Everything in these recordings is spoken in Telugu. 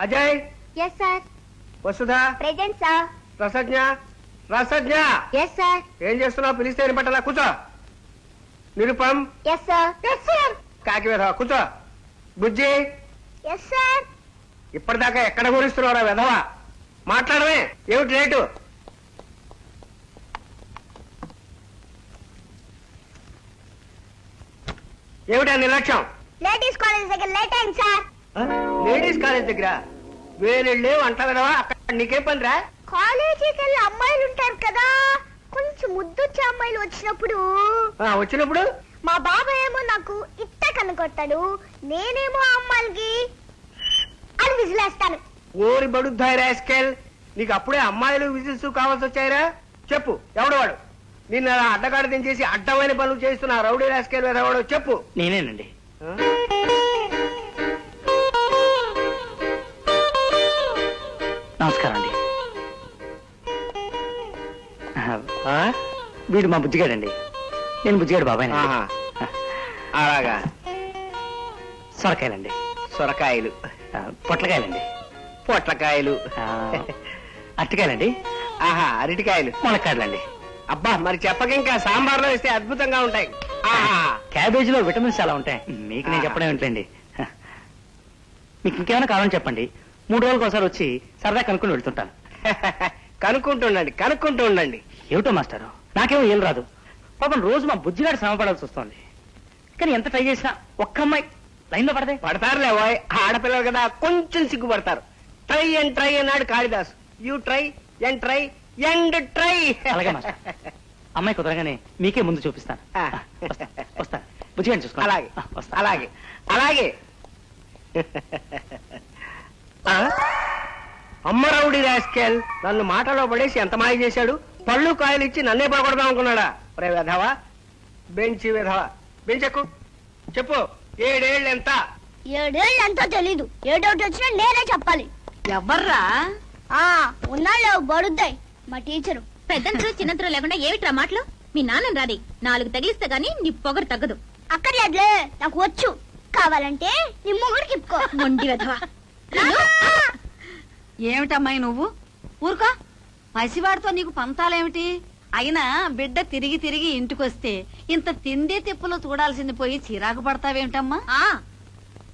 Ajay. yes sir. Vasudha. present sir. రసజ్ఞ. రసజ్ఞ. yes sir. ఏం చేస్తున్నావు? పిలిస్తే పట్టాలా? కూర్చో. Nirupam. yes sir. yes sir. కాకి వెధవ కూర్చో. బుజ్జి. yes sir. ఇప్పటిదాకా ఎక్కడ గురిస్తున్నావురా వెధవ? మాట్లాడమే. ఏమిటి రేటు? ఏమిటా నిర్లక్ష్యం? లేడీస్ కాలేజ్ దగ్గర లేట్ అయింది సార్. లేడీస్ కాలేజ్ దగ్గర వేరెళ్ళే వంట వెధవా? అక్కడ నీకేం పనిరా? కాలేజీకి వెళ్ళి అమ్మాయిలు ఉంటారు కదా, కొంచెం ముద్దొచ్చే అమ్మాయిలు వచ్చినప్పుడు వచ్చినప్పుడు మా బాబాయ్ ఏమో నాకు ఇట్ట కనుకొట్టాడు, నేనేమో ఆ అమ్మాయిలకి అని విజిలేస్తాను. ఓరి బడుద్దాయి రాస్కెల్, నీకు అప్పుడే అమ్మాయిలు విజిల్స్ కావాల్సి వచ్చాయిరా? చెప్పు ఎవడు వాడు? నిన్న అడ్డగాడు దించేసి అడ్డమైన పనులు చేస్తున్నా రౌడీ రాస్కెల్ ఎవడో చెప్పు. నేనేనండి. నమస్కారం అండి. వీడు మా బుజ్జిగాడండి. నేను బుజ్జిగాడు బాబాయ్. అలాగా. సొరకాయలండి. సొరకాయలు. పొట్లకాయలండి. పొట్లకాయలు. అరటికాయలండి. ఆహా, అరటికాయలు. మునక్కాయలండి. అబ్బా, మరి చెప్పక ఇంకా సాంబార్లో వేస్తే అద్భుతంగా ఉంటాయి. క్యాబేజీలో విటమిన్స్ చాలా ఉంటాయి. మీకు నేను చెప్పడం ఏంటండి. మీకు ఇంకేమైనా కావాలని చెప్పండి, 3 రోజులకు ఒకసారి వచ్చి సరదా కనుక్కొని వెళ్తుంటాను. కనుక్కుంటూ ఉండండి. ఏమిటో మాస్టారు, నాకేమో ఏం రాదు. పాపం రోజు మా బుజ్జిగాడు శ్రమ పడాల్సి వస్తుంది. కానీ ఎంత ట్రై చేసినా ఒక్క అమ్మాయి లైన్ లో పడతారులే. ఆడపిల్లలు కదా, కొంచెం సిగ్గుపడతారు. ట్రై అండ్ ట్రై అన్నాడు Kalidas. You try and try and try. అలాగే మాస్టర్, అమ్మాయి కుదరగానే మీకే ముందు చూపిస్తాను. వస్తా, బుజ్జిగాడిని చూసుకోండి. అలాగే అలాగే అలాగే. అమ్మరౌడి రాస్కెల్ నన్ను మాటలో పడేసి ఎంత మాయ చేశాడు. పళ్ళు కాయలు ఇచ్చి నన్నే పడగొడదాం అనుకున్నాడా? రే వెధవా, బెంచి వెధవా, బెంచెక్కు. చెప్పు, 7 ఏళ్ళు ఎంత? 7 ఏళ్ళు ఎంతో తెలీదు. ఏ డౌట్ వచ్చినా నేనే చెప్పాలి. ఎవర్రా? ఉన్నాళ్ళు బడుద్దాయి మా టీచరు. పెద్దంతరు చిన్నంతరు లేకుండా ఏమిట్రా మాటలు? మీ నాన్న రాది 4 తగిలిస్తే గానీ నీ పొగరు తగ్గదు. అక్కర్లేదులే, నాకు వచ్చు. కావాలంటే నీ మొగుడికి ఇప్పుకో. మొండి వెధవా. ఏమిటమ్మాయి నువ్వు? ఊరుకో, పసివాడితో నీకు పంతాలేమిటి? అయినా బిడ్డ తిరిగి తిరిగి ఇంటికొస్తే ఇంత తిండి తిప్పులు చూడాల్సింది పోయి చిరాకు పడతావేమిటమ్మా?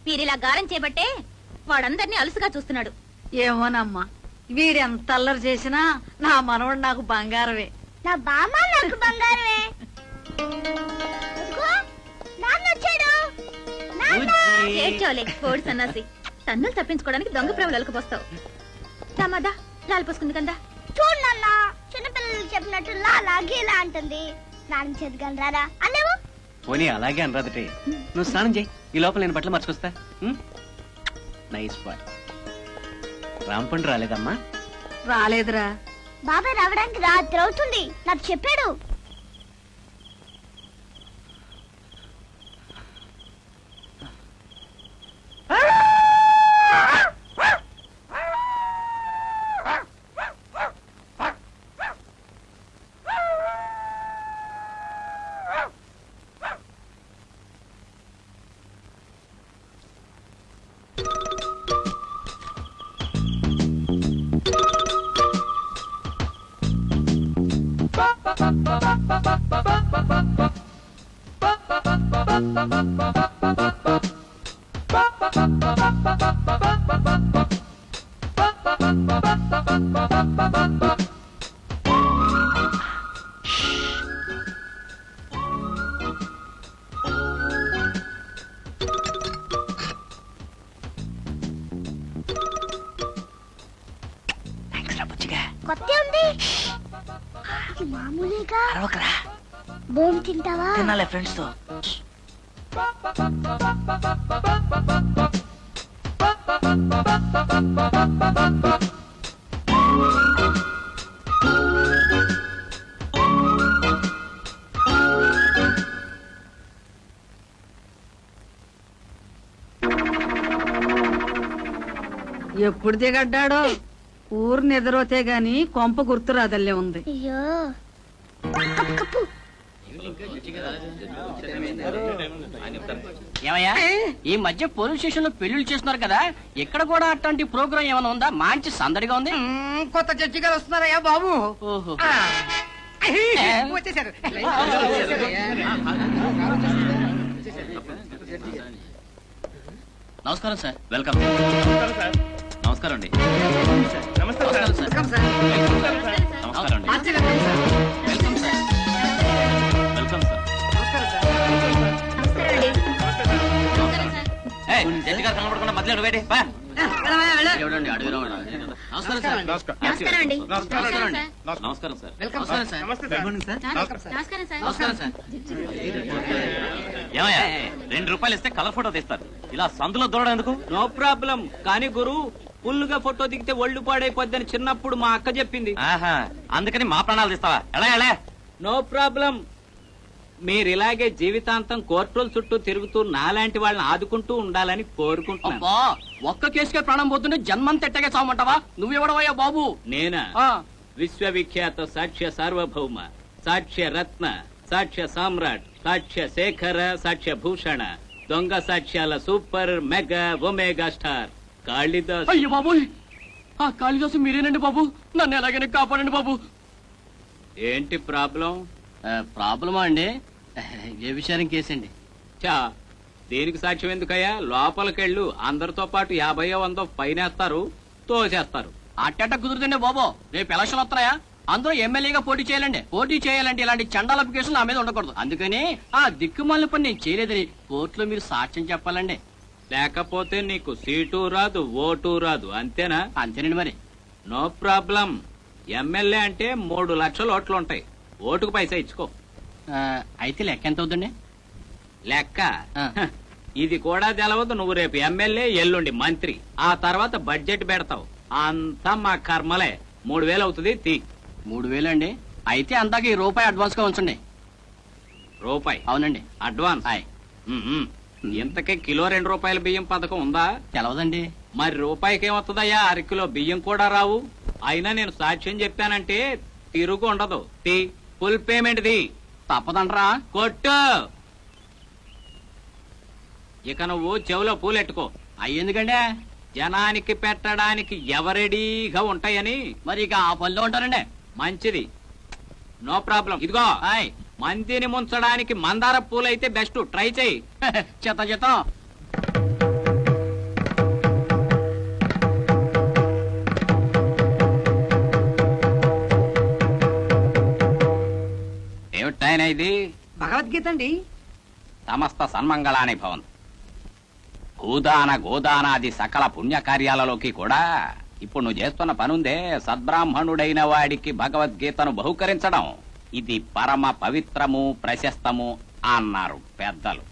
వీరిలా గారం చేపట్టే వాడందరినీ అలుసుగా చూస్తున్నాడు. ఏమోనమ్మా, వీరెంత అల్లరి చేసినా నా మనవడు నాకు బంగారమే. నా బామ్మ నాకు బంగారమే. ఏడ్చోలే కోడి సన్నాసి, తన్నులు తప్పించుకోవడానికి దొంగ ప్రేమలు అలకపోస్తావు. రామాదా లాలు పోసుకుంది కదా. చూడు నాన్న, చిన్నపిల్లలు చెప్పినట్టు లాలా గీలా అంటుంది. స్నానం చేద్దాం రారా అన్నేవు. పోనీ అలాగే అనరాదటే. నువ్వు స్నానం చేయి, ఈ లోపల నేను బట్టలు మర్చుకొస్తా. Nice boy. రాంపండు రాలేదమ్మా? రాలేదురా. బాబాయ్ రావడానికి రాత్రి అవుతుంది, నాకు చెప్పాడు. కొత్త ఉంది, మామూలుగా. బోమ్ తింటావా? తినాలే ఫ్రెండ్స్ తో. ఎప్పుడు దిగడ్డాడో. ఊరు నిద్రపోతే గాని కొంప గుర్తు రాదల్లే ఉంది. అయ్యో, కప్పు కప్పు. ఏమయ్యా ఈ మధ్య పోలీస్ స్టేషన్ లో పెళ్లిళ్ళు చేస్తున్నారు కదా ఇక్కడ కూడా అట్లాంటి ప్రోగ్రామ్ ఏమైనా ఉందా మంచి సందడిగా ఉంది. కొత్త జడ్జి గారు వస్తున్నారయ్యా బాబు. ఓహో వచ్చేసారు. నమస్కారం సార్. వెల్కమ్. నమస్కారం అండి. నమస్కారం సార్. Welcome sir. నమస్కారం అండి. మంచి welcome sir. Welcome sir. Welcome sir. నమస్కారం సార్. ఏయ్, జడ్జి గారు కనబడకుండా మధ్యలో నువ్వేంటి? పా. వెళ్ళవయ్యా, వెళ్ళు. ఎవడండి అడుగురా వాడు. నమస్కారం సార్. నమస్కారం అండి. నమస్కారం అండి. నమస్కారం సార్. వెల్కమ్ నమస్కారం సార్. సార్. నమస్కారం సార్. నమస్కారం సార్. ఏమయ్యా 2 రూపాయలు ఇస్తే కలర్ ఫోటో తీస్తారు, ఇలా సందులో దూరడం ఎందుకు? No problem. కానీ గురు ఫుల్గా ఫోటో దిగితే ఒళ్ళు పాడైపోద్దని చిన్నప్పుడు మా అక్క చెప్పింది. ఆహా, అందుకని మా ప్రాణాలు తీస్తావా? ఎలా ఎలా? No problem. మీరు ఇలాగే జీవితాంతం కోర్టుల చుట్టూ తిరుగుతూ నాలాంటి వాళ్ళని ఆదుకుంటూ ఉండాలని కోరుకుంటున్నాను. అబ్బా, ఒక్క కేసుకే ప్రాణం పోతుంటే జన్మంత ఎట్టగే చావమంటావా? నువ్వెవడవయ్యా బాబు? నేనా? విశ్వవిఖ్యాత సాక్ష్య సార్వభౌమ, సాక్ష్య రత్న, సాక్ష్య సామ్రాట్, సాక్ష్య శేఖర, సాక్ష్య భూషణ, దొంగ సాక్ష్యాల super mega omega star Kalidas. అయ్యో బాబోయ్, ఆ కాళిదాసు మీరేనండి బాబు. నన్ను ఎలాగైనా కాపాడండి బాబు. ఏంటి ప్రాబ్లం? ప్రాబ్లమా అండి? ఏ విషయానికి కేసండి? చా, దేనికి సాక్ష్యం ఎందుకయ్యా? లోపలికెళ్ళు, అందరితో పాటు 50 100 పైనేస్తారు, తోసేస్తారు. అట్టెట్ట కుదురుతుండే బాబు. రేపు ఎలక్షన్ వస్తున్నాయా? అందరూ ఎమ్మెల్యేగా పోటీ చేయాలండి. పోటీ చేయాలంటే ఇలాంటి చండాలపు కేసులు నా మీద ఉండకూడదు. అందుకని ఆ దిక్కుమాలిన పని నేను చేయలేదని కోర్టులో మీరు సాక్ష్యం చెప్పాలండి. లేకపోతే నీకు సీటు రాదు, ఓటు రాదు, అంతేనా? అంతేనండి మరి. No problem. ఎమ్మెల్యే అంటే 3 లక్షల ఓట్లుంటాయి. ఓటుకు పైసా ఇచ్చుకో. అయితే లెక్క ఎంత అవుతుందండి? లెక్క ఆ. హ, ఇది కూడా తెలవదు. నువ్వు రేపు ఎమ్మెల్యే, ఎల్లుండి మంత్రి, ఆ తర్వాత బడ్జెట్ పెడతావు. అంతా మా కర్మలే. 3000 అవుతుంది. 3000 అండి. అయితే అందాక ఈ రూపాయి అడ్వాన్స్ గా ఉంచండి. రూపాయి అవునండి. అడ్వాన్స్. హాయ్. ఇంతకే కిలో 2 రూపాయల బియ్యం పథకం ఉందా? తెలవదండి. మరి రూపాయికి ఏమొస్తుందయ్యా? 1/2 కిలో బియ్యం కూడా రావు. అయినా నేను సాక్ష్యం చెప్పానంటే తిరుగు ఉండదు. ఫుల్ పేమెంట్ ది. తప్పదంటరా? కొట్టు. ఇక నువ్వు చెవులో పూలెట్టుకో. అయ్యేందుకంటే జనానికి పెట్టడానికి ఎవరెడీగా ఉంటాయని. మరి ఇక ఆ పనిలో ఉంటారండి. మంచిది. No problem. ఇదిగో, హాయ్. మందిని ముంచడానికి మందార పూలైతే బెస్ట్. ట్రై చేయి. చేతం చేతం. ఏమిటాయన ఇది? భగవద్గీత అండి. సమస్త సన్మంగళాని భవన్. భూదాన గోదానాది సకల పుణ్యకార్యాలలోకి కూడా ఇప్పుడు నువ్వు చేస్తున్న పనుందే, సద్బ్రాహ్మణుడైన వాడికి భగవద్గీతను బహుకరించడం. ఇది పరమ పవిత్రము, ప్రశస్తము అన్నారు పెద్దలు.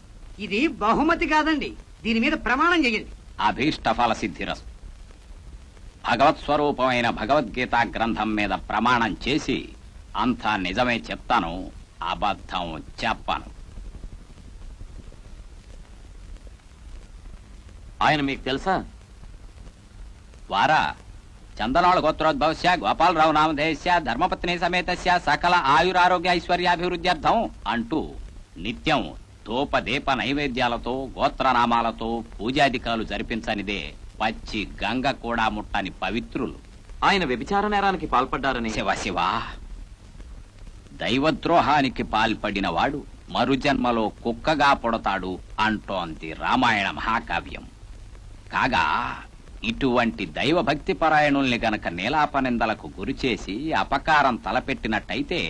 ఇది బహుమతి కాదండి, దీని మీద ప్రమాణం చేయండి. అభీష్ట ఫల సిద్ధిరస్తు. భగవత్ స్వరూపమైన భగవద్గీత గ్రంథం మీద ప్రమాణం చేసి అంతా నిజమే చెప్తాను, అబద్ధం చెప్పను. ఆయన మీకు తెలుసా? వారా చందనాళ గోత్రోద్భవస్య గోపాలరావు నామధేయస్య ధర్మపత్ని సమేతస్య సకల ఆయురారోగ్య ఐశ్వర్యాభివృద్ధ్యర్థం అంటూ నిత్యం ధూప దీప నైవేద్యాలతో గోత్రనామాలతో పూజాధికాలు జరిపించనిదే పచ్చి గంగ కూడా ముట్టని పవిత్రులు. ఆయన వ్యభిచార నేరానికి పాల్పడ్డారని. శివ శివ, దైవద్రోహానికి పాల్పడిన వాడు మరుజన్మలో కుక్కగా పుడతాడు అంటోంది రామాయణ మహాకావ్యం. కాగా ఇటువంటి దైవభక్తి పరాయణుల్ని గనక నీలాపనిందలకు గురిచేసి అపకారం తలపెట్టినట్టయితే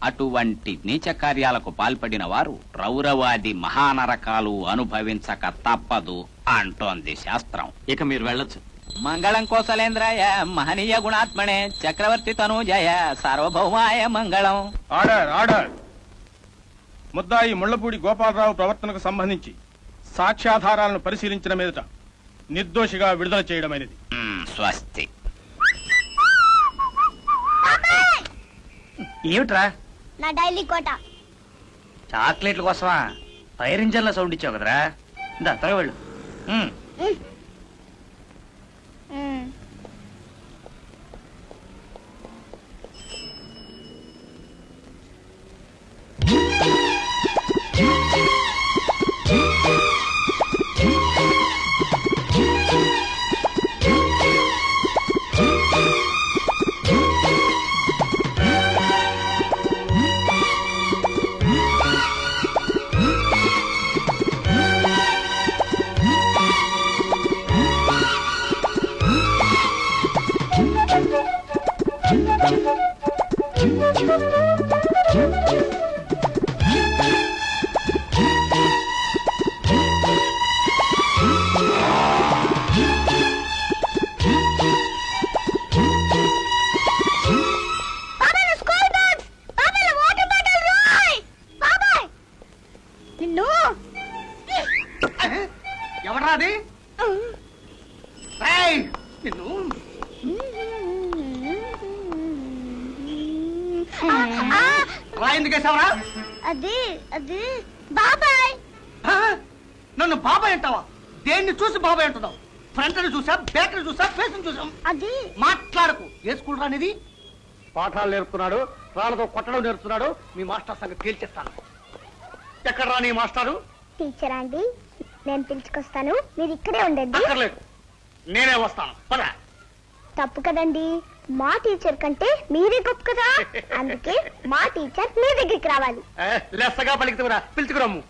అటువంటి నీచ కార్యాలకు పాల్పడిన వారు రౌరవాది మహానరకాలు అనుభవించక తప్పదు అంటోంది శాస్త్రం. ఇక మీరు వెళ్ళొచ్చు. మంగళం కోసలేంద్రాయ మహనీయ గుణాత్మనే చక్రవర్తి తనూజయ సార్వభౌమాయ మంగళం. Order order. ముద్దాయి ముళ్లపూడి గోపాలరావు ప్రవర్తనకు సంబంధించి సాక్ష్యాధారాలను పరిశీలించిన మీదట నిర్దోషిగా విడుదల చేయడమైనది. స్వస్తి. ఏమిట్రా? నా డైలీ కోట. చాక్లెట్ల కోసమా? ఫైర్ ఇంజన్ల సౌండ్ ఇచ్చావు కదరా. ఇందా త్వరగా వెళ్ళు. నిన్ను రా ఎందుకు వేసావరా? అది అది బాబాయ్. నన్ను బాబాయ్ అంటావా? దేన్ని చూసి బాబాయ్ అంటున్నావు? ఫ్రంట్ చూసా, బ్యాక్ చూసా, ఫేస్ చూసాం. అది మాట్లాడకు. ఏ స్కూల్ రానిది? పాఠాలు నేర్పుతున్నాడు, రాళ్ళతో కొట్టడం నేర్పుతున్నాడు. మీ మాస్టర్ సంగతి తేల్చేస్తాను. ఎక్కడ రా నీ మాస్టారు? టీచర్ అండి, నేను పిలుచుకొస్తాను, మీరు ఇక్కడే ఉండండి. అక్కర్లేదు, నేనే వస్తాను. పద. తప్పు కదండి, మా టీచర్ కంటే మీరే గొప్ప కదా. అందుకే మా టీచర్ మీ దగ్గరికి రావాలి. లెస్సగా పలికితురా, పిలుచుకురమ్ము.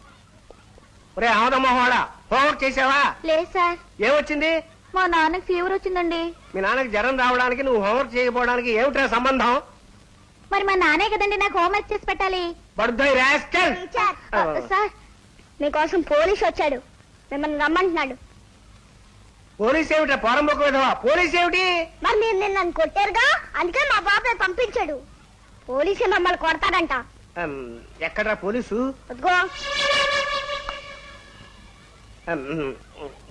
ఒరే ఆమదమ్మవాడా, హోంవర్క్ చేసావా? లేదు సార్. ఏమొచ్చింది? మా నాన్నకి ఫీవర్ వచ్చిందండి. మీ నాన్నకి జ్వరం రావడానికి నువ్వు హోంవర్క్ చేయకపోవడానికి ఏమిట్రా సంబంధం? మరి మా నాన్నే కదండి నాకు హోంవర్క్ చేసి పెట్టాలి. బడుద్దాయి రాస్కల్. సార్, మీకోసం పోలీస్ వచ్చాడు, మిమ్మల్ని రమ్మంటున్నాడు. పోలీస్ ఏమిటా? పోరంబోకు విధవా, పోలీస్ ఏమిటి? మరి మీరు నిన్న నన్ను కొట్టారుగా, అందుకే మా బాబాయ్ పంపించాడు. పోలీసే మమ్మల్ని కొడతాడంట. ఎక్కడ్రా పోలీసు? అదిగో.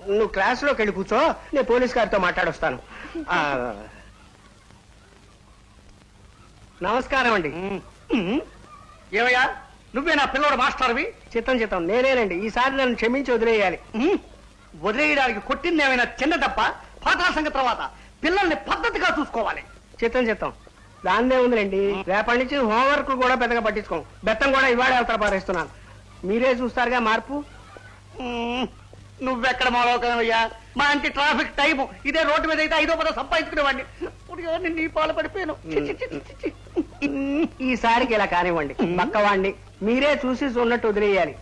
నువ్వు క్లాసులోకి వెళ్ళి కూర్చో, నేను పోలీస్ గారితో మాట్లాడొస్తాను. నమస్కారం అండి. ఏమయ్యా, నువ్వే నా పిల్లోడు మాస్టర్వి? చిత్తం చిత్తం నేనేనండి. ఈసారి నన్ను క్షమించి వదిలేయాలి. వదిలేయడానికి కొట్టింది ఏమైనా చిన్న తప్ప? పాఠాల సంగతి తర్వాత పిల్లల్ని పద్ధతిగా చూసుకోవాలి. చిత్తం చిత్తం దాన్నే ఉందిలేండి. రేపటి నుంచి హోంవర్క్ కూడా పెద్దగా పట్టించుకోం. బెత్తం కూడా ఇవాడే అవతల పారేస్తున్నాను. మీరే చూస్తారుగా మార్పు. నువ్వెక్కడ మాలోకనయ్యా? మా ఇంటి ట్రాఫిక్ టైము ఇదే రోడ్డు మీద అయితే 5వ 10వ సంపాదించుకునేవాడిని. నిన్ను ఈ పాలు పడిపోయాను. ఈసారికి ఇలా కానివ్వండి, పక్కవాడిని మీరే చూసి ఉన్నట్టు వదిలేయాలి.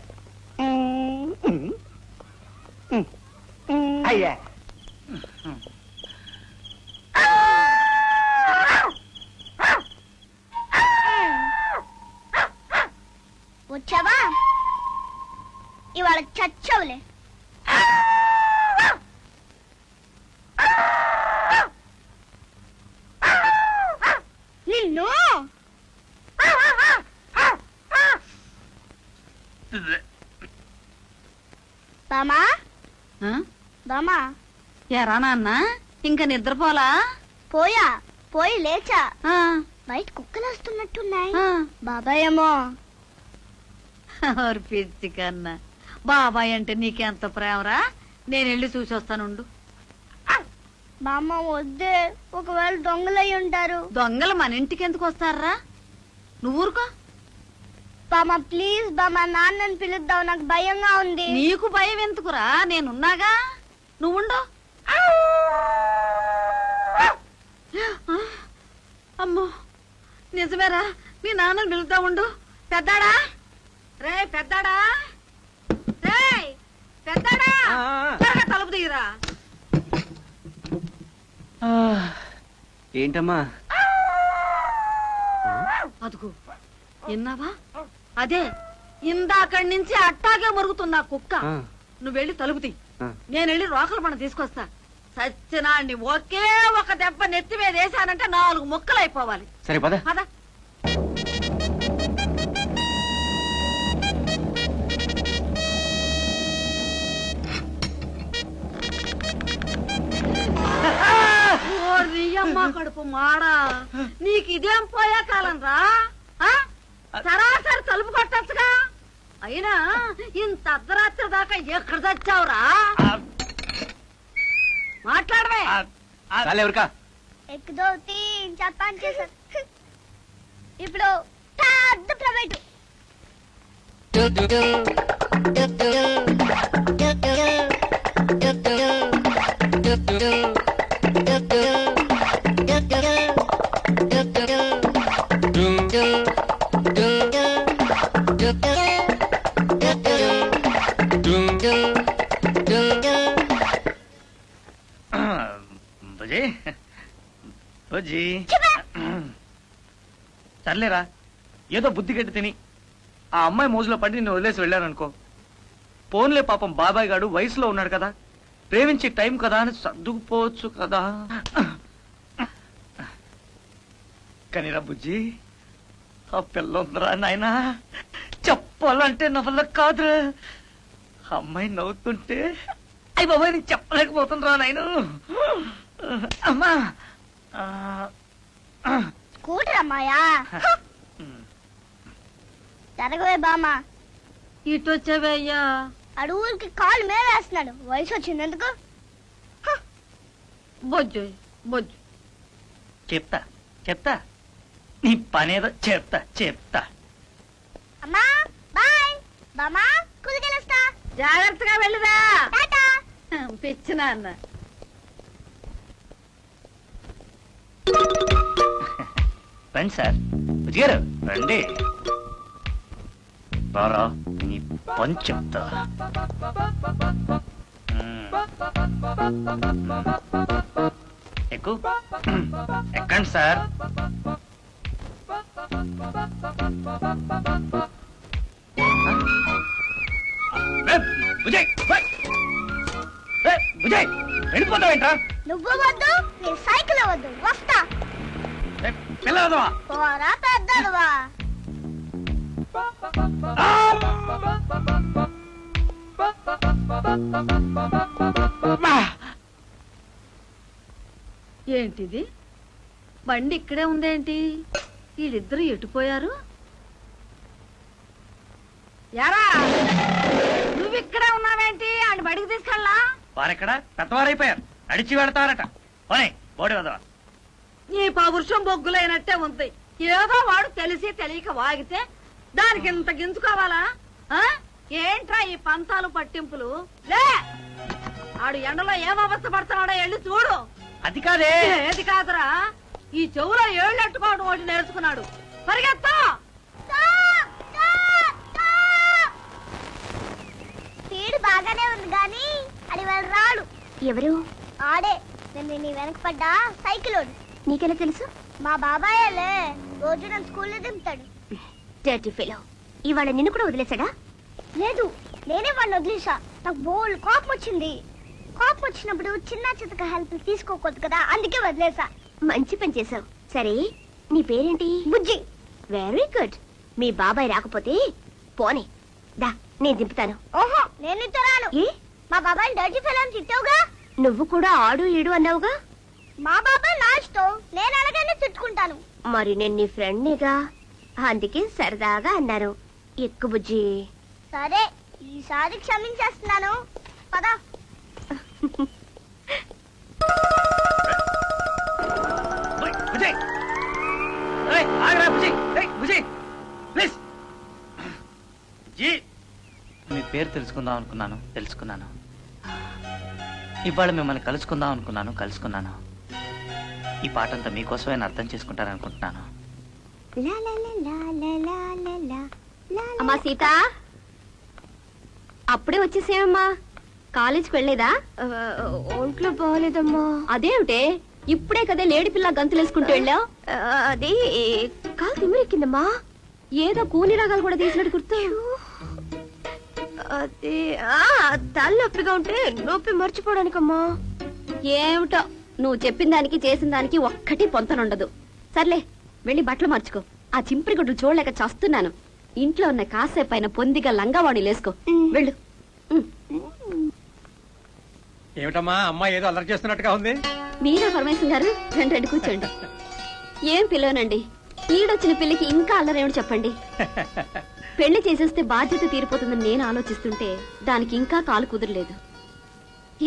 అయ్యా, వచ్చావా? ఇవాళ చచ్చవులే. నిన్ను బామా ఆ? బామా ఎరా నాన్న, ఇంకా నిద్రపోలా? పోయి లేచా. ఆ, బయట కుక్కలు వస్తున్నట్టున్నాయి. ఆ. బాబాయ్ ఏమో. ఓరి పిచ్చి కన్నా, బాబాయ్ అంటే నీకెంత ప్రేమరా? నేను వెళ్ళి చూసి వస్తానుండు. బామ్మ వద్దే, ఒకవేళ దొంగలై ఉంటారు. దొంగలు మన ఇంటికి ఎందుకు వస్తారా? నువ్వు ఊరుకో. బామ్మ ప్లీజ్ బామ్మ, నాన్నని పిలుద్దాం, నాకు భయంగా ఉంది. నీకు భయం ఎందుకురా, నేనున్నాగా. నువ్వుండు. అమ్మో, నిజమేరా, మీ నాన్నని పిలుద్దా ఉండు. పెద్దాడా, రే పెద్దాడా, రే పెద్దాడా, త్వరగా తలుపు తీయరా. ఏంటమ్మా? అదుగు, విన్నావా? అదే ఇందాకడి నుంచి అట్టాగే మరుగుతున్నా కుక్క. నువ్వు వెళ్ళి తలుపు తీ, నేను వెళ్ళి రోకల పండు తీసుకొస్తా. సత్యనాన్ని ఒకే ఒక దెబ్బ నెత్తి మీద వేసానంటే 4 ముక్కలు అయిపోవాలి. సరే పద. పద. అమ్మ కడుపు మాడా, నీకు ఇదేం పోయే కాలం రా? సరాసరి తలుపు కొట్టచ్చుగా. అయినా ఇంత అర్ధరాత్రి దాకా ఎక్కడ చచ్చావురా? మాట్లాడవే. ఎవరికా ఎక్కుదో చెప్పాను చేశాను. ఇప్పుడు పెద్ద ప్రైవేటు. సర్లేరా, ఏదో బుద్ధి గట్టి తిని ఆ అమ్మాయి మోజులో పడి నిన్ను వదిలేసి వెళ్ళారనుకో. పోన్లే, పాపం బాబాయ్ గాడు వయసులో ఉన్నాడు కదా, ప్రేమించే టైం కదా అని సర్దుకుపోవచ్చు కదా. కానీరా బుజ్జి, ఆ పిల్ల ఉందిరా నాయనా, చెప్పాలంటే నా వల్ల కాదురా. అమ్మాయి నవ్వుతుంటే అయ్యి బాబాయ్ నేను చెప్పలేకపోతుందిరా నాయన. అమ్మా స్కూటర్ అమ్మాయా జరగవే బామ్మ. ఇటు వచ్చావే అయ్యా. అడుగులకి కాలు మీద వేస్తున్నాడు. వయసు వచ్చిందెందుకు? బొజ్జు బొజ్జు. చెప్తా చెప్తా నీ పనేదో చెప్తా చెప్తా. అమ్మా బాయ్. బామ్మ కుదికెళ్ళొస్తా. జాగ్రత్తగా వెళ్ళుదా. టాటా. పిచ్చినా అన్న. రండి సార్, బుజ్జిగారు రండి. రారా నీ పని చెప్తా. ఎక్కు ఎక్కండి సార్. బుజయ్ బుజయ్ వెళ్ళిపోతావేంట్రా? నువ్వు వద్దు, నీ సైకిల్ వద్దు. వస్తా. పిల్లవదవా పోరా పెద్దలువా. ఏంటిది? బండి ఇక్కడే ఉందేంటి? వీళ్ళిద్దరూ ఎటుపోయారు? యారా నువ్వు ఇక్కడే ఉన్నావేంటి? అని బడికి తీసుకెళ్ళా. వారెక్కడ పెద్దవారైపోయారు, నడిచి వెళతారట. పోనీ బోడి వదవా. నీ పౌరుషం బొగ్గులైనట్టే ఉంది. ఏదో వాడు తెలిసి తెలియక వాగితే దానికి ఇంత గింజుకోవాలా? ఆ? ఏంట్రా ఈ పంతాలు పట్టింపులు? లే, ఆడు ఎండలో ఏం అవస్థ పడుతున్నాడో వెళ్ళి చూడు. అది కాదే. ఏది కాదురా, ఈ చెవులో ఏళ్ళెట్టుకోవడం ఒకటి నేర్చుకున్నాడు. పరిగెత్తా. స్పీడ్ బాగానే ఉంది గాని అది వాళ్ళు రాడు. ఎవరు? ఆడే నేను నీ వెనక పడ్డా సైకిల్ ఓడు. నీకెలా తెలుసు? మా బాబాయేలే, రోజు నన్ను స్కూల్లో దింపుతాడు. డర్టీ ఫెలో, ఇవాళ నిన్ను కూడా వదిలేసాడా? లేదు, నేనే వాడిని వదిలేసా. నాకు బోల్ కోపం వచ్చింది. కోపం వచ్చినప్పుడు చిన్న చితక హెల్ప్ తీసుకోకూడదు కదా, అందుకే వదిలేసా. మంచి పని చేసావు. సరే, నీ పేరేంటి? బుజ్జి. Very good. మీ బాబాయ్ రాకపోతే పోనీ దా, నేను దింపుతాను. ఓహో, నేను నీతో రాను. ఏ? మా బాబాయ్ డర్టీ ఫెలో అని తిట్టావుగా. నువ్వు కూడా ఆడు ఈడు అన్నావుగా. మా బాబాయ్ నా ఇష్టం, నేను అలాగనే తిట్టుకుంటాను. మరి నేను నీ ఫ్రెండ్నిగా, అందుకే సరదాగా అన్నాను. ఎక్కు బుజ్జి. సరే, ఈసారి క్షమించేస్తున్నాను. పద. బుజ్జయ్ ఆగరా. బుజ్జయ్ బుజ్జయ్ ప్లీజ్. జీ మీ పేరు తెలుసుకుందాం అనుకున్నాను, తెలుసుకున్నాను. ఇవాళ మిమ్మల్ని కలుసుకుందాం అనుకున్నాను, కలుసుకున్నాను. ఈ పాట అంతా మీకోసమే అర్థం చేసుకుంటారనుకుంటున్నాను. అమ్మా సీత, అప్పుడే వచ్చేసేమమ్మా. కాలేజీకి వెళ్ళలేదా? ఒంట్లో బాగోలేదమ్మా. అదేమిటే, ఇప్పుడే కదా లేడి పిల్ల గంతులేసుకుంటూ వెళ్ళావు? అది కాలు తిమ్మిరెక్కిందమ్మా. ఏదో కూని రాగాలు కూడా తీసినట్టు గుర్తు. అది తలనొప్పిగా ఉంటే నొప్పి మర్చిపోవడానికమ్మా. ఏమిటో, నువ్వు చెప్పిన దానికి చేసిన దానికి ఒక్కటి పొంతనుండదు. సర్లే, వెళ్ళి బట్టలు మార్చుకో. ఆ చింపిరి గుడ్లు చూడలేక చస్తున్నాను. ఇంట్లో ఉన్న కాసేపు పైన పొందిగా లంగావాణి లేసుకో. వెళ్ళు. ఏమిటమ్మా అమ్మాయి ఏదో అల్లరి చేస్తున్నట్టుగా ఉంది? మీరా పరమేశ్వరం గారు? రండి రండి, కూర్చోండి. ఏం పిల్లనండి, ఈడొచ్చిన పిల్లకి ఇంకా అల్లరేమిటి చెప్పండి. పెళ్లి చేసేస్తే బాధ్యత తీరిపోతుందని నేను ఆలోచిస్తుంటే దానికి ఇంకా కాలు కుదరలేదు.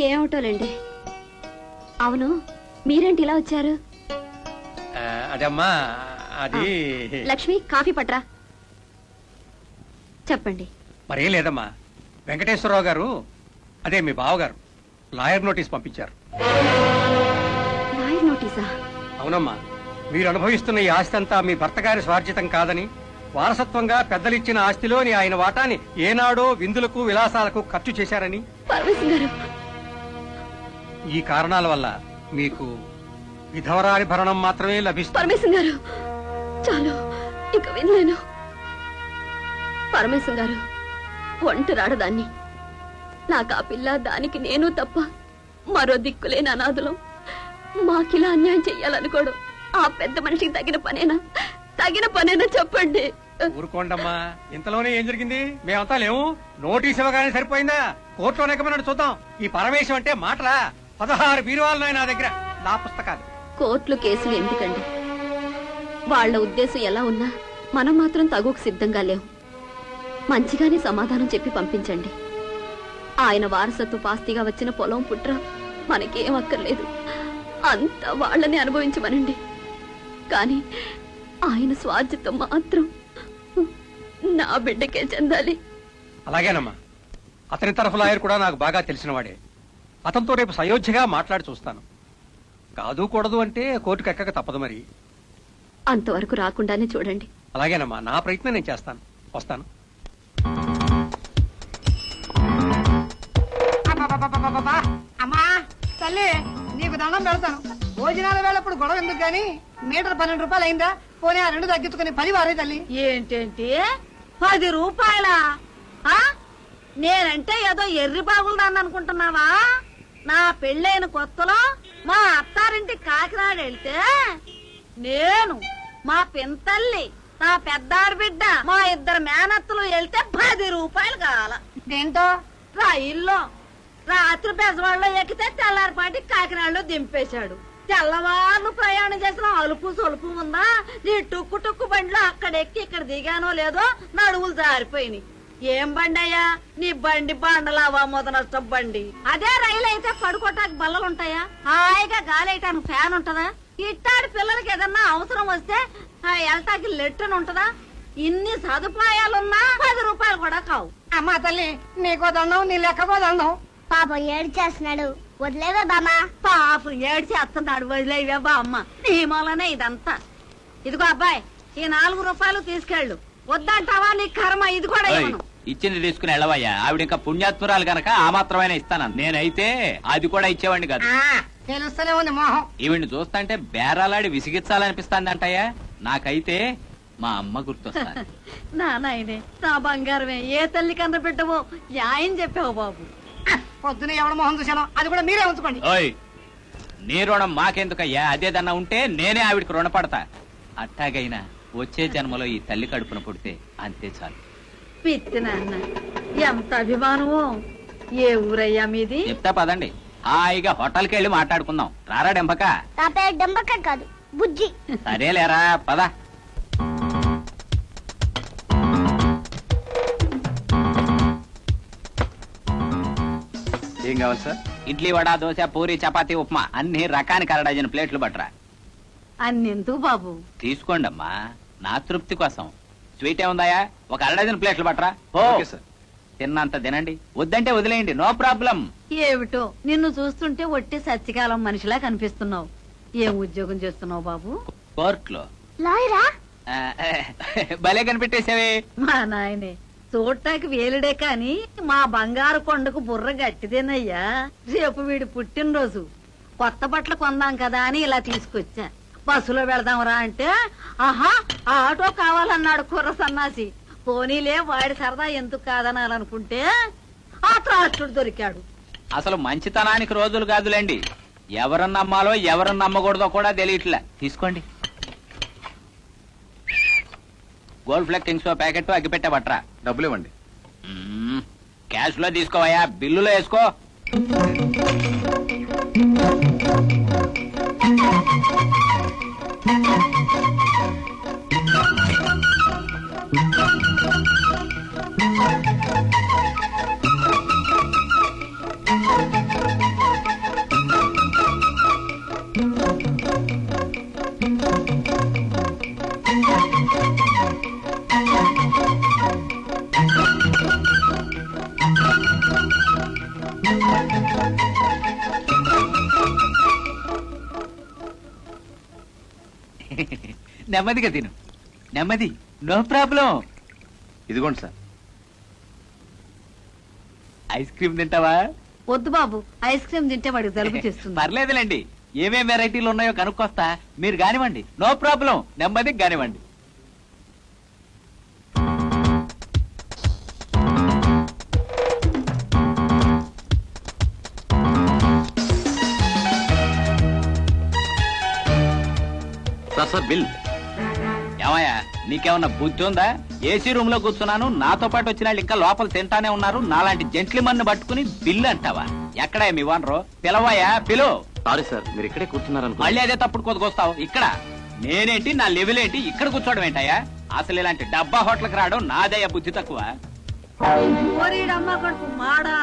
ఏమిటోలేండి. అవును, మీరేంటి ఇలా వచ్చారు? అదమ్మా అది లక్ష్మి, కాఫీ పట్రా. చెప్పండి. మరేం లేదమ్మా, వెంకటేశ్వరరావు గారు, అదే మీ బావగారు, లాయర్ నోటీస్ పంపించారు. లాయర్ నోటీసా? అవునమ్మా, మీరు అనుభవిస్తున్న ఈ ఆస్తి అంతా మీ భర్త గారి స్వార్జితం కాదని, వారసత్వంగా పెద్దలిచ్చిన ఆస్తిలోని ఆయన వాటాని ఏనాడో విందులకు విలాసాలకు ఖర్చు చేశారని, పరమేశ్వరం గారు, ఈ కారణాల వల్ల మీకు విధవరాలి భరణం మాత్రమే లభిస్తుంది. పరమేశ్వరం గారు, చాలు, ఇక వినలేను. పరమేశ్వరం గారు, ఒంటరాడదాన్ని. నాకు ఆ పిల్ల, దానికి నేను తప్ప మరో దిక్కులేని అనాథులం. మాకిలా అన్యాయం చెయ్యాలనుకోవడం ఆ పెద్ద మనిషికి తగిన పనేనా చెప్పండి. ఊరుకోండమ్మా, ఇంతలోనే ఏం జరిగింది? మేమంతా లేవు. నోటీస్ ఇవ్వగానే సరిపోయిందా? కోర్టులో నెగ్గమన్నాడు చూద్దాం. ఈ పరమేశం అంటే మాటలా? 16 బీరువాలున్నాయి నా దగ్గర. లా పుస్తకాలు. కోర్టులు కేసులు ఎందుకండి? వాళ్ళ ఉద్దేశం ఎలా ఉన్నా మనం మాత్రం తగుకు సిద్ధంగా లేవు. మంచిగానే సమాధానం చెప్పి పంపించండి. ఆయన వారసత్వ పాస్తిగా వచ్చిన పొలం పుట్ర మనకేం అక్కర్లేదు, అంతా వాళ్ళని అనుభవించమనండి. కానీ ఆయన స్వార్థం మాత్రం నా బిడ్డకే చెందాలి. అలాగేనమ్మా. అతని తరఫు లాయర్ కూడా నాకు బాగా తెలిసినవాడే. అతనితో రేపు సయోధ్యగా మాట్లాడి చూస్తాను. కాదు కూడదు అంటే కోర్టుకు ఎక్కక తప్పదు మరి. అంతవరకు రాకుండానే చూడండి. అలాగేనమ్మా, నా ప్రయత్నం నేను చేస్తాను. వస్తాను. అమ్మా తల్లి, నీకు దండం పెడతాను. భోజనాల వేళప్పుడు గొడవ ఎందుకు గాని మీటర్ 12 రూపాయలు అయిందా? పోనీ ఆ 2 తగ్గించుకుని 10 వారే తల్లి. ఏంటేంటి 10 రూపాయలా? నేనంటే ఏదో ఎర్రి బాగుందని అనుకుంటున్నావా? నా పెళ్ళైన కొత్తలో మా అత్తారింటి కాకినాడ వెళ్తే నేను, మా పెంతల్లి, నా పెద్దారు బిడ్డ, మా 2 మేనత్తలు వెళ్తే 10 రూపాయలు కావాల. దేంతో? రైల్లో రాత్రి బెజవాడలో ఎక్కితే తెల్లారిపాటి కాకినాడలో దింపేశాడు. తెల్లవారు ప్రయాణం చేసిన అలుపు సొలుపు ఉందా? నీ టుక్కు టుక్కు బండిలో అక్కడ ఎక్కి ఇక్కడ దిగానో లేదో నడువులు జారిపోయినాయి. ఏం బండి అయ్యా నీ బండి? బండలావా మొదనష్టం బండి. అదే రైలు అయితే పడుకోటానికి బల్లలుంటాయా? హాయిగా గాలి వేయటానికి ఫ్యాన్ ఉంటదా? ఇట్టాడి పిల్లలకి ఏదన్నా అవసరం వస్తే ఎల్టాకి లెట్టన్ ఉంటదా? ఇన్ని సదుపాయాలున్నా 10 రూపాయలు కూడా కావు. అమ్మా తల్లి, నీకో దండం, నీ లెక్కకో దండం. పాపం ఏడు చేస్తున్నాడు, వదిలేవే బామా. పాపం ఏడ్చి అత్తన్నాడు, వదిలేవే బా అమ్మ. నీ మూలనే ఇదంతా. ఇదిగో అబ్బాయి, ఈ 4 రూపాయలు తీసుకెళ్ళు. వద్దంటావా? నీ కర్మ. ఇది కూడా ఇవ్వను. ఇచ్చింది తీసుకుని వెళ్ళవయ్యా. ఆవిడ ఇంకా పుణ్యాత్మురాలు గనక ఆ మాత్రమైనా ఇస్తాను. నేనైతే అది కూడా ఇచ్చేవాడిని కాదు. తెలుస్తూనే ఉంది మోహం. ఈవిడ్ని చూస్తుంటే బేరాలాడి విసిగించాలనిపిస్తాందంటయ్యా. నాకైతే మా అమ్మ గుర్తొస్తాను. నా నాయనే, నా బంగారమే, ఏ తల్లి కన్న బిడ్డవో న్యాయం చెప్పావు బాబు. పొద్దున ఎవడ మొహం చూశాను, అది కూడా మీరే ఉంచుకోండి. ఓయ్, నీ రుణం మాకెందుకయ్యా? అదేదన్నా ఉంటే నేనే ఆవిడికి రుణపడతా. అట్టాగైనా వచ్చే జన్మలో ఈ తల్లి కడుపున పుడితే అంతే చాలు. పిత్తి నాన్న, ఎంత అభిమానమో. ఏ ఊరయ్యా మీది? చెప్తా పదండి. హాయిగా హోటల్కి వెళ్ళి మాట్లాడుకుందాం. రారా డెంపక? నా పేరు డెంబక కాదు, బుజ్జి. సరేలేరా, పద. ఏం కావాలి సార్? ఇడ్లీ, వడ, దోశ, పూరి, చపాతీ, ఉప్మా అన్ని రకానికి 1/2 ప్లేట్లు పట్టరా. అన్నెందుకు బాబు? తీసుకోండమ్మా, నా తృప్తి కోసం. స్వీట్ ఏముందాయా? ఒక 1/2 ప్లేట్లు పట్టరా. ఓ సార్. తిన్నంత తినండి, వద్దంటే వదిలేయండి, నో ప్రాబ్లం. ఏమిటో నిన్ను చూస్తుంటే ఒట్టి సత్యకాలం మనిషిలా కనిపిస్తున్నావు. ఏం ఉద్యోగం చేస్తున్నావు బాబు? కోర్టులో. లాయరా? భలే కనిపెట్టేసావే. మా నాయనే, చూడటానికి వేలుడే కాని మా బంగారు కొండకు బుర్ర గట్టిదేనయ్యా. రేపు వీడి పుట్టినరోజు, కొత్త బట్టలు కొందాం కదా అని ఇలా తీసుకొచ్చా. బస్సులో వెళదాంరా అంటే ఆహా ఆటో కావాలన్నాడు కుర్ర సన్నాసి. పోనీలే, వాడి సరదా ఎందుకు కాదనాలనుకుంటే ఆ త్రాష్టుడు దొరికాడు. అసలు మంచితనానికి రోజులు కాదులేండి. ఎవరిని నమ్మాలో ఎవరిని నమ్మకూడదో కూడా తెలియట్లే. తీసుకోండి. గోల్డ్ ఫ్లెక్ కింగ్స్ ప్యాకెట్ అగ్గిపెట్టే బట్రా. డబ్బులు ఇవ్వండి. క్యాష్ లో తీసుకోవయ్యా, బిల్లులో వేసుకో. నెమ్మదిగా తిను, నెమ్మది, నో ప్రాబ్లం. ఇదిగోండి సార్. ఐస్ క్రీమ్ తింటావా? వద్దు బాబు, ఐస్ క్రీమ్ తింటే వాడికి జలుబు చేస్తుంది. పర్లేదులేండి, ఏమేం వెరైటీలు ఉన్నాయో కనుక్కొస్తా. మీరు కానివ్వండి, నో ప్రాబ్లం, నెమ్మదిగా కానివ్వండి. Sir bill. ఏమయ్యా, నీకేమన్నా బుద్ధి ఉందా? ఏసీ రూమ్ లో కూర్చున్నాను, నాతో పాటు వచ్చిన వాళ్ళు ఇంకా లోపల తింటానే ఉన్నారు. నాలాంటి జెంట్లీ మన్ను పట్టుకుని బిల్లు అంటావా? ఎక్కడా మీ ఓనరు? పిలవయ్యా, పిలు. సారీ సార్, మీరు ఇక్కడే కూర్చున్నారనుకో. మళ్ళీ అదే తప్పుడు కొద్దుకొస్తావు ఇక్కడ. నేనేంటి, నా లెవెల్ ఏంటి, ఇక్కడ కూర్చోవడం ఏంటయ్యా? అసలు ఇలాంటి డబ్బా హోటల్కి రావడం నాదయ్యా బుద్ధి తక్కువ. ఓరీడమ్మ కొడుకు మాడా,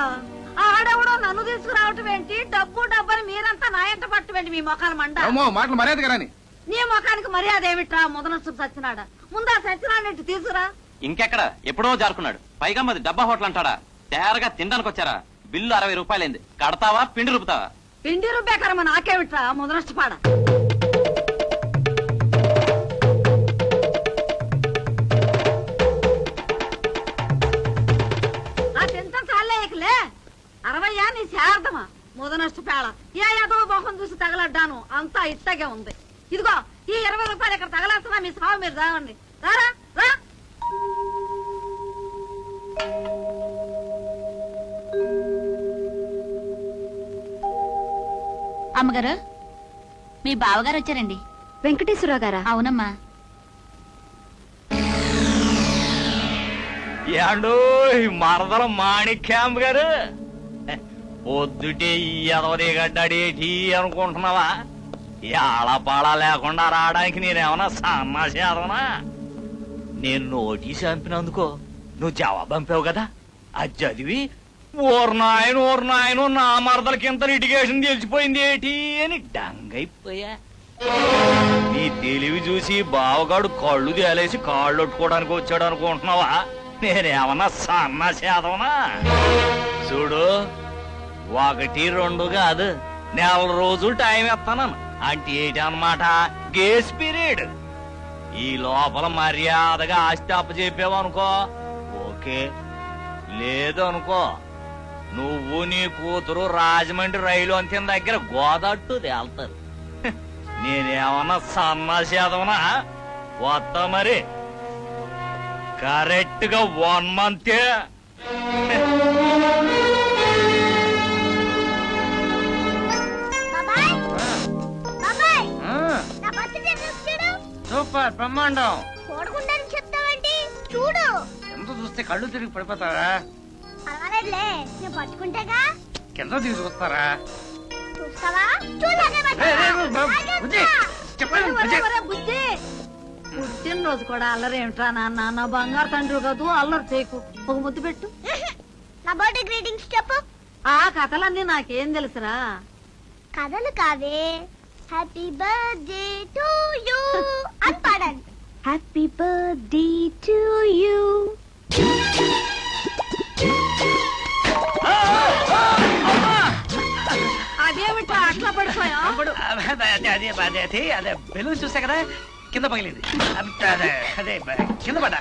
ఆడెవడో నన్ను తీసుకురావటం ఏంటి? డబ్బు డబ్బని మీరంతా నా ఎంట పట్టమేంటి మీ మొఖాలు మండ? మాటలు మర్యాద రాని. నీ ముఖానికి మర్యాద ఏమిట్రా ముదనస్తు సచ్చినాడా? ముందా సచ్చినాడేంటి తీసుకురా. ఇంకెక్కడ, ఎప్పుడో జారుకున్నాడు. పైగా మాది డబ్బా హోటల్ అంటాడా? తయారుగా తినడానికి వచ్చారా? బిల్లు 60 రూపాయలైంది. కడతావా పిండి రూపుతావా? పిండి రూపాయకరమ నాకేమిట్రా ముదనష్టపాడ. ఆ తింటాం చాలే ఇకలే. 60 నీ శారదమా ముదనష్టపేళ. ఏ ఏదో మొహం చూసి తగలడ్డాను, అంతా ఇట్టగే ఉంది. ఇదిగో ఈ 20 రూపాయలు ఇక్కడ తగలేస్తున్నా, మీ సాగు మీరు తాగండి. రారా రా. అమ్మగారు, మీ బావగారు వచ్చారండి. వెంకటేశ్వరరావు గారా? అవునమ్మా. ఏండో మరదల మాణిక్యాంబ్ గారు, పొద్దుటే ఈ ఎదవది గడ్డాడేటి అనుకుంటున్నావా? ఏళపాళ లేకుండా రావడానికి నేనేమన్నా సన్నాసి ఎదవనా? నేను నోటీస్ పంపినందుకో నువ్వు జవాబు పంపావు కదా, అది చదివి ఊర్నాయను నా మరదలకింత లిటిగేషన్ తెలిసిపోయింది ఏటి అని డంగైపోయా. నీ తెలివి చూసి బావగాడు కళ్ళు తేలేసి కాళ్ళు కొట్టుకోవడానికి వచ్చాడు అనుకుంటున్నావా? నేనేమన్నా సన్నా చేదవనా? చూడు, 1, 2 కాదు, 4 రోజులు టైం ఇస్తాను. అంటే ఏంటి అన్నమాట? Grace period. ఈ లోపల మర్యాదగా ఆస్తి అప్పచెప్పావు అనుకో ఓకే, లేదు అనుకో నువ్వు నీ కూతురు రాజమండ్రి రైలు అంతిన దగ్గర గోదాట్టు తేల్తారు. నేనేమన్నా సన్నాసేదవనా? వస్తా మరి. కరెక్ట్ గా 1 మంతే. సూపర్, బ్రహ్మాండం. చూడకుండానే చెప్తావేంటి? చూడు. ఎంత చూస్తే కళ్ళు తిరిగి పడిపోతారా? అలానేలే, నేను పట్టుకుంటేగా. కింద తీసుకొస్తారా? చూస్తావా? చూడగానే బుద్ధి పుట్టినరోజు కూడా అల్లరి ఏమిట్రా నాన్న? నా బంగారు తండ్రి కాదు, అల్లరి చేయకు. ఒక ముద్దు పెట్టు. నా బర్త్డే గ్రీటింగ్స్ చెప్పు. ఆ కథలన్నీ నాకేం తెలుసురా? కథలు కావే, హ్యాపీ బర్త్డే టు యూ అని పాడండి. Happy birthday to you. అదేమిట్రా అట్లా పడిపోయా? అదే బెలూన్ చూసా కదా, కింద పగిలింది. అదే కింద పడ్డా.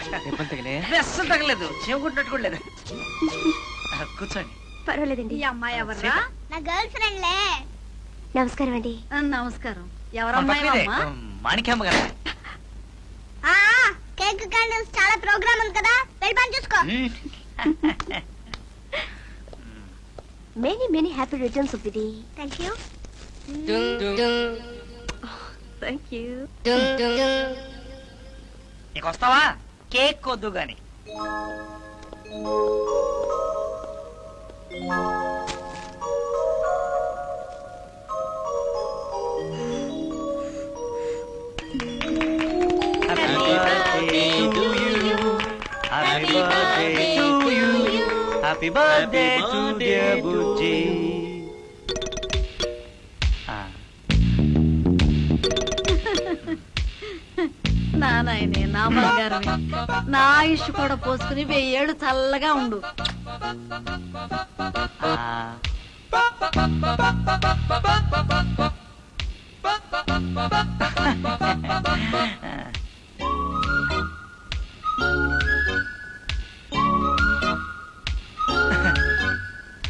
అస్సలు తగలేదు, చెవుకుంటున్నట్టు కూడా లేదు. కూర్చోండి. పర్వాలేదండి. ఈ అమ్మాయి ఎవర్రా? నా గర్ల్ ఫ్రెండ్ లే. నమస్కారం అండి. నమస్కారం. ఎవరమ్మాయి? మాణిక్యమ్మ గారు. కేక్ క్యాండిల్స్ చాలా ప్రోగ్రామ్ ఉంది కదా, వెళ్ళి పని చూసుకో. Many happy returns of the day. Thank you. Thank you. నీకు వస్తావా? కేక్ కొద్దు గాని. Happy birthday to dear Bujji. నాయనే, నా బంగారమే, నా ఆయుష్ కూడా పోసుకుని 1000 ఏళ్ళు చల్లగా ఉండు.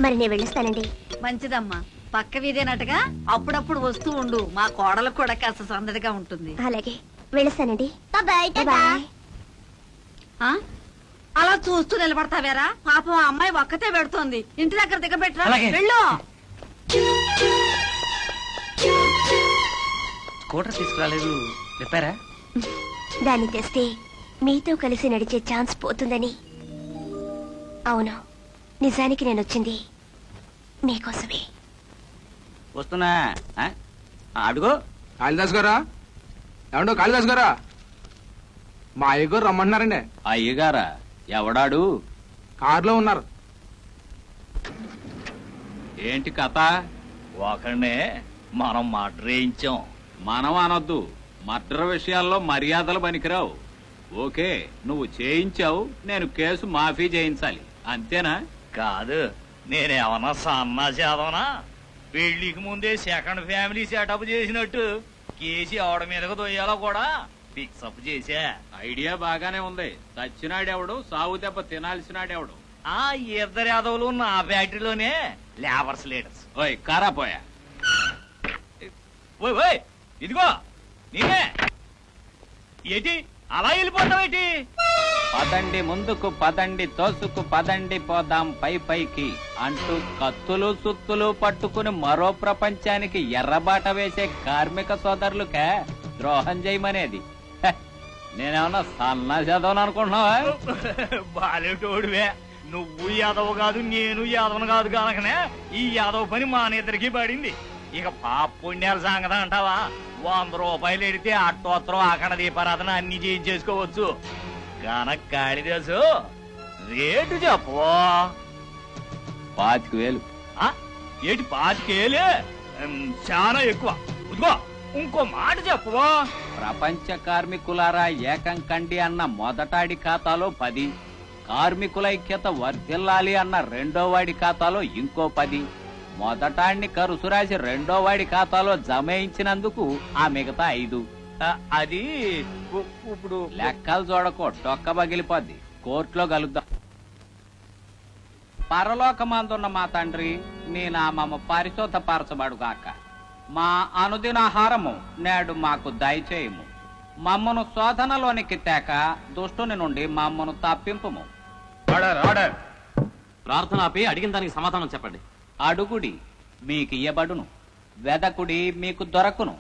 మరి నేను వెళ్ళిస్తానండి. మంచిదమ్మా, పక్క వీధేనట్టుగా అప్పుడప్పుడు వస్తూ ఉండు. మా కోడలకు కూడా కాస్త సందడిగా ఉంటుంది. అలాగే, వెళ్ళిస్తానండి. Bye bye. ఆ? అలా చూస్తూ నిలబడతావేరా? పాపం ఆ అమ్మాయి ఒక్కతే పెడుతోంది. ఇంటి దగ్గర దిగబెట్టరా. అలాగే. వెళ్ళు. స్కూటర్ తీసుకురాలేదు, చెప్పారా? దాన్ని తెస్తే మీతో కలిసి నడిచే ఛాన్స్ పోతుందని. అవును, నిజానికి నేను వచ్చింది మీకోసమే. వస్తున్నా ఆ? అడుగు కాళిదాస్ గారా ఏమండో కాళిదాస్ గారా మా అయ్యగారు రమ్మంటున్నారండి. అయ్యగారా? ఎవడాడు? కారులో ఉన్నారు. ఏంటి కథ? ఒకనే మనం మర్డర్ వేయించాం. మనం అనొద్దు, మర్డర్ విషయాల్లో మర్యాదలు పనికిరావు. ఓకే, నువ్వు చేయించావు, నేను కేసు మాఫీ చేయించాలి, అంతేనా? కాదు, నేనేమన్నా సన్నా చేదవనా? పెళ్లికి ముందే సెకండ్ ఫ్యామిలీ సెటప్ చేసినట్టు కేసి ఆవిడ మీదకు దొయ్యాలో కూడా ఫిక్సప్ చేశా. ఐడియా బాగానే ఉంది. చచ్చినాడెవడు, సాగు దెబ్బ తినాల్సినాడెవడు? ఆ ఇద్దరు యాదవులు నా ఫ్యాక్టరీలోనే లేబర్స్ లీడర్స్. ఓయ్ కారాపోయా. ఓయ్ ఓయ్ ఇదిగో నేనే. ఏంటి అలా వెళ్ళిపోతావేటి? పదండి ముందుకు, పదండి తోసుకు, పదండి పోదాం పై పైకి అంటూ కత్తులు సుత్తులు పట్టుకుని మరో ప్రపంచానికి ఎర్రబాట వేసే కార్మిక సోదరులకే ద్రోహం చేయమనేది. హ, నేనేమన్నా సన్నా చదవను అనుకుంటున్నావా? బాలేటోడువే నువ్వు యాదవ్ కాదు, నేను యాదవను కాదు కనుకనే ఈ యాదవ్ పని మానేద్దరికి పడింది. ఇక పాప పుణ్యాల సంగతి అంటావా? 100 రూపాయలు ఎడితే అట్టోత్తరం అఖండ దీపారాధన అన్ని చేయించేసుకోవచ్చు. కనుక కాళిదాసు రేటు చెప్పు. 25,000. ఏంటి 25,000? చాలా ఎక్కువ. ఇదిగో ఇంకో మాట చెప్పు. ప్రపంచ కార్మికులారా ఏకం కండి అన్న మొదటాడి ఖాతాలో 10, కార్మికుల ఐక్యత వర్ధిల్లాలి అన్న రెండో వాడి ఖాతాలో ఇంకో 10, మొదటాడిని కరుసు రాసి రెండో వాడి ఖాతాలో జమయించినందుకు ఆ మిగతా 5. అది ఇప్పుడు లెక్కలు చూడకో, డొక్క పగిలిపోద్ది. కోర్టులో కలుద్దాం. పరలోకమందున్న మా తండ్రి, నీ నామము పరిశుద్ధపరచబడుగాక. మా అనుదినాహారము నేడు మాకు దయచేయము. మమ్మను శోధనలోనికి తేక దుష్టుని నుండి మమ్మను తప్పింపుము. ప్రార్థన ఆపి అడిగిన దానికి సమాధానం చెప్పండి. అడుగుడి మీకు ఇయ్యబడును, వెదకుడి మీకు దొరకును,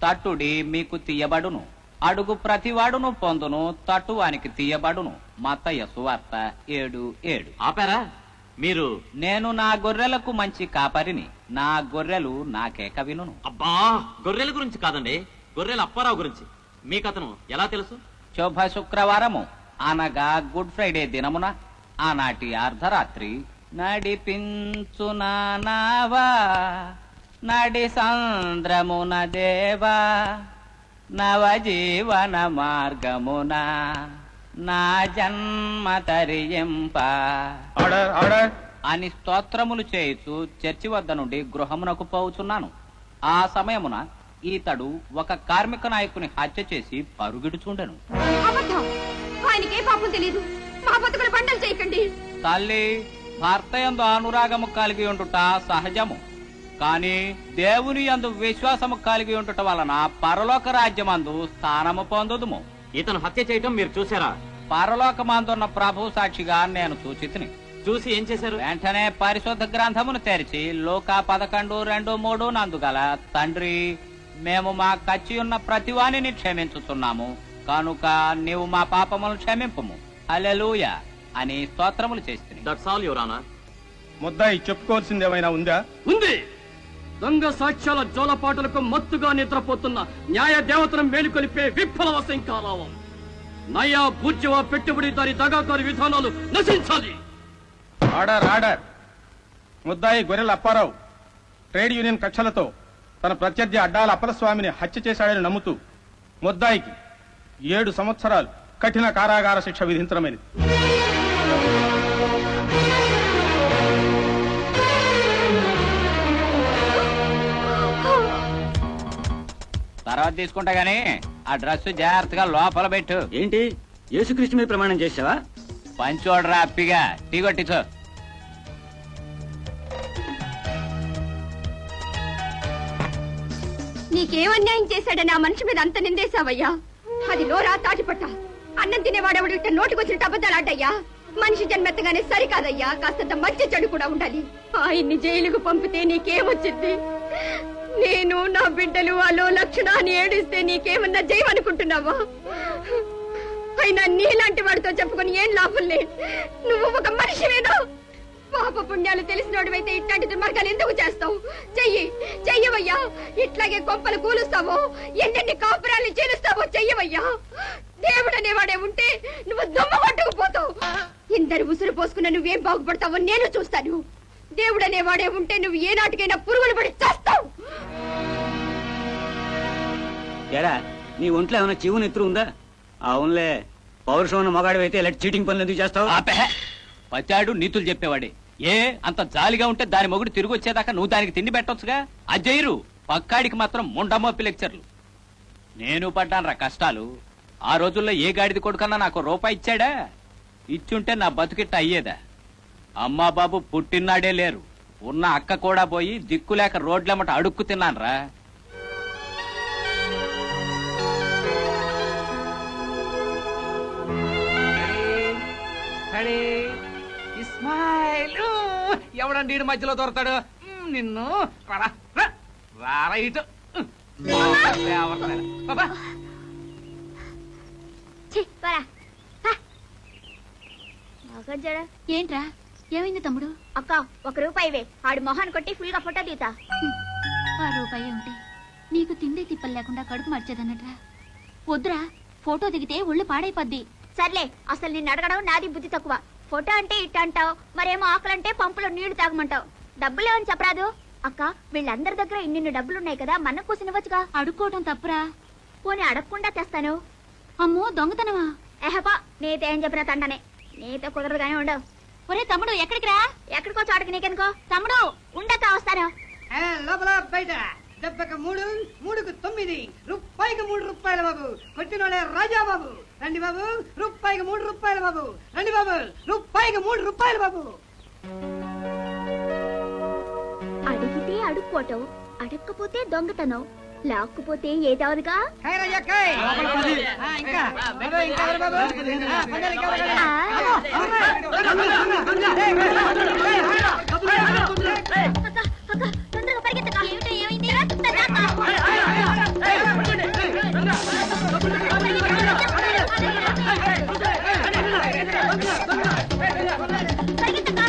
తట్టుడి మీకు తీయబడును. అడుగు ప్రతివాడును పొందును, తట్టువానికి తీయబడును. మత్తయి సువార్త 7:7. ఆపారా మీరు? నేను నా గొర్రెలకు మంచి కాపరిని, నా గొర్రెలు నాకేక వినును. అబ్బా, గొర్రెల గురించి కాదండి, గొర్రెల అప్పారావు గురించి. మీకు అతను ఎలా తెలుసు? శుభ శుక్రవారము అనగా గుడ్ ఫ్రైడే దినమున ఆనాటి అర్ధరాత్రి నడిపించు నావా నడి సంద్రమున దేవా నవజీవన మార్గమున నా జన్మ తరియింప అని స్తోత్రములు చేయుచు చర్చి వద్ద నుండి గృహమునకు పోవుచున్నాను. ఆ సమయమున ఈతడు ఒక కార్మిక నాయకుని హత్య చేసి పరుగిడుచుండెను. ఆయనకే పాపం తెలీదు. మా బతుకుల బండలు చేయకండి. తల్లి, భర్త యందు అనురాగము కలిగి ఉండుట సహజము. కాని దేవుని యందు విశ్వాసము కలిగి ఉండుట వలన పరలోక రాజ్యమందు స్థానము పొందుదుము. ఇతను హత్య చేయటం మీరు చూసారా? పరలోకమందున్న ప్రభు సాక్షిగా నేను చూచితిని. చూసి ఏం చేశారు? వెంటనే పరిశుద్ధ గ్రంథమును తెరిచి లూకా 11:2-3 నందుగల తండ్రి, మేము మా కచ్చి ఉన్న ప్రతివానిని క్షమించుతున్నాము కనుక నీవు మా పాపములను క్షమింపుము, హల్లెలూయా అని స్తోత్రములు చేస్తుంది. That's all your honour. ముద్దాయి చెప్పుకోవాల్సింది ఏమైనా ఉందా? ఉంది. దొంగ సాక్ష్యాల జోలపాటలకు మత్తుగా నిద్రపోతున్న న్యాయ దేవతను మేలుకొలిపే విఫల వశంకారావం. నయా బూర్జవా పెట్టుబడిదారి దగాకారి విధానాలు నశించాలి. Order order. ముద్దాయి గొర్రెల అప్పారావు ట్రేడ్ యూనియన్ కక్షలతో తన ప్రత్యర్థి అడ్డాల అప్పలస్వామిని హత్య చేశాడని నమ్ముతూ ముద్దాయికి 7 సంవత్సరాలు కఠిన కారాగార శిక్ష విధించడమైనది. తర్వాత తీసుకుంటా గానీ ఆ డ్రెస్ జాగ్రత్తగా లోపల పెట్టు. ఏంటి, యేసుక్రీస్తు మీద ప్రమాణం చేసావా? పంచోడ్రా అప్పిగా టీ కొట్టించు. నీకేం అన్యాయం చేశాడని ఆ మనిషి మీద అంత నిందేశావయ్యా? అది నోరా తాటిపట్ట. అన్నం తినేవాడెవడు ఇట్ట నోటికొచ్చిన అబద్ధాలాటయ్యా? మనిషి జన్మెత్తగానే సరికాదయ్యా, కాస్తంత మధ్య చెడు కూడా ఉండాలి. ఆయన్ని జైలుకు పంపితే నీకేమొచ్చింది? నేను నా బిడ్డలు అలో లక్షణాన్ని ఏడిస్తే నీకేమన్నా జయమనుకుంటున్నావా? అయినా నీలాంటి వాడితో చెప్పుకొని ఏం లాభం లేదు. నువ్వు ఒక మనిషివేనా? పాప పుణ్యాలు తెలిసినోడివైతే ఇట్లాంటి దుర్మార్గాలు ఎందుకు చేస్తావు? చెయ్యవయ్యా. ఇట్లాగే కొంపలు కూలుస్తావో, ఎన్నెన్ని కాపురాల్ని చేలుస్తావో చెయ్యవయ్యా. దేవుడు అనేవాడే ఉంటే నువ్వు దుమ్మ కొట్టుకుపోతావు. ఇందరు ఉసురు పోసుకున్న నువ్వేం బాగుపడతావో నేను చూస్తాను. దేవుడు అనేవాడే ఉంటే నువ్వు ఏ నాటికైనా పురుగులు పడి చేస్తావు. ఎరా నీ ఒంట్లో ఏమైనా జీవన ఎత్తురు ఉందా? అవునులే, పౌరుషం ఉన్న మగాడు అయితే ఇలాంటి చీటింగ్ పనులు ఎందుకు చేస్తావు? పచాడు నీతులు చెప్పేవాడే. ఏ అంత జాలిగా ఉంటే దాని మొగుడు తిరిగి వచ్చేదాకా నువ్వు దానికి తిండి పెట్టొచ్చుగా. అజ్జయ్యరు పక్కాడికి మాత్రం ముండమోపి లెక్చర్లు. నేను పడ్డానరా కష్టాలు. ఆ రోజుల్లో ఏ గాడిది కొడుకన్నా నాకు రూపాయి ఇచ్చాడా? ఇచ్చుంటే నా బతుకిట్ట అయ్యేదా? అమ్మా బాబు పుట్టినాడే లేరు. ఉన్న అక్క కూడా పోయి దిక్కులేక రోడ్లమ్మట అడుక్కు తిన్నానరా. ఇస్మాయిల్ ఎవడండి ఈడు మధ్యలో దొరతాడు? నిన్ను రారా ఇటు. ఏంట్రా, ఏమైంది తమ్ముడు? అక్క 1 రూపాయి ఆడి మొహాన్ని కొట్టి ఫుల్ గా ఫోటో తీతా. ఆ రూపాయి ఉంటే నీకు తిండి తిప్పలు లేకుండా కడుపు మార్చేదన్నట్రా. వద్దురా, ఫోటో దిగితే ఒళ్ళు పాడైపోద్ది. సర్లే, అసలు నిన్ను అడగడం నాది బుద్ధి తక్కువ. ఫోటో అంటే ఇట్ట అంటావు, మరేమో ఆకలంటే పంపులో నీళ్లు తాగమంటావు. డబ్బులేమని చెప్పరాదు? అక్క, వీళ్ళందరి దగ్గర ఇన్ని డబ్బులున్నాయి కదా, మన కూసినవచ్చుగా. అడుక్కోవటం తప్పురా. పోనీ అడగకుండా తెస్తాను. అమ్మో, దొంగతనమా? ఏహపా, నీతో ఏం చెప్పినా తండనే. నీతో కుదరదు కానీ ఉండవు. ఒరే తమ్ముడు, ఎక్కడికి రా? ఎక్కడికో చోటకి నీకెందుకో. తమ్ముడు ఉండక వస్తాను. లోపల బయట 3 3కు 9 రూపాయికి 3 రూపాయలు బాబు. కొట్టినోళ్ళే రాజా బాబు. రండి బాబు, రూపాయికి 3 రూపాయలు బాబు. రండి బాబు, రూపాయికి 3 రూపాయలు బాబు. అడిగితే అడుక్కోవటం, అడక్కపోతే దొంగతనం, లాక్కుపోతే ఏదావుదుగా. తొందరగా పరిగెత్తగా. ఏమైంది? పరిగెత్తగా.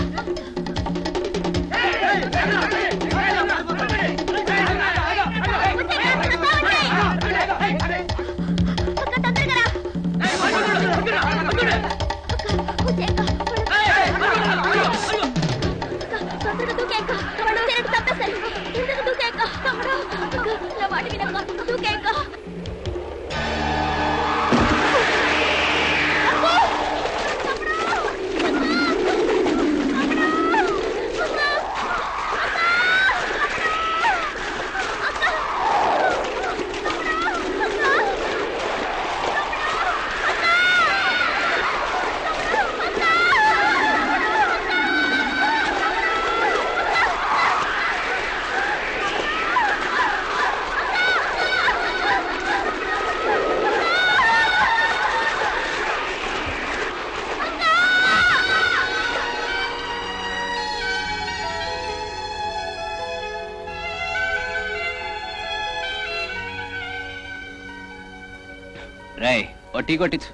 రై ఓ టీ కొట్టించు.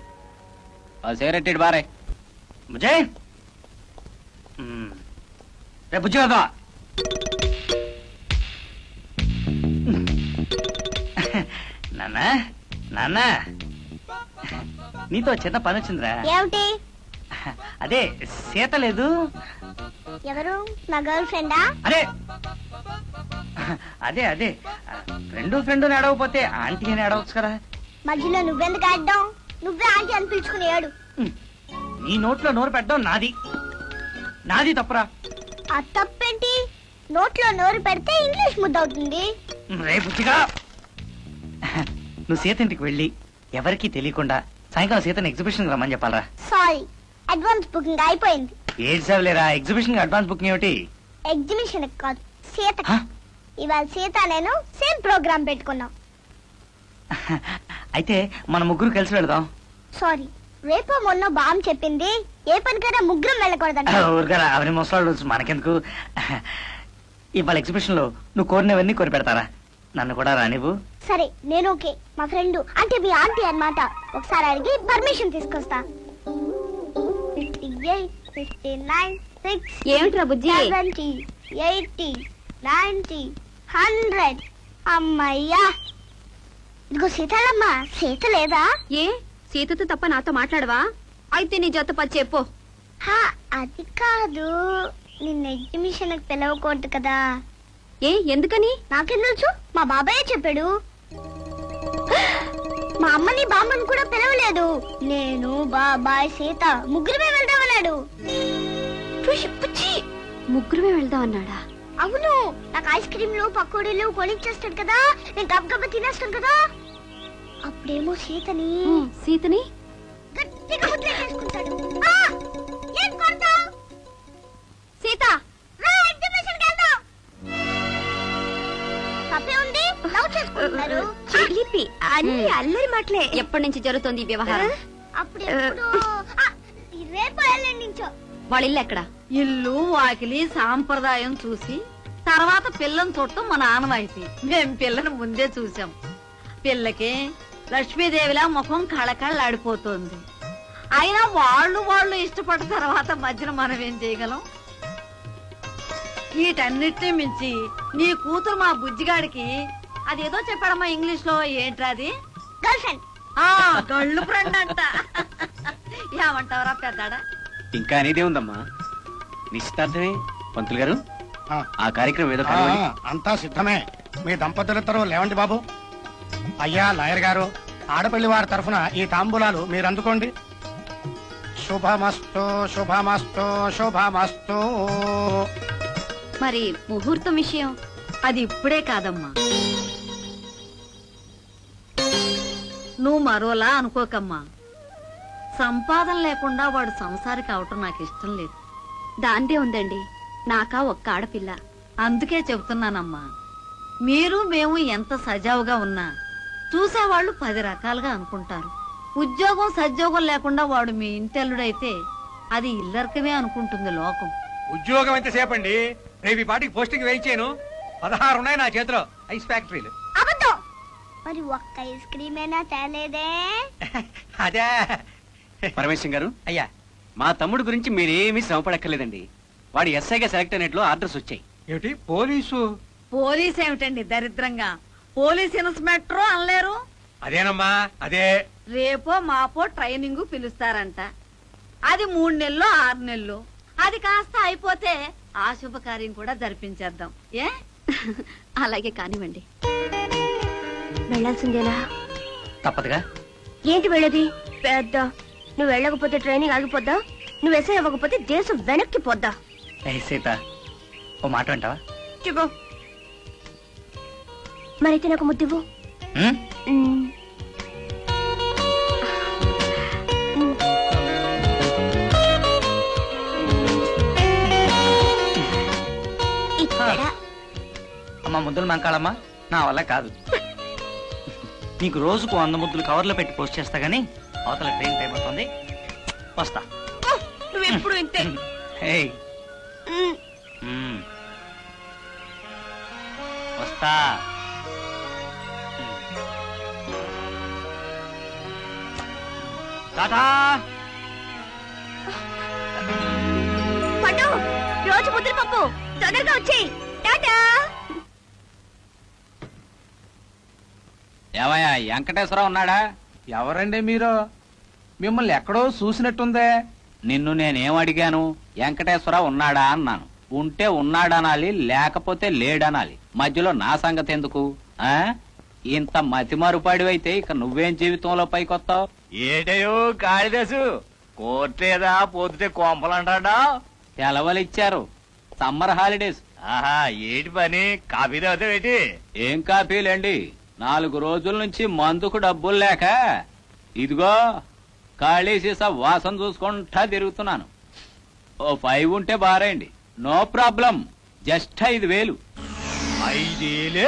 ఆ సిగరెట్ ఇటు బారే. బుజ్జయ్, రేపు బుజ్జి కదా. నాన్న నాన్న, నీతో చిన్న పని వచ్చిందిరా. ఏమిటి? అదే సీత లేదు. ఎవరు? నా గర్ల్ ఫ్రెండా? అదే అదే అదే ఫ్రెండ్ నడవకపోతే ఆంటీ అని అడవచ్చు కదా. మధ్యలో నువ్వెందుకు ఆడ్డాం? నువ్వే ఆంటీ అని పిలుచుకుని ఏడు. నీ నోట్లో నోరు పెట్టడం నాది తప్పురా. ఆ తప్పేంటి? నోట్లో నోరు పెడితే ఇంగ్లీష్ ముద్ద అవుతుంది. రేపుగా నువ్వు సీత ఇంటికి వెళ్ళి ఎవరికి తెలియకుండా సాయంకాలం సీతని ఎగ్జిబిషన్ రమ్మని చెప్పాలరా. సారీ, అడ్వాన్స్ బుకింగ్ అయిపోయింది. ఏడ్చావులేరా, ఎగ్జిబిషన్ అడ్వాన్స్ బుకింగ్ ఏమిటి? ఎగ్జిబిషన్ కాదు, సీత. ఇవాళ సీత నేను సేమ్ ప్రోగ్రామ్ పెట్టుకున్నాం. అయితే మన ముగ్గురు కలిసి వెళదాం. సారీ, రేపు మొన్న బామ్ చెప్పింది ఏ పనికైనా ముగ్గురం వెళ్ళకూడదండి. ఊరుగా అవన్నీ ముసలాడు మనకెందుకు. ఇవాళ ఎగ్జిబిషన్ లో నువ్వు కోరినవన్నీ కోరి పెడతారా? నన్ను కూడా రానివ్వు. సరే, నేను ఓకే. మా ఫ్రెండ్ అంటే మీ ఆంటీ అన్నమాట, ఒకసారి అడిగి పర్మిషన్ తీసుకొస్తా. 58, 59, ఏమిట్రా బుజ్జి 70, 80, 90, 100. అమ్మయ్యా. ఇదిగో సీతాలమ్మ, సీత లేదా? ఏ సీతతో తప్ప నాతో మాట్లాడవా? అయితే నీ జత పది చెప్పు. అది కాదు, నిన్న ఎగ్జిబిషన్ పిలవకూడదు కదా. ఏ ఎందుకని? నాకేం తెలుసు, మా బాబాయ్ చెప్పాడు. మా అమ్మని బామ్మని కూడా పిలవలేదు. నేను బాబాయ్ సీత ముగ్గురమే వెళ్దామన్నాడు. ముగ్గురమే వెళ్దాం అన్నాడా? అవును, నాకు ఐస్ క్రీమ్లు పకోడీలు కొనిచ్చేస్తాడు కదా, నేను గబగబా తినేస్తాను కదా. అప్పుడేమో సీతని గట్టిగా ముద్రేసుకుంటాడు. ఏం కొడతావ్? సీత రా ఎగ్జిబిషన్కి వెళ్దాం. తప్పే ఉంది, లవ్ చేసుకుంటున్నారు. చిలిపి అన్ని అల్లరి మాటలే. ఎప్పటి నుంచి జరుగుతోంది ఈ వ్యవహారం? అప్పుడెప్పుడు రేపు ఎల్లుండి నుంచో. వాళ్ళ ఇల్లు ఎక్కడ? ఇల్లు వాకిలి సాంప్రదాయం చూసి తర్వాత పిల్లని చూడటం మన ఆనవాయితీ. మేం పిల్లని ముందే చూసాం. పిల్లకి లక్ష్మీదేవిలా ముఖం కళకళలాడిపోతోంది. అయినా వాళ్ళు ఇష్టపడ్డ తర్వాత మధ్యన మనం ఏం చేయగలం? వీటన్నిటిని మించి నీ కూతురు మా బుజ్జిగాడికి అదేదో చెప్పాడమ్మా ఇంగ్లీష్ లో, ఏంట్రాది? Girlfriend. గళ్ళు ఫ్రెండ్ అంట. ఏమంటావరా పెద్దాడా? ఇంకా అనేదే ఉందమ్మా. నిశ్చితార్థమే. పంతులు గారు, ఆ కార్యక్రమం ఏదో కానివ్వండి. అంతా సిద్ధమే. మీ దంపతులిద్దరూ లేవండి బాబు. అయ్యా లాయర్ గారు, ఆడపల్లి వారి తరఫున ఈ తాంబూలాలు మీరు అందుకోండి. శుభమస్తు శుభమస్తు శుభమస్తు. మరి ముహూర్తం విషయం? అది ఇప్పుడే కాదమ్మా. నువ్వు మరోలా అనుకోకమ్మా. సంపాదన లేకుండా వాడు సంసారి కావటం నాకు ఇష్టం లేదు. దాందే ఉందండి, నాకా ఒక్క ఆడపిల్ల. అందుకే చెబుతున్నానమ్మా, మీరు మేము ఎంత సజావుగా ఉన్నా చూసేవాళ్ళు 10 రకాలుగా అనుకుంటారు. ఉద్యోగం సద్యోగం లేకుండా వాడు మీ ఇంటెల్లుడైతే అది ఇల్లరికమే అనుకుంటుంది లోకం. ఉద్యోగం ఎంతసేపండి? రేపు పాటికి పోస్టింగ్ వేయించాను. 16 ఉన్నాయి నా చేతిలో ఐస్ ఫ్యాక్టరీలు. అబద్ధం. మరి ఒక్క ఐస్ క్రీమేనా తేలేదే? అదే పరమేశ్వరం గారు, అయ్యా, మా తమ్ముడు గురించి మీరేమీ శ్రమపడక్కర్లేదండి. వాడు ఎస్ఐగా సెలెక్ట్ అయినట్లు ఆర్డర్స్ వచ్చాయి. ఏమిటి పోలీసు? పోలీస్ ఏమిటండి దరిద్రంగా? పోలీస్ ఇన్స్పెక్టర్ అనలేరు. అదేనమ్మా, అదే. రేపో మాపో ట్రైనింగ్ పిలుస్తారంట. అది 3 నెలలు 6 నెలలు. అది కాస్త అయిపోతే ఆ శుభకార్యం కూడా జరిపించేద్దాం. ఏ అలాగే కానివ్వండి. వెళ్ళాల్సిందేనా? తప్పదుగా. ఏంటి వెళ్ళేది? పెద్ద నువ్వు వెళ్ళకపోతే ట్రైనింగ్ ఆగిపోద్దా? నువ్వు ఎస్ఐ అవ్వకపోతే దేశం వెనక్కి పోద్దా? సీత, ఓ మాట అంటావా? చెప్పు. మరైతే నాకు ముద్దివ్వు. అమ్మా ముద్దులు మంకాళమ్మా, నా వల్ల కాదు. నీకు రోజుకు 100 ముద్దులు కవర్లో పెట్టి పోస్ట్ చేస్తా గానీ అవతల ట్రైన్ టైం అవుతుంది. వస్తా. నువ్వెప్పుడు ఇంతే. ఏయ్. వస్తా. టాటా. పట్టు, రోజు ముద్దులు పప్పు తొందరగా వచ్చేయి. టాటా. ఏమయ్యా, వెంకటేశ్వరరావు ఉన్నాడా? ఎవరండి మీరు? మిమ్మల్ని ఎక్కడో చూసినట్టుందే. నిన్ను నేనేం అడిగాను? వెంకటేశ్వరరావు ఉన్నాడా అన్నాను. ఉంటే ఉన్నాడనాలి, లేకపోతే లేడనాలి. మధ్యలో నా సంగతి ఎందుకు? ఆ ఇంత మతిమరుపాడివైతే ఇక నువ్వేం జీవితంలో పైకొస్తావు? ఏటయో కాళిదాసు, కోర్టేదా పోతే కోంపలంటాడా? సెలవులిచ్చారు, సమ్మర్ హాలిడేస్. ఆహా, ఏటి పని? కాఫీ తాగుతావేటి? ఏం కాపీలండి, 4 రోజుల నుంచి మందుకు డబ్బులు లేక ఇదిగో ఖాళీ సీసా వాసన చూసుకుంటా తిరుగుతున్నాను. ఓ 5 ఉంటే బారేయండి, నో ప్రాబ్లం. జస్ట్ 5,000. 5,000?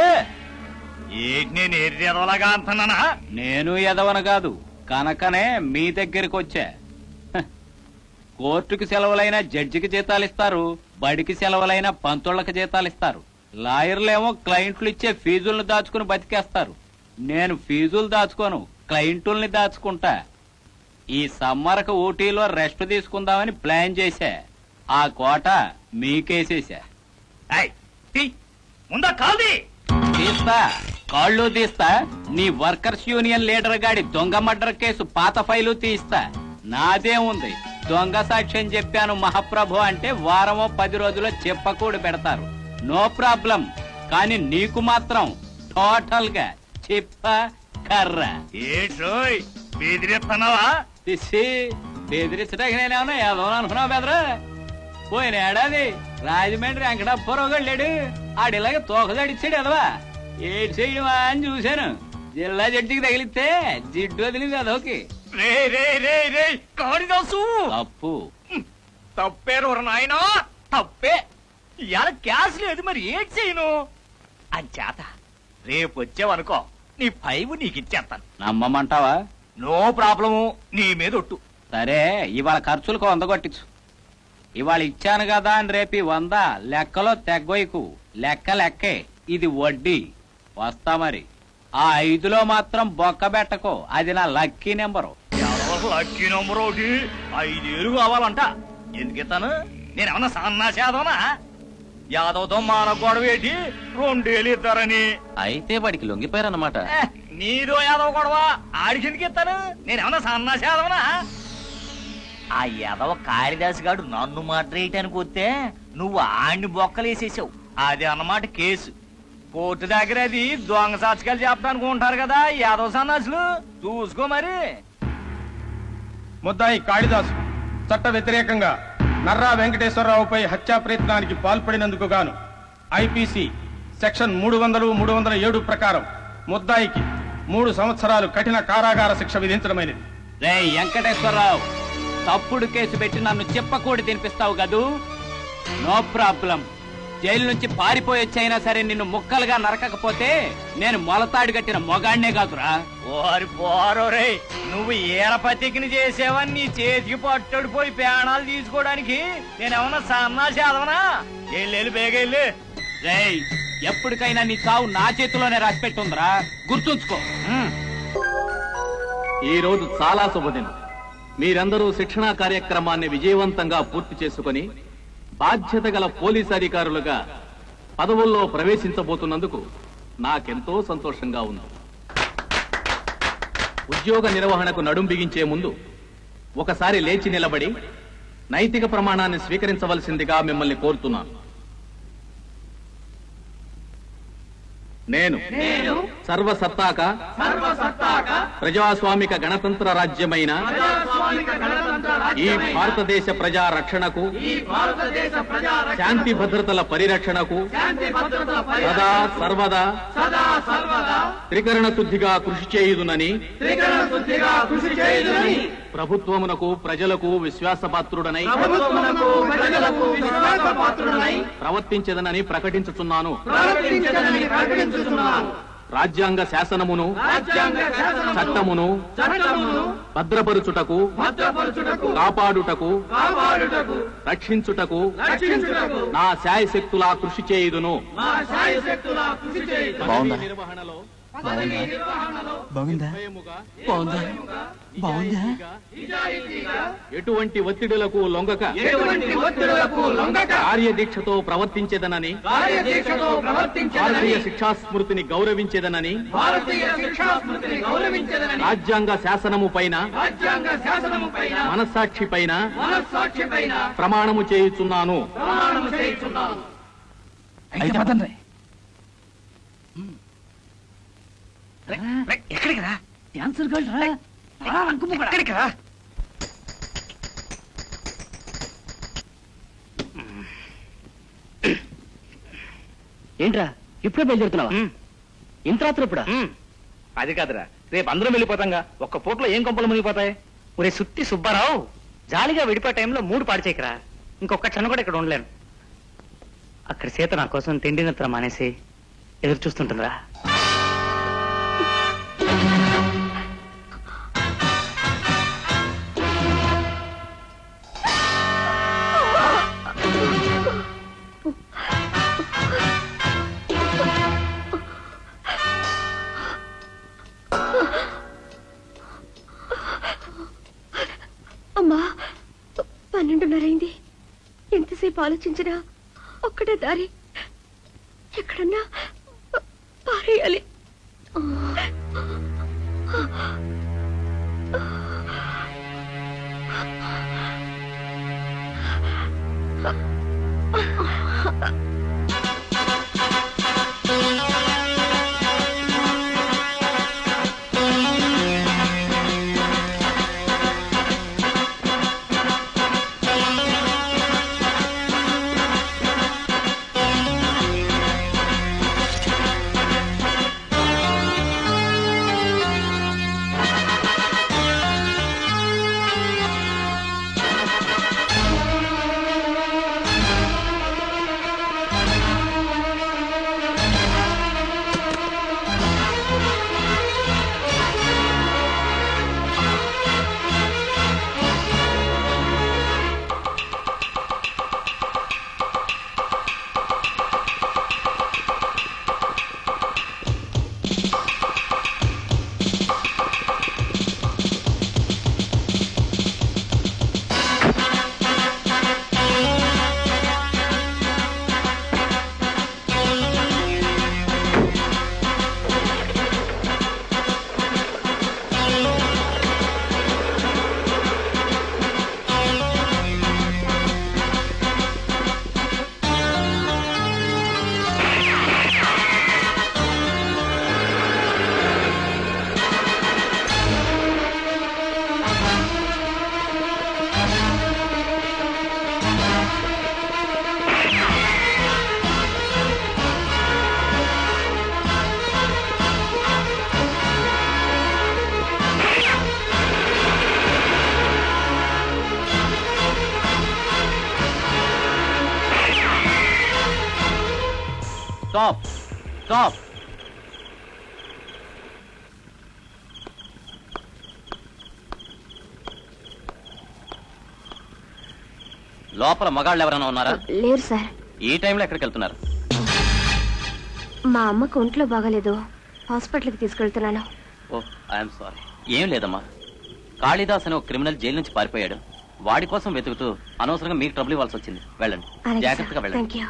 ఏటి నేను ఏది ఎదవలాగా అంటున్నానా? నేను ఎదవను కాదు, కనుకనే మీ దగ్గరికి వచ్చా. కోర్టుకి సెలవులైన జడ్జికి జీతాలిస్తారు, బడికి సెలవులైన పంతుళ్ళకి జీతాలిస్తారు. లాయర్లేమో క్లయింట్లు ఇచ్చే ఫీజుల్ని దాచుకుని బతికేస్తారు. నేను ఫీజులు దాచుకోను, క్లయింటుల్ని దాచుకుంటా. ఈ సమ్మర్కు ఊటీలో రెస్ట్ తీసుకుందామని ప్లాన్ చేశా. ఆ కోట మీకేసేసా. ముందా కాల్ది తీస్తా, కాళ్ళు తీస్తా. నీ వర్కర్స్ యూనియన్ లీడర్ గాడి దొంగ మర్డర్ కేసు పాత ఫైలు తీస్తా. నాదే ఉంది. దొంగ సాక్ష్యం చెప్పాను మహాప్రభు అంటే వారమో 10 రోజుల్లో చెప్పకూడు పెడతారు. No problem. కానీ నీకు మాత్రం టోటల్ గా చెప్ప కర్ర. ఏటోయ్ బెదిరిస్తున్నావా? బెదిరించడానికి నేనేమన్నా ఏదో అనుకున్నావు బెదరు? పోయిన ఏడాది రాజమండ్రి వెంకటప్పరావు వెళ్ళాడు. ఆడిలాగా తోకదాడిచ్చాడు ఎదవా. ఏడు చేయడమా అని చూశాను. జిల్లా జడ్జికి తగిలిస్తే జిడ్డు వదిలింది అదోకి. రే రే రే రే కాళిదాసు, తప్పు తప్పేరు నాయనా, తప్పే. ఇవాళ క్యాష్ లేదు, మరి ఏం చేయను? అంచేత రేపు వచ్చావనుకో, నీ 5 నీకు ఇచ్చేస్తాను. నమ్మమంటావా? నో ప్రాబ్లము, నీ మీద ఒట్టు. సరే, ఇవాళ ఖర్చులకు 100 కొట్టించు. ఇవాళ ఇచ్చాను కదా అని రేపు 100 లెక్కలో తెగ్గోయకు. లెక్క లెక్కే, ఇది వడ్డీ. వస్తా మరి. ఆ 5లో మాత్రం బొక్క పెట్టకో, అది నా లక్కీ నెంబరు. లక్కీ నెంబర్ ఒకటి 5,000 కావాలంట. ఎందుకిస్తాను? నేనేమన్నా సన్నాసేదోనా? యాదవ్తో మాన గొడవ ఏంటి? 2,000 ఇద్దారని. అయితే వాడికి లొంగిపోయారన్నమాట. నీదో యాదవ్ గొడవ, ఆడికి ఎందుకు ఇస్తాను? నేనేమన్నా సన్నాసేదోనా? ఆ యాదవ కాళిదాసు గారు నన్ను మాట్లాడటానికి వస్తే నువ్వు ఆడిని బొక్కలేసేసావు. అది అన్నమాట కేసు. కోర్టు దగ్గర అది దొంగ సాక్షికాలు చెప్పడానికి ఉంటారు కదా యాదవ సన్నాసులు. చూసుకో మరి. ముద్దాయి కాళిదాసు చట్ట వ్యతిరేకంగా నర్రా వెంకటేశ్వరరావుపై హత్యా ప్రయత్నానికి పాల్పడినందుకు గాను ఐపీసీ సెక్షన్ 300, 307 ప్రకారం ముద్దాయికి 3 సంవత్సరాలు కఠిన కారాగార శిక్ష విధించడమైనది. రే వెంకటేశ్వరరావు, తప్పుడు కేసు పెట్టి నన్ను చెప్పకూడి తినిపిస్తావు కదూ? No problem. జైలు నుంచి పారిపోయొచ్చైనా సరే నిన్ను ముక్కలుగా నరకకపోతే నేను మొలతాడు కట్టిన మొగాడినే కాదురా. ఓరి పోరో రే, నువ్వు ఏరపతికిని చేసేవని నీ చేతికి పట్టుడిపోయి ప్రాణాలు తీసుకోవడానికి నేనేమన్నా సన్నాసేదవనా? వెళ్ళి బేగెళ్ళి. రేయ్, ఎప్పటికైనా నీ చావు నా చేతిలోనే రాసిపెట్టుందిరా, గుర్తుంచుకో. ఈ రోజు చాలా శుభదినం. మీరందరూ శిక్షణా కార్యక్రమాన్ని విజయవంతంగా పూర్తి చేసుకుని బాధ్యత గల పోలీసు అధికారులుగా పదవుల్లో ప్రవేశించబోతున్నందుకు నాకెంతో సంతోషంగా ఉంది. ఉద్యోగ నిర్వహణకు నడుం బిగించే ముందు ఒకసారి లేచి నిలబడి నైతిక ప్రమాణాన్ని స్వీకరించవలసిందిగా మిమ్మల్ని కోరుతున్నాను. నేను సర్వసత్తాక ప్రజాస్వామిక గణతంత్ర రాజ్యమైన ఈ భారతదేశ ప్రజా రక్షణకు, శాంతి భద్రతల పరిరక్షణకు సదా సర్వదా త్రికరణ శుద్ధిగా కృషి చేయుదునని ప్రభుత్వమునకు ప్రజలకు విశ్వాసపాత్రుడనై ప్రవర్తించదనని ప్రకటించుచున్నాను. రాజ్యాంగ శాసనమును చట్టమును భద్రపరుచుటకు కాపాడుటకు రక్షించుటకు నా శాయశక్తులా కృషి చేయుదును. నిర్వహణలో ఎటువంటి ఒత్తిడులకు లొంగక కార్యదీక్షతో ప్రవర్తించేదనని, భారతీయ శిక్షాస్మృతిని గౌరవించేదనని రాజ్యాంగ శాసనము పైన మనస్సాక్షి పైన ప్రమాణము చేయుచున్నాను. ఎక్కడికి రా? డాన్సర్ గర్ల్ రా. ఎక్కడికి రా? ఏంట్రా ఇప్పుడే బయలుదేరుతున్నావా? ఇంత రాత్రి ఇప్పుడా? అది కాదురా, రేపు అందరం వెళ్ళిపోతాంగా. ఒక్క పూటలో ఏం కొంపలు మునిగిపోతాయి? ఒరే సుత్తి సుబ్బారావు, జాలిగా విడిపోయే టైంలో 3 పాడు చేయకరా. ఇంకొక క్షణం కూడా ఇక్కడ ఉండలేను. అక్కడ సీత నా కోసం తిండి నిద్ర మానేసి ఎదురు చూస్తుంటుందిరా. అమ్మా, 12:30 అయింది. ఎంతసేపు ఆలోచించినా ఒక్కటే దారి, ఎక్కడన్నా పారేయాలి. Stop! Stop! లోపల మగాళ్ళు ఎవరైనా ఉన్నారా? లేరు సార్. ఈ టైంలో ఎక్కడికి వెళ్తున్నారు? మా అమ్మకు ఒంట్లో బాగాలేదు, హాస్పిటల్కి తీసుకెళ్తున్నాను. ఓ ఐఎమ్ సారీ. ఏం లేదమ్మా, కాళిదాస్ అనే ఒక క్రిమినల్ జైలు నుంచి పారిపోయాడు. వాడి కోసం వెతుకుతూ అనవసరంగా మీకు ట్రబుల్ ఇవ్వాల్సి వచ్చింది. వెళ్ళండి, జాగ్రత్తగా వెళ్ళండి. Thank you.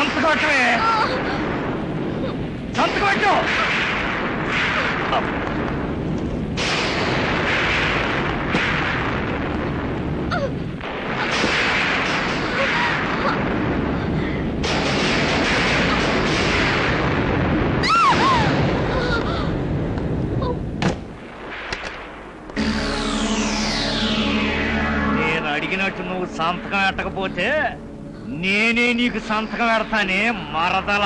సంతకం పెట్టవే. సంతకం పెట్టు. నేను అడిగినట్టు నువ్వు సంతకం పెట్టకపోతే నేనే నీకు సంతకం పెడతానే మరదల.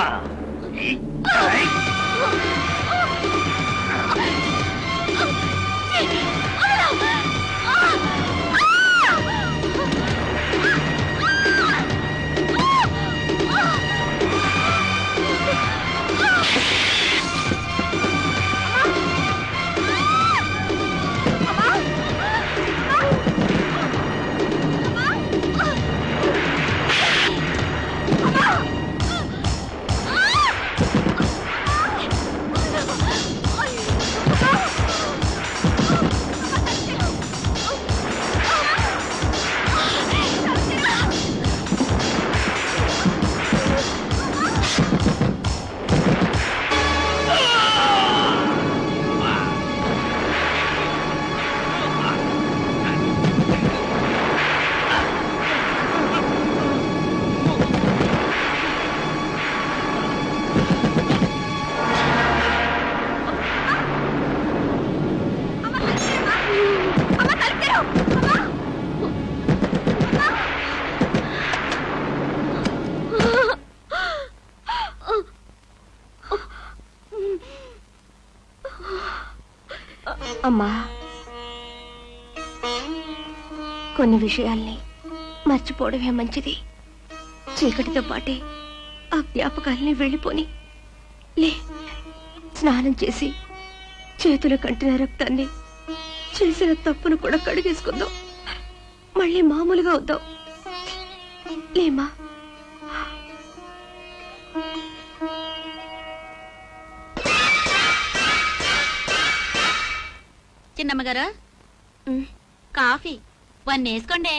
అమ్మా, కొన్ని విషయాల్ని మర్చిపోవడమే మంచిది. చీకటితో పాటే ఆ జ్ఞాపకాల్ని వెళ్ళిపోని. లే, స్నానం చేసి చేతులు కంటిన రక్తాన్ని, చేసిన తప్పును కూడా కడిగేసుకుందాం. మళ్ళీ మామూలుగా అవుదాం. లేమా? చిన్నమ్మగారు, కాఫీ వన్ వేసుకోండి.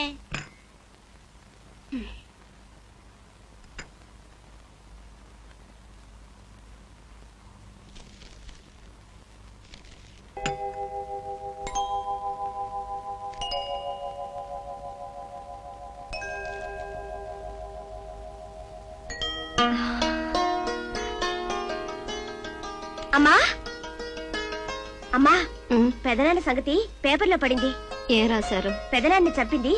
అమ్మా, అమ్మా, పెదనాన్న సంగతి పేపర్లో పడింది. ఏం రాశారు? పెదనాన్ని చంపింది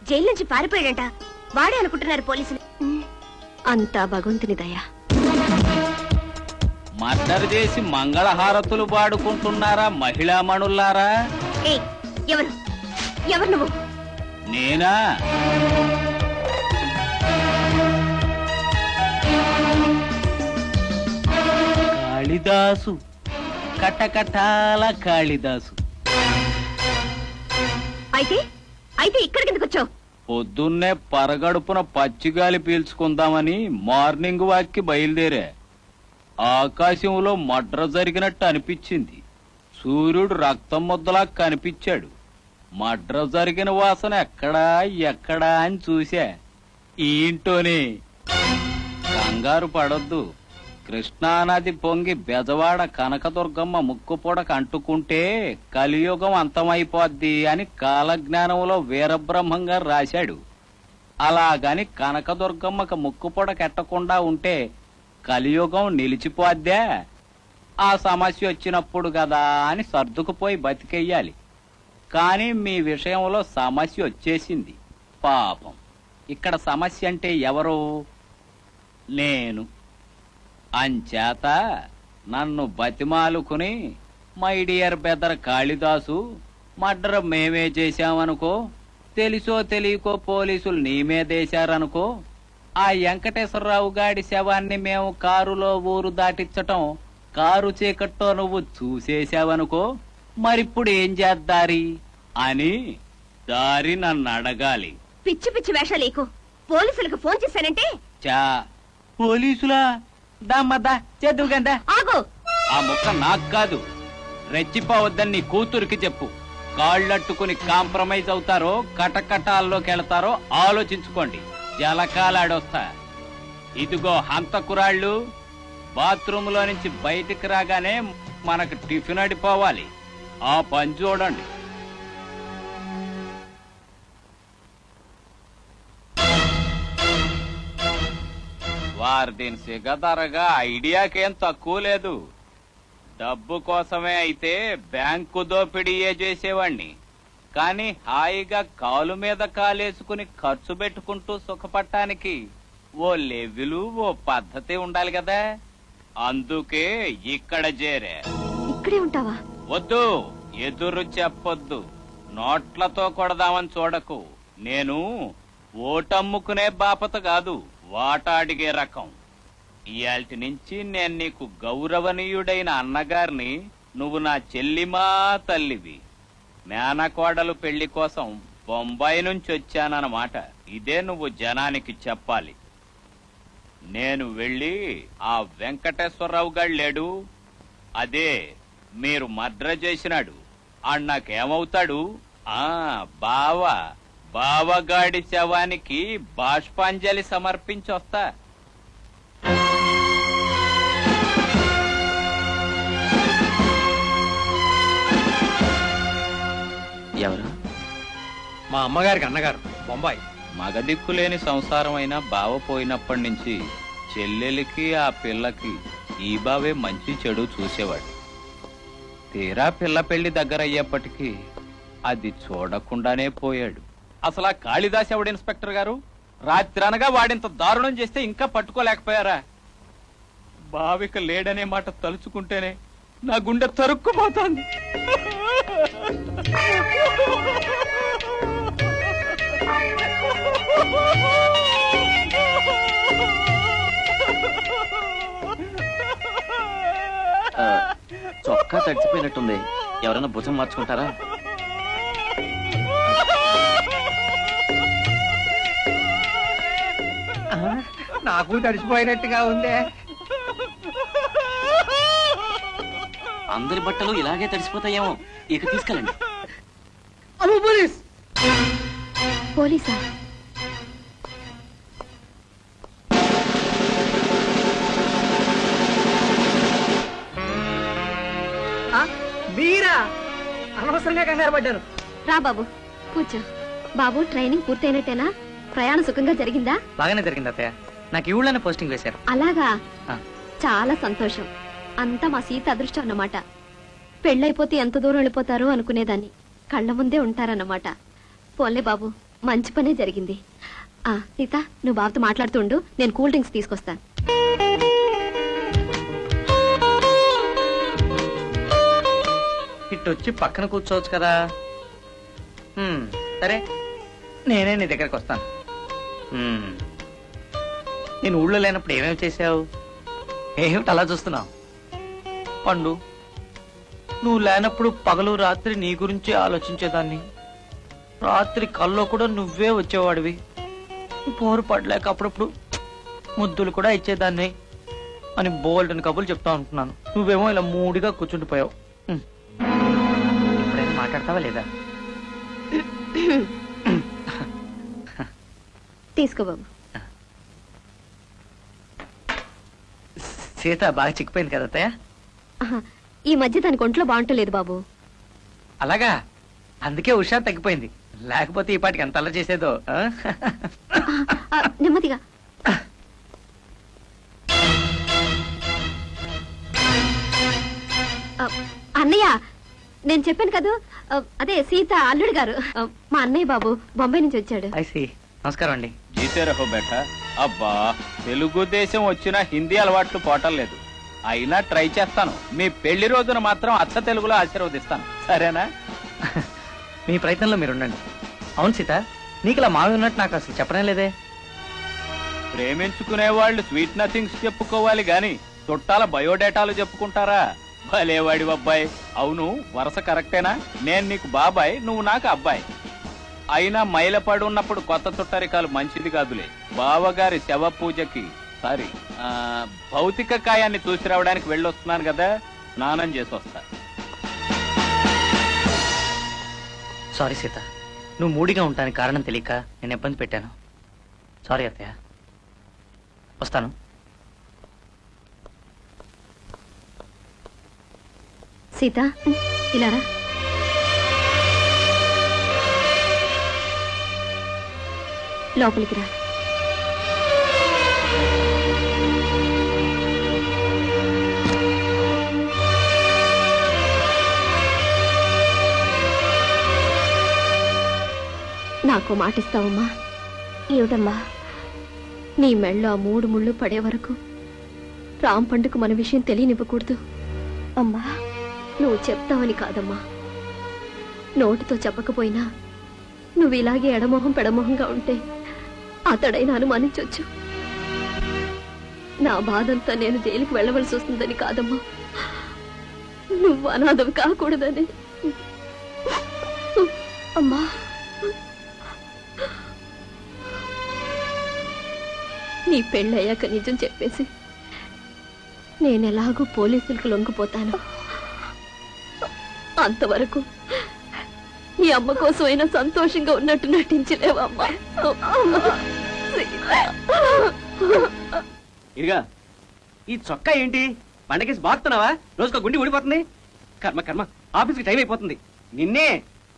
జైలు నుంచి పారిపోయాడంట. వాడే అనుకుంటున్నారు పోలీసులు. అంతా భగవంతుని దయ. మర్డర్ చేసి మంగళహారతులు పాడుకుంటున్నారా మహిళామణుల్లారా? ఎవరు ఎవరు నువ్వు? నేనా? కాళిదాసు, కటకటాల కాళిదాసు. అయితే అయితే ఇక్కడికి ఎందుకు వచ్చావు? పొద్దున్నే పరగడుపున పచ్చిగాలి పీల్చుకుందామని మార్నింగ్ వాక్కి బయలుదేరా. ఆకాశంలో మడ్ర జరిగినట్టు అనిపించింది. సూర్యుడు రక్తం ముద్దలా కనిపించాడు. మడ్ర జరిగిన వాసన ఎక్కడా ఎక్కడా అని చూసా. ఈ ఇంట్లోనే. కంగారు పడొద్దు. కృష్ణానది పొంగి బెజవాడ కనకదుర్గమ్మ ముక్కుపొడక అంటుకుంటే కలియుగం అంతమైపోద్ది అని కాలజ్ఞానంలో వీరబ్రహ్మం గారు రాశాడు. అలాగని కనకదుర్గమ్మకు ముక్కుపొడక ఎట్టకుండా ఉంటే కలియుగం నిలిచిపోద్దా? ఆ సమస్య వచ్చినప్పుడు కదా అని సర్దుకుపోయి బతికెయ్యాలి. కానీ మీ విషయంలో సమస్య వచ్చేసింది. పాపం. ఇక్కడ సమస్య అంటే ఎవరు? నేను. అంచేత నన్ను బతిమాలుకుని మై డియర్ బెదర్ కాళిదాసు, మర్డర్ మేమే చేశామనుకో, తెలిసో తెలియకో పోలీసులు నీ మీదేశారనుకో, ఆ వెంకటేశ్వరరావు గాడి శవాన్ని మేము కారులో ఊరు దాటించటం కారు చీకట్లో నువ్వు చూసేశావనుకో, మరిప్పుడు ఏం చేద్దారి అని దారి నన్ను అడగాలి. పిచ్చి పిచ్చి వేషాలేకు. పోలీసులకు ఫోన్ చేశానంటే చా పోలీసులా? దామ్మద్దా చేద్దు గందా. ఆగు. ఆ ముక్క నాకు కాదు, రెచ్చిపోవద్దని నీ కూతురికి చెప్పు. కాళ్ళట్టుకుని కాంప్రమైజ్ అవుతారో కటకటాల్లోకి వెళతారో ఆలోచించుకోండి. జలకాలాడొస్తా. ఇదిగో హంతకురాళ్ళు బాత్రూమ్ లో నుంచి బయటికి రాగానే మనకు టిఫిన్ అడిపోవాలి. ఆ పని చూడండి. వారు దీని సిగదరగా ఐడియాకేం తక్కువ లేదు. డబ్బు కోసమే అయితే బ్యాంకు దోపిడీయే చేసేవాణ్ణి, కానీ హాయిగా కాలు మీద కాలేసుకుని ఖర్చు పెట్టుకుంటూ సుఖపట్టానికి ఓ లెవెలు ఓ పద్ధతి ఉండాలి కదా. అందుకే ఇక్కడ చేరే. ఇక్కడే ఉంటావా? వద్దు, ఎదురు చెప్పొద్దు. నోట్లతో కొడదామని చూడకు. నేను ఓటమ్ముకునే బాపత కాదు, వాటా అడిగే రకం. ఇయాల్టి నుంచి నేను నీకు గౌరవనీయుడైన అన్నగారిని, నువ్వు నా చెల్లిమా తల్లివి. మేనకోడలు పెళ్లి కోసం బొంబాయి నుంచి వచ్చానన్నమాట. ఇదే నువ్వు జనానికి చెప్పాలి. నేను వెళ్ళి ఆ వెంకటేశ్వరరావు గారు లేడు, అదే మీరు మర్డర్ చేసినాడు, అన్నాకేమవుతాడు? బావగాడి శవానికి బాష్పాంజలి సమర్పించొస్తా. ఎవరు? మా అమ్మగారికి అన్నగారు, బొంబాయి. మగదిక్కులేని సంసారం అయినా బావ పోయినప్పటి నుంచి చెల్లెలికి ఆ పిల్లకి ఈ బావే మంచి చెడు చూసేవాడు. తీరా పిల్ల పెళ్లి దగ్గర అయ్యేప్పటికీ అది చూడకుండానే పోయాడు. అసలు ఆ కాళిదాస్ ఎవడు ఇన్స్పెక్టర్ గారు? రాత్రి అనగా వాడింత దారుణం చేస్తే ఇంకా పట్టుకోలేకపోయారా? బావిక లేడనే మాట తలుచుకుంటేనే నా గుండె తరుక్కుపోతోంది. చొక్కా తడిచిపోయినట్టుంది, ఎవరైనా భుజం మార్చుకుంటారా? నాకు తడిసిపోయినట్టుగా ఉందే. అందరి బట్టలు ఇలాగే తడిసిపోతాయేమో, ఇక తీసుకెళ్ళండి. పోలీస్! పోలీసా? మీరా? అనవసరంగా కంగారు పడ్డాను. రా బాబు, కూర్చో. బాబు, ట్రైనింగ్ పూర్తయినట్టేనా? ప్రయాణం సుఖంగా జరిగిందా? బాగానే జరిగింది అత్తయ్య. నాకు ఈ ఊళ్ళోనే పోస్టింగ్ వేశారు. అలాగా? చాలా సంతోషం. అంతా మా సీత అదృష్టం అన్నమాట. పెళ్ళైపోతే ఎంత దూరం వెళ్ళిపోతారో అనుకునేదాన్ని, కళ్ళ ముందే ఉంటారన్నమాట. పోన్లే బాబు, మంచి పనే జరిగింది. సీత, నువ్వు బాబుతో మాట్లాడుతుండు, నేను కూల్ డ్రింక్స్ తీసుకొస్తాను. ఇట్టొచ్చి పక్కన కూర్చోవచ్చు కదా. సరే, నేనే నీ దగ్గరకు వస్తాను. నేను ఊళ్ళో లేనప్పుడు ఏమేమి చేసావు? ఏమిటి అలా చూస్తున్నావు? పండు, నువ్వు లేనప్పుడు పగలు రాత్రి నీ గురించి ఆలోచించేదాన్ని. రాత్రి కల్లో కూడా నువ్వే వచ్చేవాడివి. పోరు పడలేక అప్పుడప్పుడు ముద్దులు కూడా ఇచ్చేదాన్ని అని బోల్డని కబుర్లు చెప్తా ఉంటున్నాను. నువ్వేమో ఇలా మూడిగా కూర్చుండిపోయావు. ఇప్పుడైనా మాట్లాడతావా లేదా? తీసుకో బాబు. సీత బాగా చిక్కిపోయింది కదా అత్తయ్య? ఈ మధ్య దానికి ఒంట్లో బాగుంటలేదు బాబు. అలాగా? అందుకే హుషారు తగ్గిపోయింది, లేకపోతే ఈ పాటికి ఎంత అల్లరి చేసేదో. నెమ్మదిగా. అన్నయ్య, నేను చెప్పాను కదా, అదే సీత అల్లుడు గారు, మా అన్నయ్య బాబు బొంబాయి నుంచి వచ్చాడు. నమస్కారం అండి. జీతేరహో బేట. అబ్బా, తెలుగుదేశం వచ్చినా హిందీ అలవాట్లు పోవటం అయినా ట్రై చేస్తాను. మీ పెళ్లి రోజున మాత్రం అచ్చ తెలుగులో ఆశీర్వదిస్తాను, సరేనా? మీ ప్రయత్నంలో మీరు ఉండండి. అవును సీత, నీకు ఇలా మావి ఉన్నట్టు నాకు అసలు చెప్పనే లేదే. ప్రేమించుకునే వాళ్ళు స్వీట్ నథింగ్స్ చెప్పుకోవాలి గాని చుట్టాల బయోడేటాలు చెప్పుకుంటారా? భలేవాడి అబ్బాయి. అవును, వరుస కరెక్టేనా? నేను నీకు బాబాయ్, నువ్వు నాకు అబ్బాయి. అయినా మైలపడి ఉన్నప్పుడు కొత్త చుట్టరికాలు మంచిది కాదులే. బావగారి శవ పూజకి భౌతిక కాయాన్ని చూసి రావడానికి వెళ్ళొస్తున్నాను కదా, స్నానం చేసి వస్తా. సారీ సీత, నువ్వు మూడిగా ఉంటానికి కారణం తెలియక నేను ఇబ్బంది పెట్టాను. సారీ అత్తయ్య. వస్తాను. సీత ఇలా రా. లోపలికి రా. నాకు మాటిస్తావమ్మా? ఏమిటమ్మా? నీ మెళ్ళో ఆ 3 ముళ్ళు పడే వరకు రామ్ పండుగ మన విషయం తెలియనివ్వకూడదు. అమ్మా, నువ్వు చెప్తావని కాదమ్మా, నోటితో చెప్పకపోయినా నువ్వు ఇలాగే ఎడమొహం పెడమొహంగా ఉంటే అతడైనా అనుమానించొచ్చు. నా బాధంతా నేను జైలుకి వెళ్ళవలసి వస్తుందని కాదమ్మా, నువ్వు అనాథవి కాకూడదని. అమ్మా, నీ పెళ్ళయ్యాక నిజం చెప్పేసి నేనెలాగూ పోలీసులకు లొంగిపోతాను. అంతవరకు ఈ అమ్మ కోసం అయినా సంతోషంగా ఉన్నట్టు నటించలేవమ్మా. ఇదిగా ఈ చొక్కా ఏంటి? పండగేసి బాగుతున్నావా? రోజుకో గుండి ఊడిపోతుంది. కర్మ కర్మ, ఆఫీస్కి టైం అయిపోతుంది. నిన్నే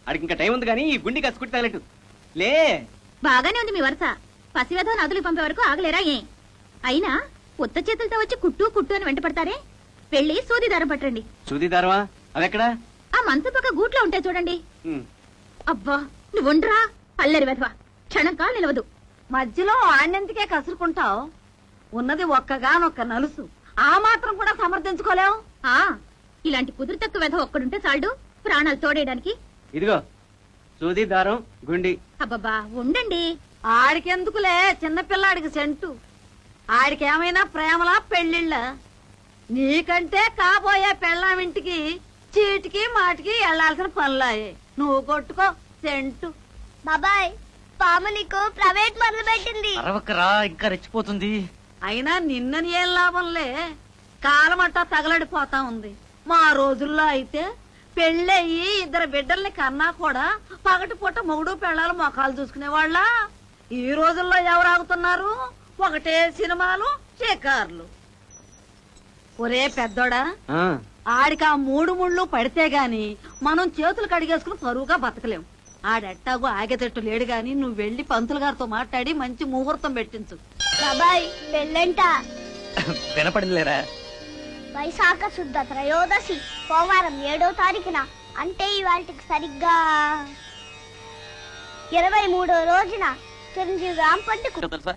అడిగి ఇంకా టైం ఉంది కానీ ఈ గుండి కసుకుంటే తగలట్టు. లే, బాగానే ఉంది మీ వరుస. పసివేదో నదులు పంపే వరకు ఆగలేరా? అయినా కొత్త చేతులతో వచ్చి కుట్టు కుట్టు అని వెంట పడతారే. వెళ్ళి సూది దారం పట్టండి. సూది దారమా? అవెక్కడా? ఆ మంచం పక్క గూట్లో ఉంటాయి చూడండి. అబ్బా, నువ్వు ఉండరా అల్లరి వెధవా, క్షణం కాలు నిలవదు. మధ్యలో ఆణ్యందుకే కసురుకుంటావు. ఉన్నది ఒక్కగానొక్క నలుసు, ఆ మాత్రం కూడా సమర్థించుకోలేవు. ఇలాంటి కుదురు తక్కువ వెధవ ఒక్కడుంటే చాలు ప్రాణాలు తోడేయడానికి. ఇదిగో సూది దారం గుండి. అబ్బబ్బా ఉండండి. ఆడికెందుకులే, చిన్నపిల్లాడికి సెంటు. ఆడికేమైనా ప్రేమలా పెళ్లిళ్ళ? నీకంటే కాబోయే పెళ్ళామింటికి చీటికి మాటికి వెళ్లాల్సిన పనులాయే. నువ్వు కొట్టుకో సెంటు. బాబాయ్, పాము నీకు ప్రైవేట్ మొదలు పెట్టింది. అరవకరా, ఇంకా రెచ్చిపోతుంది. అయినా నిన్నని ఏం లాభంలే, కాలమట్టా తగలడిపోతా ఉంది. మా రోజుల్లో అయితే పెళ్ళయ్యి 2 బిడ్డల్ని కన్నా కూడా పగటిపూట మొగుడు పెళ్ళాలు మొఖాలు చూసుకునేవాళ్ళ. ఈ రోజుల్లో ఎవరు ఆగుతున్నారు? ఒకటే సినిమాలు, షికార్లు. ఒరే పెద్దోడా, ఆడికి ఆ 3 ముళ్ళు పడితే గాని మనం చేతులు కడిగేసుకుని పరువుగా బతకలేం. ఆడెట్టాగో ఆగేటట్టు లేడు గాని నువ్వు వెళ్లి పంతులు గారితో మాట్లాడి మంచి ముహూర్తం పెట్టించు. బాబాయ్, పెళ్ళంట వినపడిందిలేరా? వైశాఖ శుద్ధ త్రయోదశి సోమవారం 7వ తారీఖున, అంటే ఇవాళకి సరిగ్గా 23వ రోజున చిరంజీవి రామ్ పండుగ. తెలుసా,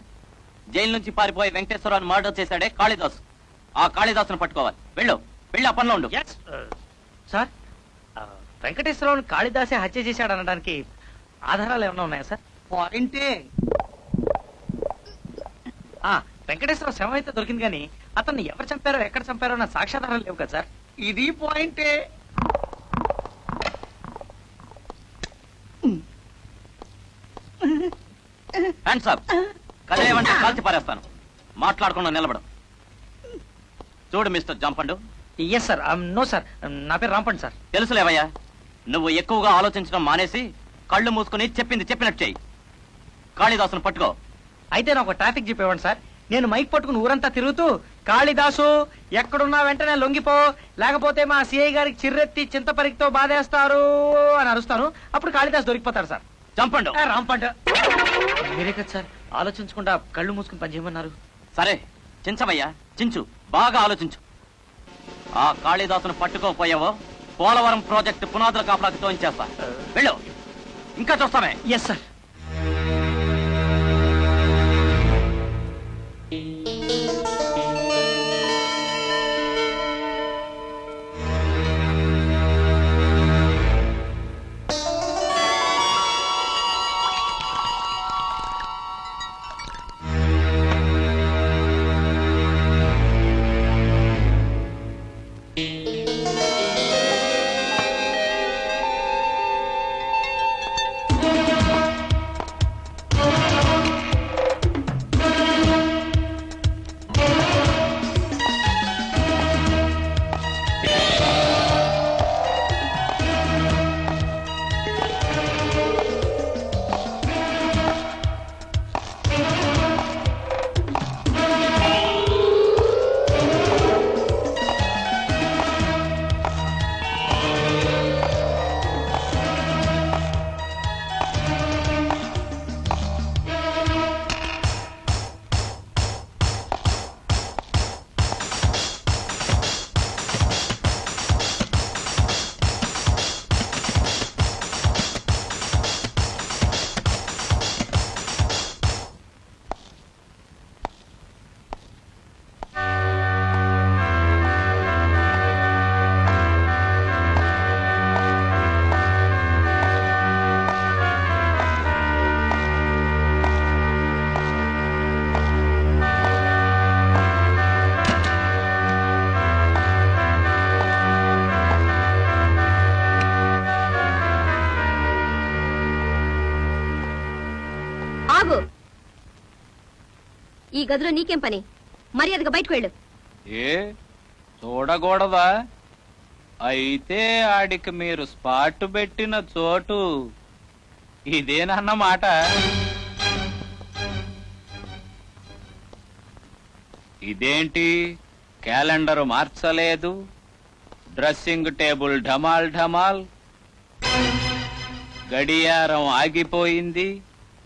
జైలు నుంచి పారిపోయి వెంకటేశ్వరరావు మర్డర్ చేశాడే కాళిదాసు. ఆ కాళిదాసును పట్టుకోవాలి. వెళ్ళు, వెళ్ళి ఆ పనిలో ఉండు. సార్, వెంకటేశ్వరరావుని కాళిదాసే హత్య చేశాడు అనడానికి ఆధారాలు ఏమైనా ఉన్నాయా సార్? పాయింటే. వెంకటేశ్వరరావు శవం అయితే దొరికింది కానీ అతన్ని ఎవరు చంపారో ఎక్కడ చంపారో నా సాక్ష్యాధారాలు లేవు కదా సార్. ఇది పాయింటే. Hands up. కదేమంటే కాల్చి పారేస్తాను. మాట్లాడకుండా నిలబడు. చూడు mister Jampandu. Yes sir. No sir, నా పేరు రాంపండి సార్. తెలుసులేవయ్యా, నువ్వు ఎక్కువగా ఆలోచించడం మానేసి కళ్ళు మూసుకుని చెప్పింది చెప్పినట్టు చెయ్యి. కాళిదాసును పట్టుకో. అయితే నాకు ట్రాఫిక్ జీప్ ఇవ్వండి సార్. నేను మైక్ పట్టుకుని ఊరంతా తిరుగుతూ కాళిదాసు ఎక్కడున్నా వెంటనే లొంగిపో, లేకపోతే మా సిఐ గారికి చిర్రెత్తి చింతపరికితో బాధేస్తారు అని అరుస్తాను. అప్పుడు కాళిదాసు దొరికిపోతాడు సార్. చంపండు. రాంపండు. మీరే కదా సార్ ఆలోచించకుండా కళ్ళు మూసుకుని పనిచేయమన్నారు. సరే, చించవయ్యా, చించు. బాగా ఆలోచించు. ఆ కాళిదాసును పట్టుకోపోయావో పోలవరం ప్రాజెక్టు పునాదుల కాపలాకి తోయించేస్తా. వెళ్ళు, ఇంకా చూస్తామే. Yes sir. గదిలో నీకేం పని? మర్యాదగా బయటకు వెళ్ళు. ఏ చూడకూడదా? అయితే ఆడికి మీరు స్పాట్ పెట్టిన చోటు ఇదేనన్నమాట. ఇదేంటి క్యాలెండర్ మార్చలేదు, డ్రెస్సింగ్ టేబుల్ ఢమాల్ ఢమాల్, గడియారం ఆగిపోయింది,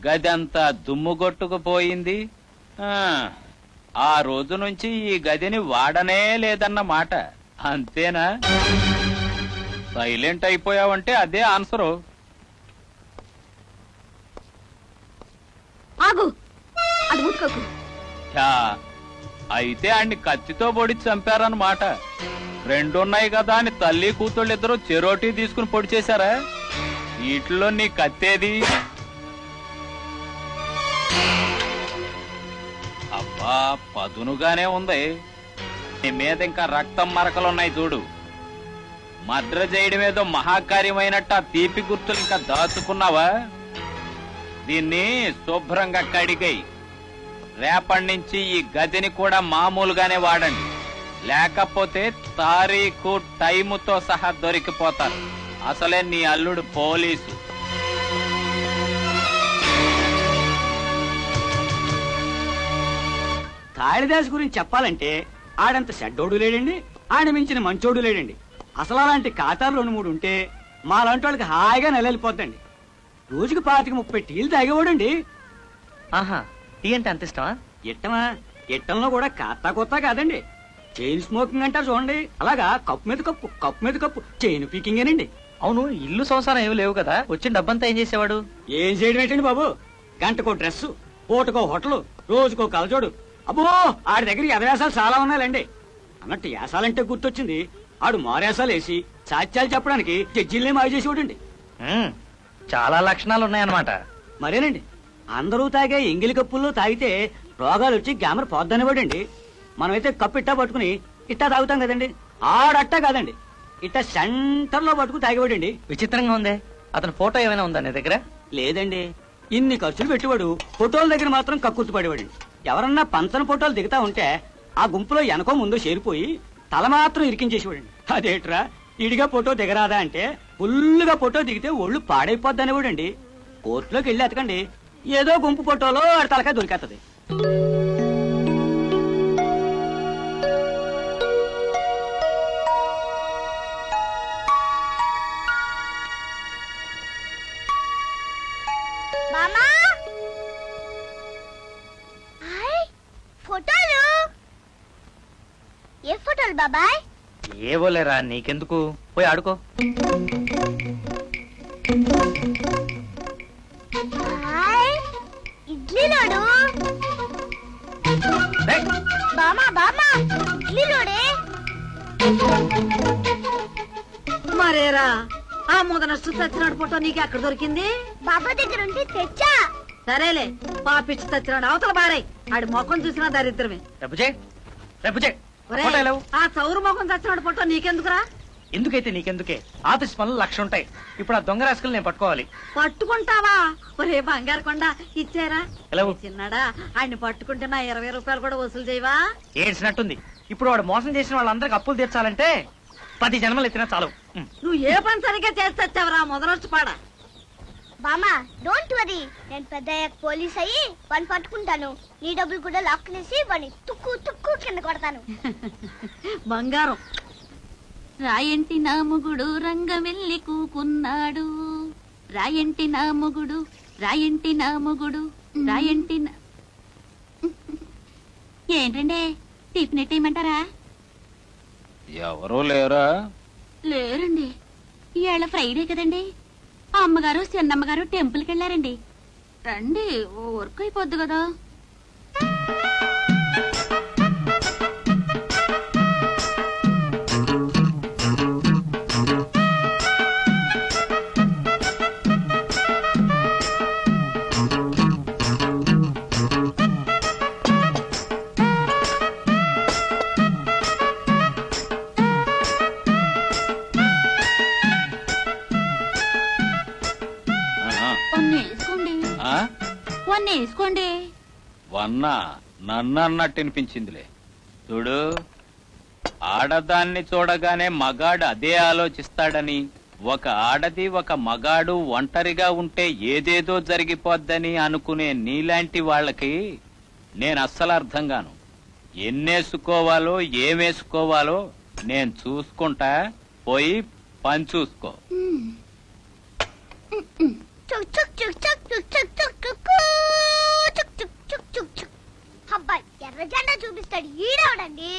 గదంతా దుమ్ముగొట్టుకుపోయింది. ఆ రోజు నుంచి ఈ గదిని వాడనే లేదన్నమాట. అంతేనా? సైలెంట్ అయిపోయావంటే అదే ఆన్సరు. ఆగు, అది ముట్టుకోకు. అయితే అన్ని కత్తితో పొడి చంపారన్నమాట. రెండున్నాయి కదా అని తల్లి కూతుళ్ళు ఇద్దరు చెరోటి తీసుకుని పొడి చేశారా? వీటిలో నీ కత్తేది? అబ్బా పదునుగానే ఉంది. నీ మీద ఇంకా రక్తం మరకలున్నాయి చూడు. మద్ర చేయడం ఏదో మహాకార్యమైనట్టు ఆ తీపి గుర్తులు ఇంకా దాచుకున్నావా? దీన్ని శుభ్రంగా కడిగై రేపటి నుంచి ఈ గదిని కూడా మామూలుగానే వాడండి. లేకపోతే తారీఖు టైముతో సహా దొరికిపోతారు. అసలే నీ అల్లుడు పోలీసు. కాళిదాసు గురించి చెప్పాలంటే ఆడంత షడ్డోడు లేడండి, ఆడ మించిన మంచోడు లేడండి. అసలు అలాంటి ఖాతాలు 2-3 ఉంటే మా లాంటి వాళ్ళకి హాయిగా నెలలిపోద్దండి. రోజుకి 25-30 టీలు తాగేవాడండి. ఆహా, టీ అంటే అంత ఇష్టమా? ఇట్టమా? ఇట్టంలో కూడా ఖాతా కొత్త కాదండి. చైన్ స్మోకింగ్ అంటారు చూడండి, అలాగా కప్పు మీద కప్పు, కప్పు మీద కప్పు చైన్ పీకింగేనండి. అవును, ఇల్లు సంసారం ఏమి లేవు కదా, వచ్చిన డబ్బంతా ఏం చేసేవాడు? ఏం చేయడం ఏంటండి బాబు, గంటకో డ్రెస్సు, పూటకో హోటలు, రోజుకో కలజోడు. అబ్బో ఆడి దగ్గర యథవేశాలు చాలా ఉన్నాయండి. అన్నట్టు యాసాలంటే గుర్తొచ్చింది, ఆడు మారేసాలు వేసి సాత్యాలు చెప్పడానికి జడ్జిల్నే మాయ చేసేవాడండి. చాలా లక్షణాలు ఉన్నాయన్నమాట. మరేనండి, అందరూ తాగే ఎంగిలి కప్పుల్లో తాగితే రోగాలు వచ్చి గ్యామర్ పోద్దనేవాడండి. మనమైతే కప్పు ఇట్టా పట్టుకుని ఇట్టా తాగుతాం కదండి, ఆడట్టా కాదండి, ఇట్టా సెంటర్ లో పట్టుకుని తాగేవాడండి. విచిత్రంగా ఉందే. అతని ఫోటో ఏమైనా ఉందా నీ దగ్గర? లేదండి, ఇన్ని ఖర్చులు పెట్టేవాడు ఫోటోల దగ్గర మాత్రం కక్కుర్తి పడేవాడు. ఎవరన్నా పంచన ఫోటోలు దిగుతా ఉంటే ఆ గుంపులో వెనకో ముందో చేరిపోయి తల మాత్రం ఇరికించేసేవాడండి. అదేట్రా ఇడిగా ఫోటో దిగరాదా అంటే ఫుల్లుగా ఫోటో దిగితే ఒళ్ళు పాడైపోద్ది అనేవాడండి. కోర్టులోకి వెళ్ళి ఎతకండి, ఏదో గుంపు ఫోటోలో ఆడి తలకాయ దొరికేస్తుంది. ఫోటోలు? ఏ ఫోటోలు బాబాయ్? ఏవోలేరా, నీకెందుకు, పోయి ఆడుకో. ఇడ్లీలోడు బామా బామా, ఇడ్లీలోడే. మరేరా ఆ ముదనష్టు చచ్చినాడు ఫోటో నీకు ఎక్కడ దొరికింది? బాబా దగ్గర ఉంటే తెచ్చా. సరేలే, పాపిచ్చి చచ్చినాడు అవతల బారాయి. ఆడి మొఖం చూసినా దరిద్రమే. ఆ చౌరు మొఖం చచ్చినాడు ఫోటో నీకెందుకురా? ఎందుకైతే నీకెందుకే, ఆఫీస్ పనులు 1,00,000 ఉంటాయి. ఇప్పుడు ఆ దొంగ రాసుకులు నేను పట్టుకోవాలి. పట్టుకుంటావా? ఒరే బంగారు కొండ ఇచ్చారా? ఎలా చిన్నాడా, ఆయన్ని పట్టుకుంటే నా 20 రూపాయలు కూడా వసూలు చేయవా? ఏడ్చినట్టుంది. ఇప్పుడు వాడు మోసం చేసిన వాళ్ళందరికి అప్పులు తీర్చాలంటే 10 జన్మలు ఎత్తినా చాలు. నువ్వు ఏ పని సరిగ్గా చేస్తావరా మొదలొచ్చి పాడ. బామా డోంట్ వరీ, నేను పెద్ద పోలీస్ అయ్యి పని పట్టుకుంటాను. నీ డబ్బులు కూడా లాక్కునేసి పని తుక్కు తుక్కు కింద కొడతాను. బంగారం. రాయంటి నా మొగుడు రంగవెల్లి కూకున్నాడు, రాయంటి నా మొగుడు, రాయంటి నా మొగుడు, రాయంటి నా... ఏంటండి టిఫిన్ ఎట్టేయమంటారా? ఎవరూ లేరా? లేరండి, ఇవాళ ఫ్రైడే కదండి. అమ్మగారు చిన్నమ్మగారు టెంపుల్కి వెళ్ళారండి. రండి, వర్క్ అయిపోద్ది కదా. వేసుకోండి. వన్నా నన్ను అన్నట్టు వినిపించిందిలే. చూడు, ఆడదాన్ని చూడగానే మగాడు అదే ఆలోచిస్తాడని, ఒక ఆడది ఒక మగాడు ఒంటరిగా ఉంటే ఏదేదో జరిగిపోద్దని అనుకునే నీలాంటి వాళ్ళకి నేను అస్సలు అర్థం కాను. ఎన్నేసుకోవాలో ఏమేసుకోవాలో నేను చూసుకుంటా, పోయి పని చూసుకో. అబ్బాయి ఎర్ర జెండా చూపిస్తాడు ఈడవడండి.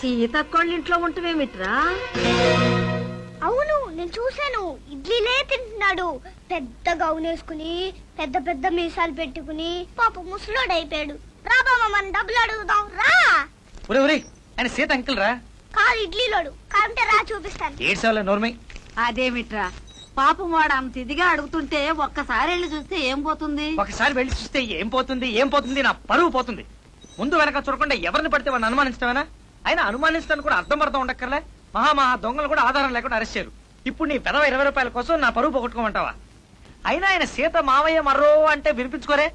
సీతక్కోళ్ళింట్లో ఉంటమేమిట్రా? అవును, నేను చూశాను. ఇడ్లీలే తింటున్నాడు. పెద్ద గౌన్ వేసుకుని, పెద్ద పెద్ద మీసాలు పెట్టుకుని, పాప ముసలోడైపోయాడు. రా బామ్మ, మనం డబ్బులు అడుగుదాం రా. ఆయన సీత అంకిల్ రా. కాదు ఇడ్లీలోడు, కాంటే రా చూపిస్తాను. ఏడ్సేవాళ్ళ నోర్మై. అదేమిట్రా పాపం, వాడు అంత ఇదిగా అడుగుతుంటే ఒక్కసారి వెళ్ళి చూస్తే ఏం పోతుంది? ఒకసారి వెళ్ళి చూస్తే ఏం పోతుంది? నా పరువు పోతుంది. ముందు వెనక చూడకుండా ఎవరిని పడితే వాడిని అనుమానిస్తావేనా? అయినా అనుమానిస్తాను కూడా అర్థం ఉండక్కర్లే. మహా దొంగలు కూడా ఆధారం లేకుండా అరెస్ట్ చేయరు. ఇప్పుడు నీ పెదవ 20 రూపాయల కోసం నా పరువు పోగొట్టుకోమంటావా? అయినా ఆయన సీత మావయ్య మర్రో అంటే వినిపించుకోరే.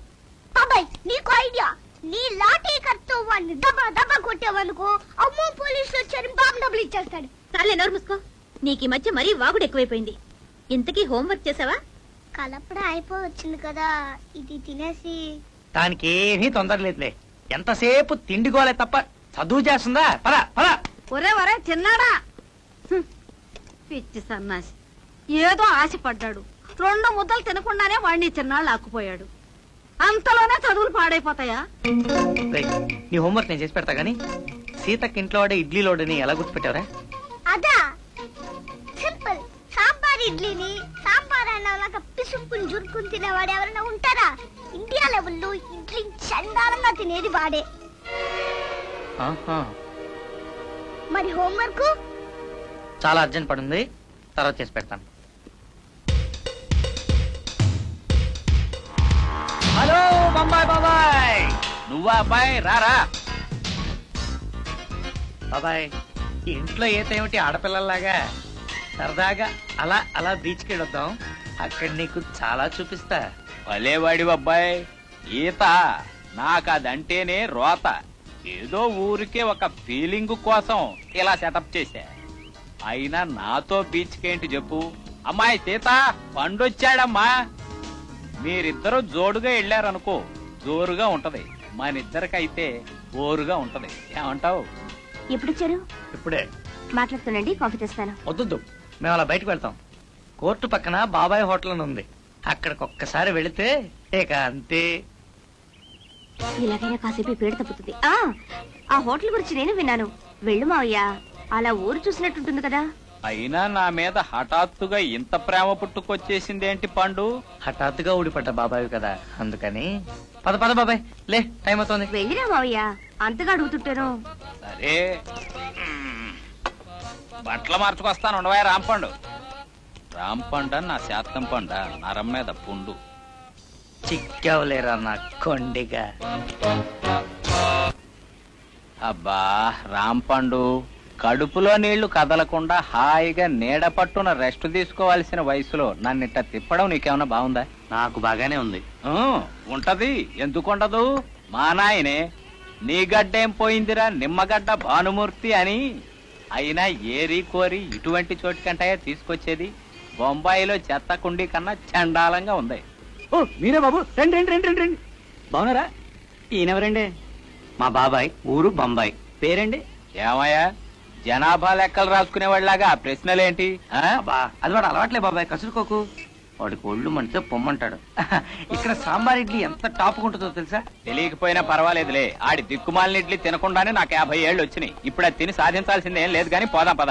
బాబాయ్ నీకు ఐడియా, నీ లాఠీ కర్తో వాడిని దబ్బా దబ్బా కొట్టేవనుకో, అమ్మో పోలీసులు వచ్చారు, బాబు డబ్బులు ఇచ్చేస్తాడు. సర్లే నోరు మూసుకో. నీకు ఈ మధ్య మరీ వాగుడు ఎక్కువైపోయింది. ఇంతకీ హోంవర్క్ చేసావా? కలపడ అయిపోవచ్చింది కదా, ఇది తినేసి. దానికి ఏమీ తొందర లేదులే. ఎంతసేపు తిండిగోలే తప్ప చదువు చేస్తుందా? పద పద. ఒరే చిన్నాడా, పిచ్చి సన్నాసి, ఏదో ఆశపడ్డాడు. 2 ముద్దలు తినకుండానే వాడిని చిన్నాళ్ళు ఆకుపోయాడు. అంతలోనే చదువులు పాడైపోతాయా? నీ హోంవర్క్ నేను చేసి పెడతా గానీ, సీతకి ఇంట్లో వాడే ఇడ్లీ లోడని ఎలా గుర్తుపెట్టావరా? అదా సింపుల్. సాంబార్ ఇడ్లీని సాంబార్ అన్నలాగా పిసుక్కుని జురుకుని తినేవాడు ఎవరైనా ఉంటారా? ఇండియా లెవెల్లో ఇడ్లీ చండాలంగా తినేది వాడే. మరి హోంవర్క్ చాలా అర్జెంట్ పడుంది, తర్వాత చేసి పెడతాను. హలో బాబాయ్. నువ్వా అబ్బాయి? రారా. బాబాయ్, ఇంట్లో ఏమిటి ఆడపిల్లల్లాగా సరదాగా అలా అలా బీచ్కి వెళ్ళొద్దాం. అక్కడ నీకు చాలా చూపిస్తా. భలేవాడి అబ్బాయి. ఈత నాకు అదంటేనే రోత. ఏదో ఊరికే ఒక ఫీలింగ్ కోసం ఇలా సెటప్ చేశా. అయినా నాతో బీచ్కేంటి చెప్పు. అమ్మాయి సీత, పండొచ్చాడమ్మా. మీరిద్దరూ జోడుగా వెళ్ళారనుకో, జోరుగా ఉంటది. మనిద్దరికైతే ఓరుగా ఉంటది. ఏమంటావు? ఎప్పుడొచ్చారు? ఇప్పుడే. మాట్లాడుతుండండి, కాఫీ తెస్తాను. వద్దు, మేము అలా బయటకు వెళ్తాం. కోర్టు పక్కన బాబాయ్ హోటల్ అని ఉంది, అక్కడికి ఒక్కసారి వెళితే ఇక అంతే. ఇలాగైనా కాసేపు పీడ తప్పుతుంది. ఆ హోటల్ గురించి నేను విన్నాను. వెళ్ళు మావయ్య, అలా ఊరు చూసినట్టుంటుంది కదా. అయినా నా మీద హఠాత్తుగా ఇంత ప్రేమ పుట్టుకొచ్చేసిందేంటి పండు? హఠాత్తుగా ఊడిపడ్డ బాబాయ్ కదా, అందుకని. పద పద బాబాయ్, లే, టైం అవుతుంది. వెళ్ళిరా మావయ్య, అంతగా అడుగుతుంటాను. సరే, బట్టలు మార్చుకొస్తాను. ఉండవా రాంపండు. రాంపండు నా శాతం పండ, నరం మీద పుండు. చిక్కవలేరా నా కొండిగా. అబ్బా రాంపండు, కడుపులో నీళ్లు కదలకుండా హాయిగా నీడ పట్టున రెస్ట్ తీసుకోవాల్సిన వయసులో నన్నిట్ట తిప్పడం నీకేమన్నా బాగుందా? నాకు బాగానే ఉంది. ఉంటది, ఎందుకుండదు? మా నాయనే నీ గడ్డేం పోయిందిరా నిమ్మగడ్డ భానుమూర్తి అని. అయినా ఏరి కోరి ఇటువంటి చోటుకంటాయా తీసుకొచ్చేది? బొంబాయిలో చెత్త కుండీ కన్నా చండాలంగా ఉంది. ఓ మీరే బాబు, రండి రండి రండి రండి. బాగున్నారా? ఈయనెవరండి? మా బాబాయ్, ఊరు బొంబాయి. పేరండి? ఏమయ్యా, జనాభా లెక్కలు రాసుకునేవాళ్ళలాగా ఆ ప్రశ్నలేంటి? అది వాడు అలవాట్లే బాబాయ్, కసురుకోకు. వాడికి ఒళ్ళు మంటే పొమ్మంటాడు. ఇక్కడ సాంబార్ ఇడ్లీ ఎంత టాప్గా ఉంటుందో తెలుసా? తెలియకపోయినా పర్వాలేదులే. ఆడి దిక్కుమాలిన ఇడ్లీ తినకుండానే నాకు 50 ఏళ్ళు వచ్చినాయి. ఇప్పుడు అది తిని సాధించాల్సింది ఏం లేదు కానీ పోదాం పద.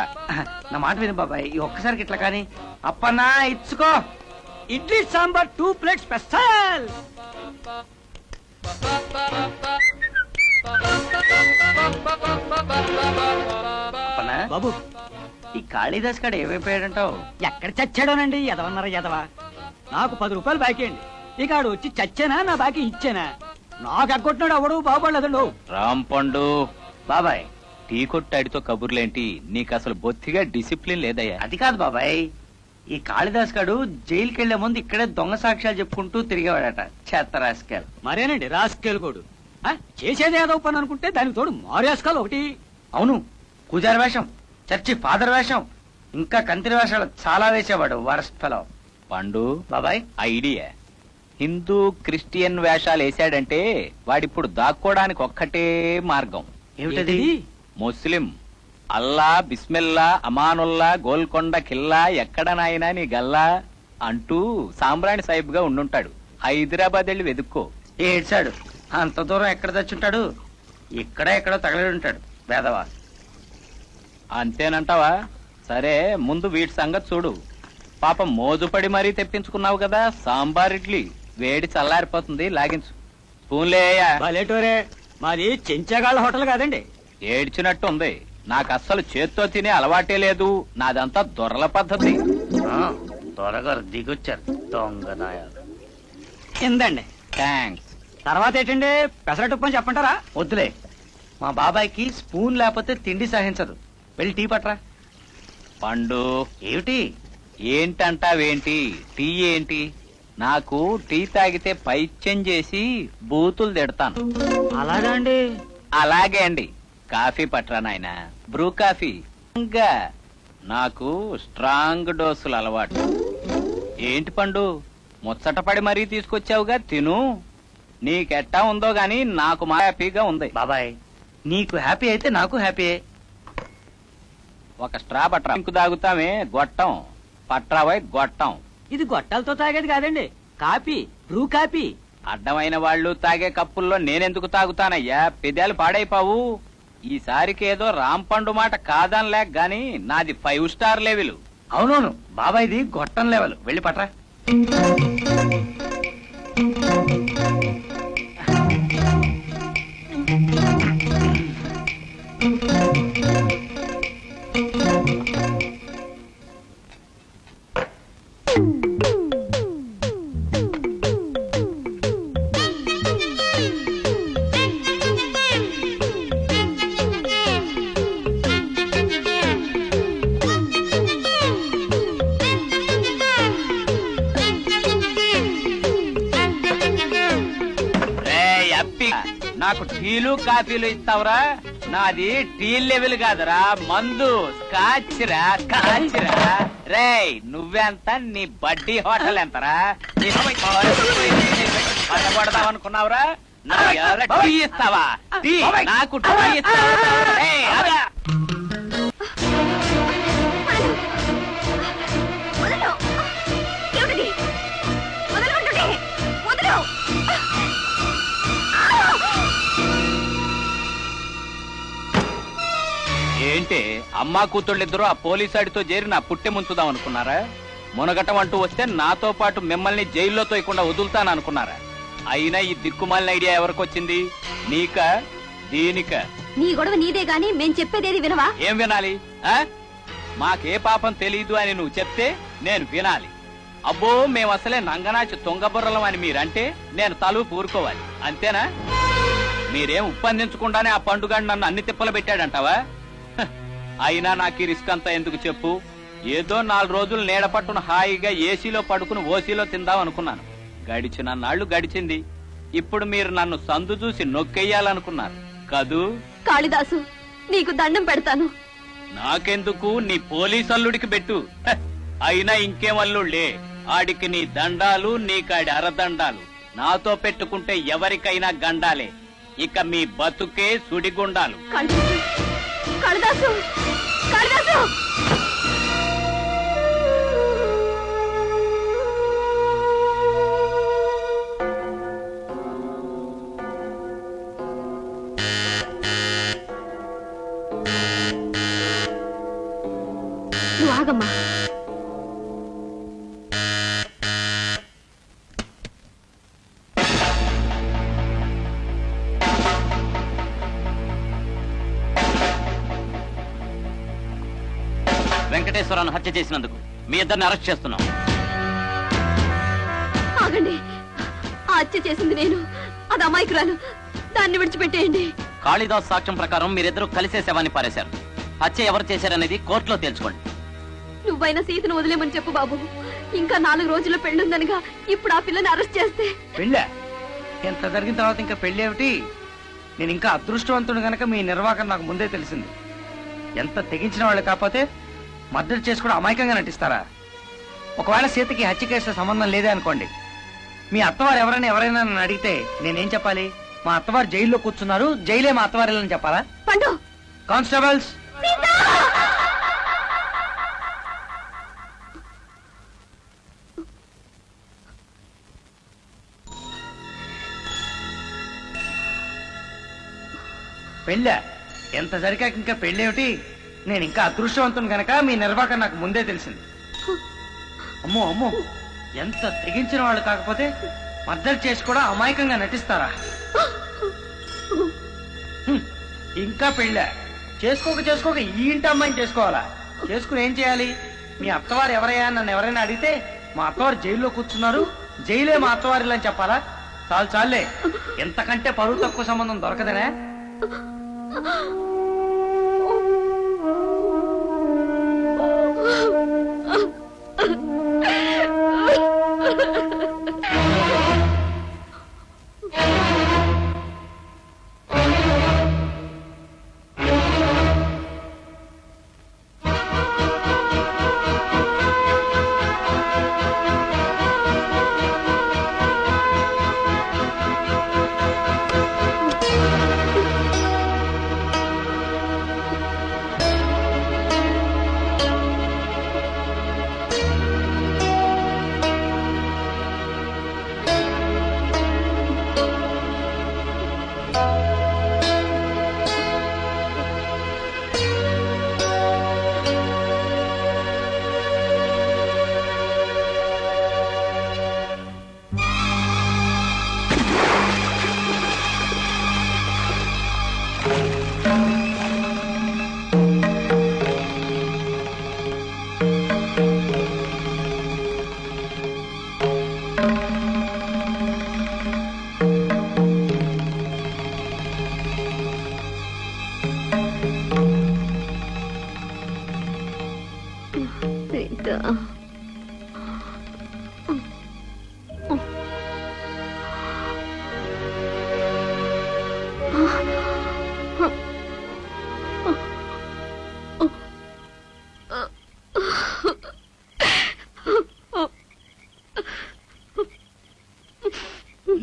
నా మాట విను బాబాయ్, ఈ ఒక్కసారికి ఇట్లా కానీ. అప్పన్నా ఇచ్చుకో. Idli sambar 2 plates special. అప్పన్నా బాబు, ఈ కాళీదాస్ కాడ ఏమైపోయాడంటావు? ఎక్కడ చచ్చాడోనండి? ఎదవన్నారా ఎదవా? నాకు 10 రూపాయలు బాకీ అండి. ఇక ఆడు వచ్చి చచ్చానా నా బాకీ ఇచ్చానా? నాకు ఎగ్గొట్టినాడు అవడు బాగుపడలేదండు. రాంపండు బాబాయ్, టీ కొట్టాడితో కబుర్లేంటి? నీకు అసలు బొత్తిగా డిసిప్లిన్ లేదయ్యా. అది కాదు బాబాయ్, ఈ కాళిదాస్ గాడు జైలుకి వెళ్లే ముందు ఇక్కడే దొంగ సాక్ష్యాలు చెప్పుకుంటూ తిరిగేవాడట. చెత్త రాస్కెల్. మరేనండి rascal code. చేసేది ఏదో పని అనుకుంటే దానికి తోడు మారేస్కాలు ఒకటి. అవును, పూజారి వేషం, చర్చి ఫాదర్ వేషం, ఇంకా కంత్రి వేషాలు చాలా వేసేవాడు. Worst fellow. పండు బాబాయ్, ఐడియా. హిందూ క్రిస్టియన్ వేషాలు వేసాడంటే వాడిప్పుడు దాక్కోడానికి ఒక్కటే మార్గం. ఏమిటది? ముస్లిం. అల్లా, బిస్మిల్లా, అమానుల్లా, గోల్కొండ కిల్లా, ఎక్కడ నాయనా నీ గల్లా అంటూ సాంబ్రాణి సాహిబ్ గా ఉండుంటాడు. హైదరాబాద్ వెళ్ళి వెతుక్కో. ఏడ్చాడు. అంత దూరం ఎక్కడ తెచ్చుంటాడు? ఇక్కడ ఎక్కడో తగలడి ఉంటాడు వేదవా. అంతేనంటావా? సరే, ముందు వీటి సంగతి చూడు. పాపం మోజుపడి మరీ తెప్పించుకున్నావు కదా సాంబార్ ఇడ్లీ. వేడి చల్లారిపోతుంది, లాగించు. స్పూన్లేయ్యా. భలేటోరే, మాది చెంచగాళ్ళ హోటల్ కాదండి. ఏడ్చినట్టు ఉంది. నాకు అస్సలు చేత్తో తినే అలవాటే లేదు. నాదంతా దొరల పద్ధతి. దొరగారు దిగొచ్చారు దొంగనాయాలు. ఇందండి. థ్యాంక్స్. తర్వాత ఏంటండి? పెసరట్టుప్పు అని చెప్పంటారా? వద్దులే, మా బాబాయ్కి స్పూన్ లేకపోతే తిండి సహించదు. వెళ్ళి టీ పట్రా. పండు ఏమిటి? ఏంటంటావేంటి? టీ ఏంటి? నాకు టీ తాగితే పైత్యం చేసి బూతులు తిడతాను. అలాగా అండి? అలాగే అండి. కాఫీ పట్రా నాయన. Bru coffee. ఇంకా నాకు స్ట్రాంగ్ డోసులు అలవాటు. ఏంటి పండు, ముచ్చటపడి మరీ తీసుకొచ్చావుగా, తిను. నీకెట్టా ఉందో గాని నాకు మా హ్యాపీగా ఉంది. బాబాయ్, నీకు హ్యాపీ అయితే నాకు హ్యాపీయే. ఒక స్ట్రా పట్రా. ఇంకు తాగుతామే గొట్టం. పట్రావై గొట్టం. ఇది గొట్టాలతో తాగేది కాదండి, కాపీ, బ్రూ కాపీ. అడ్డమైన వాళ్ళు తాగే కప్పుల్లో నేనెందుకు తాగుతానయ్యా? పెదాలు పాడైపోవు. ఈసారికి ఏదో రాంపండు మాట కాదనిలేక గాని నాది 5 స్టార్ లెవెల్. అవునవును, బాబాయ్ది గొట్టం లెవెల్. వెళ్ళి పట్రా. నాకు టీలు కాఫీలు ఇస్తావురా? నాది టీ లెవెల్ కాదురా, మందు. స్కాచ్రా స్కాచ్రా. రేయ్, నువ్వెంత? నీ బడ్డీ హోటల్ ఎంతరా? పడగొడదామనుకున్నావురా? టీ ఇస్తావా? టీ నాకు టీ ఇస్తావా? ఏంటి అమ్మా కూతుళ్ళిద్దరూ ఆ పోలీసాడితో చేరి నా పుట్టె ముంచుదాం అనుకున్నారా? మునగటం అంటూ వస్తే నాతో పాటు మిమ్మల్ని జైల్లో తోయకుండా వదులుతాననుకున్నారా? అయినా ఈ దిక్కుమాలిన ఐడియా ఎవరికొచ్చింది? నీకా దీనిక? నీ గొడవ నీదే గాని మేం చెప్పేదేది వినవా? ఏం వినాలి? మాకే పాపం తెలీదు అని నువ్వు చెప్తే నేను వినాలి. అబ్బో, మేము అసలే నంగనాచి తుంగబుర్రలం అని మీరంటే నేను తలుపు ఊరుకోవాలి, అంతేనా? మీరేం ఉప్పందించకుండానే ఆ పండుగ నన్ను అన్ని తిప్పలు పెట్టాడంటావా? అయినా నాకు ఈ రిస్క్ అంతా ఎందుకు చెప్పు? ఏదో 4 రోజులు నీడ పట్టున హాయిగా ఏసీలో పడుకుని ఓసీలో తిందాం అనుకున్నాను. గడిచిన నాళ్లు గడిచింది. ఇప్పుడు మీరు నన్ను సందు చూసి నొక్కెయ్యాలనుకున్నారు కదూ? కాళిదాసు, నీకు దండం పెడతాను. నాకెందుకు, నీ పోలీసు అల్లుడికి పెట్టు. అయినా ఇంకేం అల్లుళ్ళే, ఆడికి నీ దండాలు, నీకాడి అరదండాలు. నాతో పెట్టుకుంటే ఎవరికైనా గండాలే. ఇక మీ బతుకే సుడిగుండాలు. కాళిదాసు, కాళిదాసు! వెంకటేశ్వరరావును హత్య చేసినందుకు మీ ఇద్దరిని అరెస్ట్ చేస్తున్నాం. ఆగండి, ఆ హత్య చేసింది నేను, అది అమాయకురాలు, దాన్ని విడిచిపెట్టేయండి. కాళిదాస్ సాక్ష్యం ప్రకారం మీరిద్దరూ కలిసే శవాన్ని పారేశారు. హత్య ఎవరు చేశారనేది కోర్టులో తేల్చుకోండి. నువ్వైనా సీతను వదిలేమని చెప్పు బాబు. ఇంకా 4 రోజుల్లో పెళ్ళుందనగా ఇప్పుడు ఆ పిల్లని అరెస్ట్ చేస్తే. పెళ్ళా? ఎంత జరిగిన తర్వాత ఇంకా పెళ్ళేమిటి? నేను ఇంకా అదృష్టవంతుడు గనక మీ నిర్వాహకం నాకు ముందే తెలిసింది. ఎంత తెగించిన వాళ్ళు కాకపోతే మద్దతు చేసి కూడా అమాయకంగా నటిస్తారా? ఒకవేళ సీతకి హత్య కేసు సంబంధం లేదే అనుకోండి, మీ అత్తవారు ఎవరైనా నన్ను అడిగితే నేనేం చెప్పాలి? మా అత్తవారు జైల్లో కూర్చున్నారు, జైలే మా అత్తవారిని చెప్పాలా? పండు, కానిస్టేబుల్స్, పెళ్ళా? ఎంత జరిగాక ఇంకా పెళ్ళేమిటి? నేను ఇంకా అదృష్టవంతుని గనక మీ నిర్వాహకం నాకు ముందే తెలిసింది. అమ్మో అమ్మో, ఎంత తెగించిన వాళ్ళు కాకపోతే మద్దతు చేసి కూడా అమాయకంగా నటిస్తారా? ఇంకా పెళ్ళా? చేసుకోక ఈ ఇంటి అమ్మాయిని చేసుకోవాలా? చేసుకుని ఏం చేయాలి? మీ అత్తవారు ఎవరయ్యా నన్ను ఎవరైనా అడిగితే మా అత్తవారు జైల్లో కూర్చున్నారు, జైలే మా అత్తవారిలా అని చెప్పాలా? చాలే, ఎంతకంటే పరువు తక్కువ సంబంధం దొరకదనే.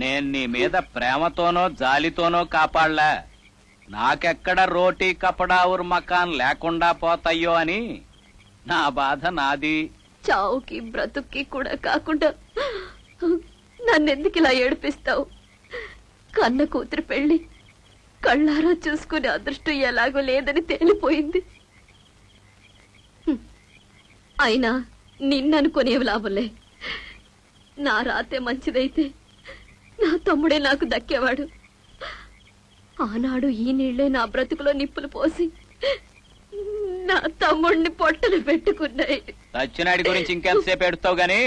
నేను నీ మీద ప్రేమతోనో జాలితోనో కాపాడలా, నాకెక్కడ రోటీ కపడా ఊరు మకాన్ లేకుండా పోతాయో అని నా బాధ నాది. చావుకి బ్రతుక్కి కూడా కాకుండా నన్నెందుకు ఇలా ఏడిపిస్తావు? కన్న కూతురు పెళ్లి కళ్ళారా చూసుకునే అదృష్టం ఎలాగో లేదని తేలిపోయింది. అయినా నిన్ననుకునేవి లాభంలే. నా రాతే మంచిదైతే నా తమ్ముడే నాకు దక్కేవాడు. ఆనాడు ఈ నీళ్లే నా బ్రతుకులో నిప్పులు పోసి నా తమ్ముడిని పొట్టలు పెట్టుకున్నాయి. సచ్చినాడి గురించి ఇంకెంతసేపు ఎడుతావు గాని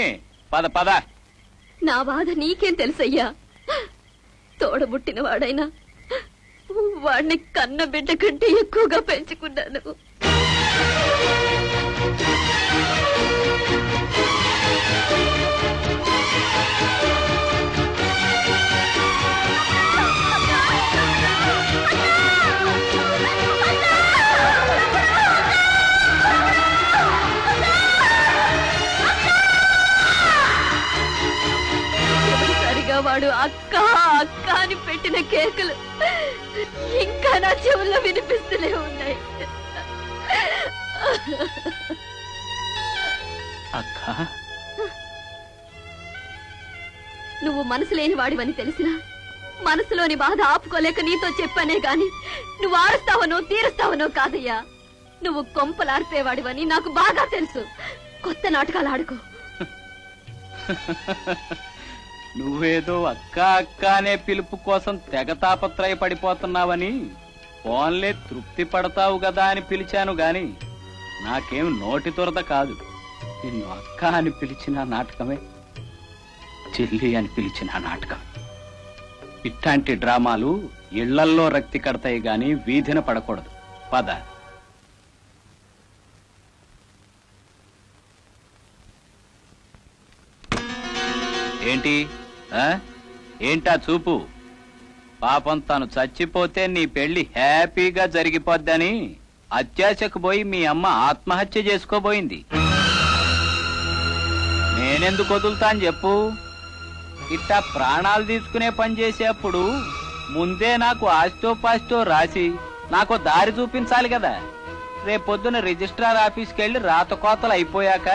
పద పద. నా బాధ నీకేం తెలుసయ్యా? తోడబుట్టిన వాడైనా వాడిని కన్న బిడ్డ కంటే ఎక్కువగా పెంచుకున్నాను. వాడు అక్క అక్క అని పెట్టిన కేకలు ఇంకా నా చెవుల్లో వినిపిస్తూనే ఉన్నాయి. అక్క, నువ్వు మనసు లేని వాడివని తెలిసినా మనసులోని బాధ ఆపుకోలేక నీతో చెప్పానే గాని నువ్వు ఆరుస్తావనో తీరుస్తావనో కాదయ్యా. నువ్వు కొంపలార్పేవాడివని నాకు బాగా తెలుసు. కొత్త నాటకాలు ఆడుకో. నువ్వేదో అక్క అక్క అనే పిలుపు కోసం తెగ తాపత్రయ పడిపోతున్నావని ఫోన్లే తృప్తి పడతావు కదా అని పిలిచాను గాని నాకేం నోటి దురద కాదు. నిన్ను అక్క అని పిలిచిన నాటకమే, చెల్లి అని పిలిచిన నాటకమే. ఇట్లాంటి డ్రామాలు ఇళ్లల్లో రక్తి కడతాయి గాని వీధిన పడకూడదు. పద. ఏంటి ఏంటా చూపు? పాపం తను చచ్చిపోతే నీ పెళ్లి హ్యాపీగా జరిగిపోద్దని అత్యాశకు పోయి మీ అమ్మ ఆత్మహత్య చేసుకోబోయింది. నేనెందుకు వదులుతా అని చెప్పు? ఇట్టా ప్రాణాలు తీసుకునే పని చేసేప్పుడు ముందే నాకు ఆస్తో పాస్తో రాసి నాకు దారి చూపించాలి కదా. రేపొద్దున రిజిస్ట్రార్ ఆఫీస్కి వెళ్ళి రాతకోతలు అయిపోయాక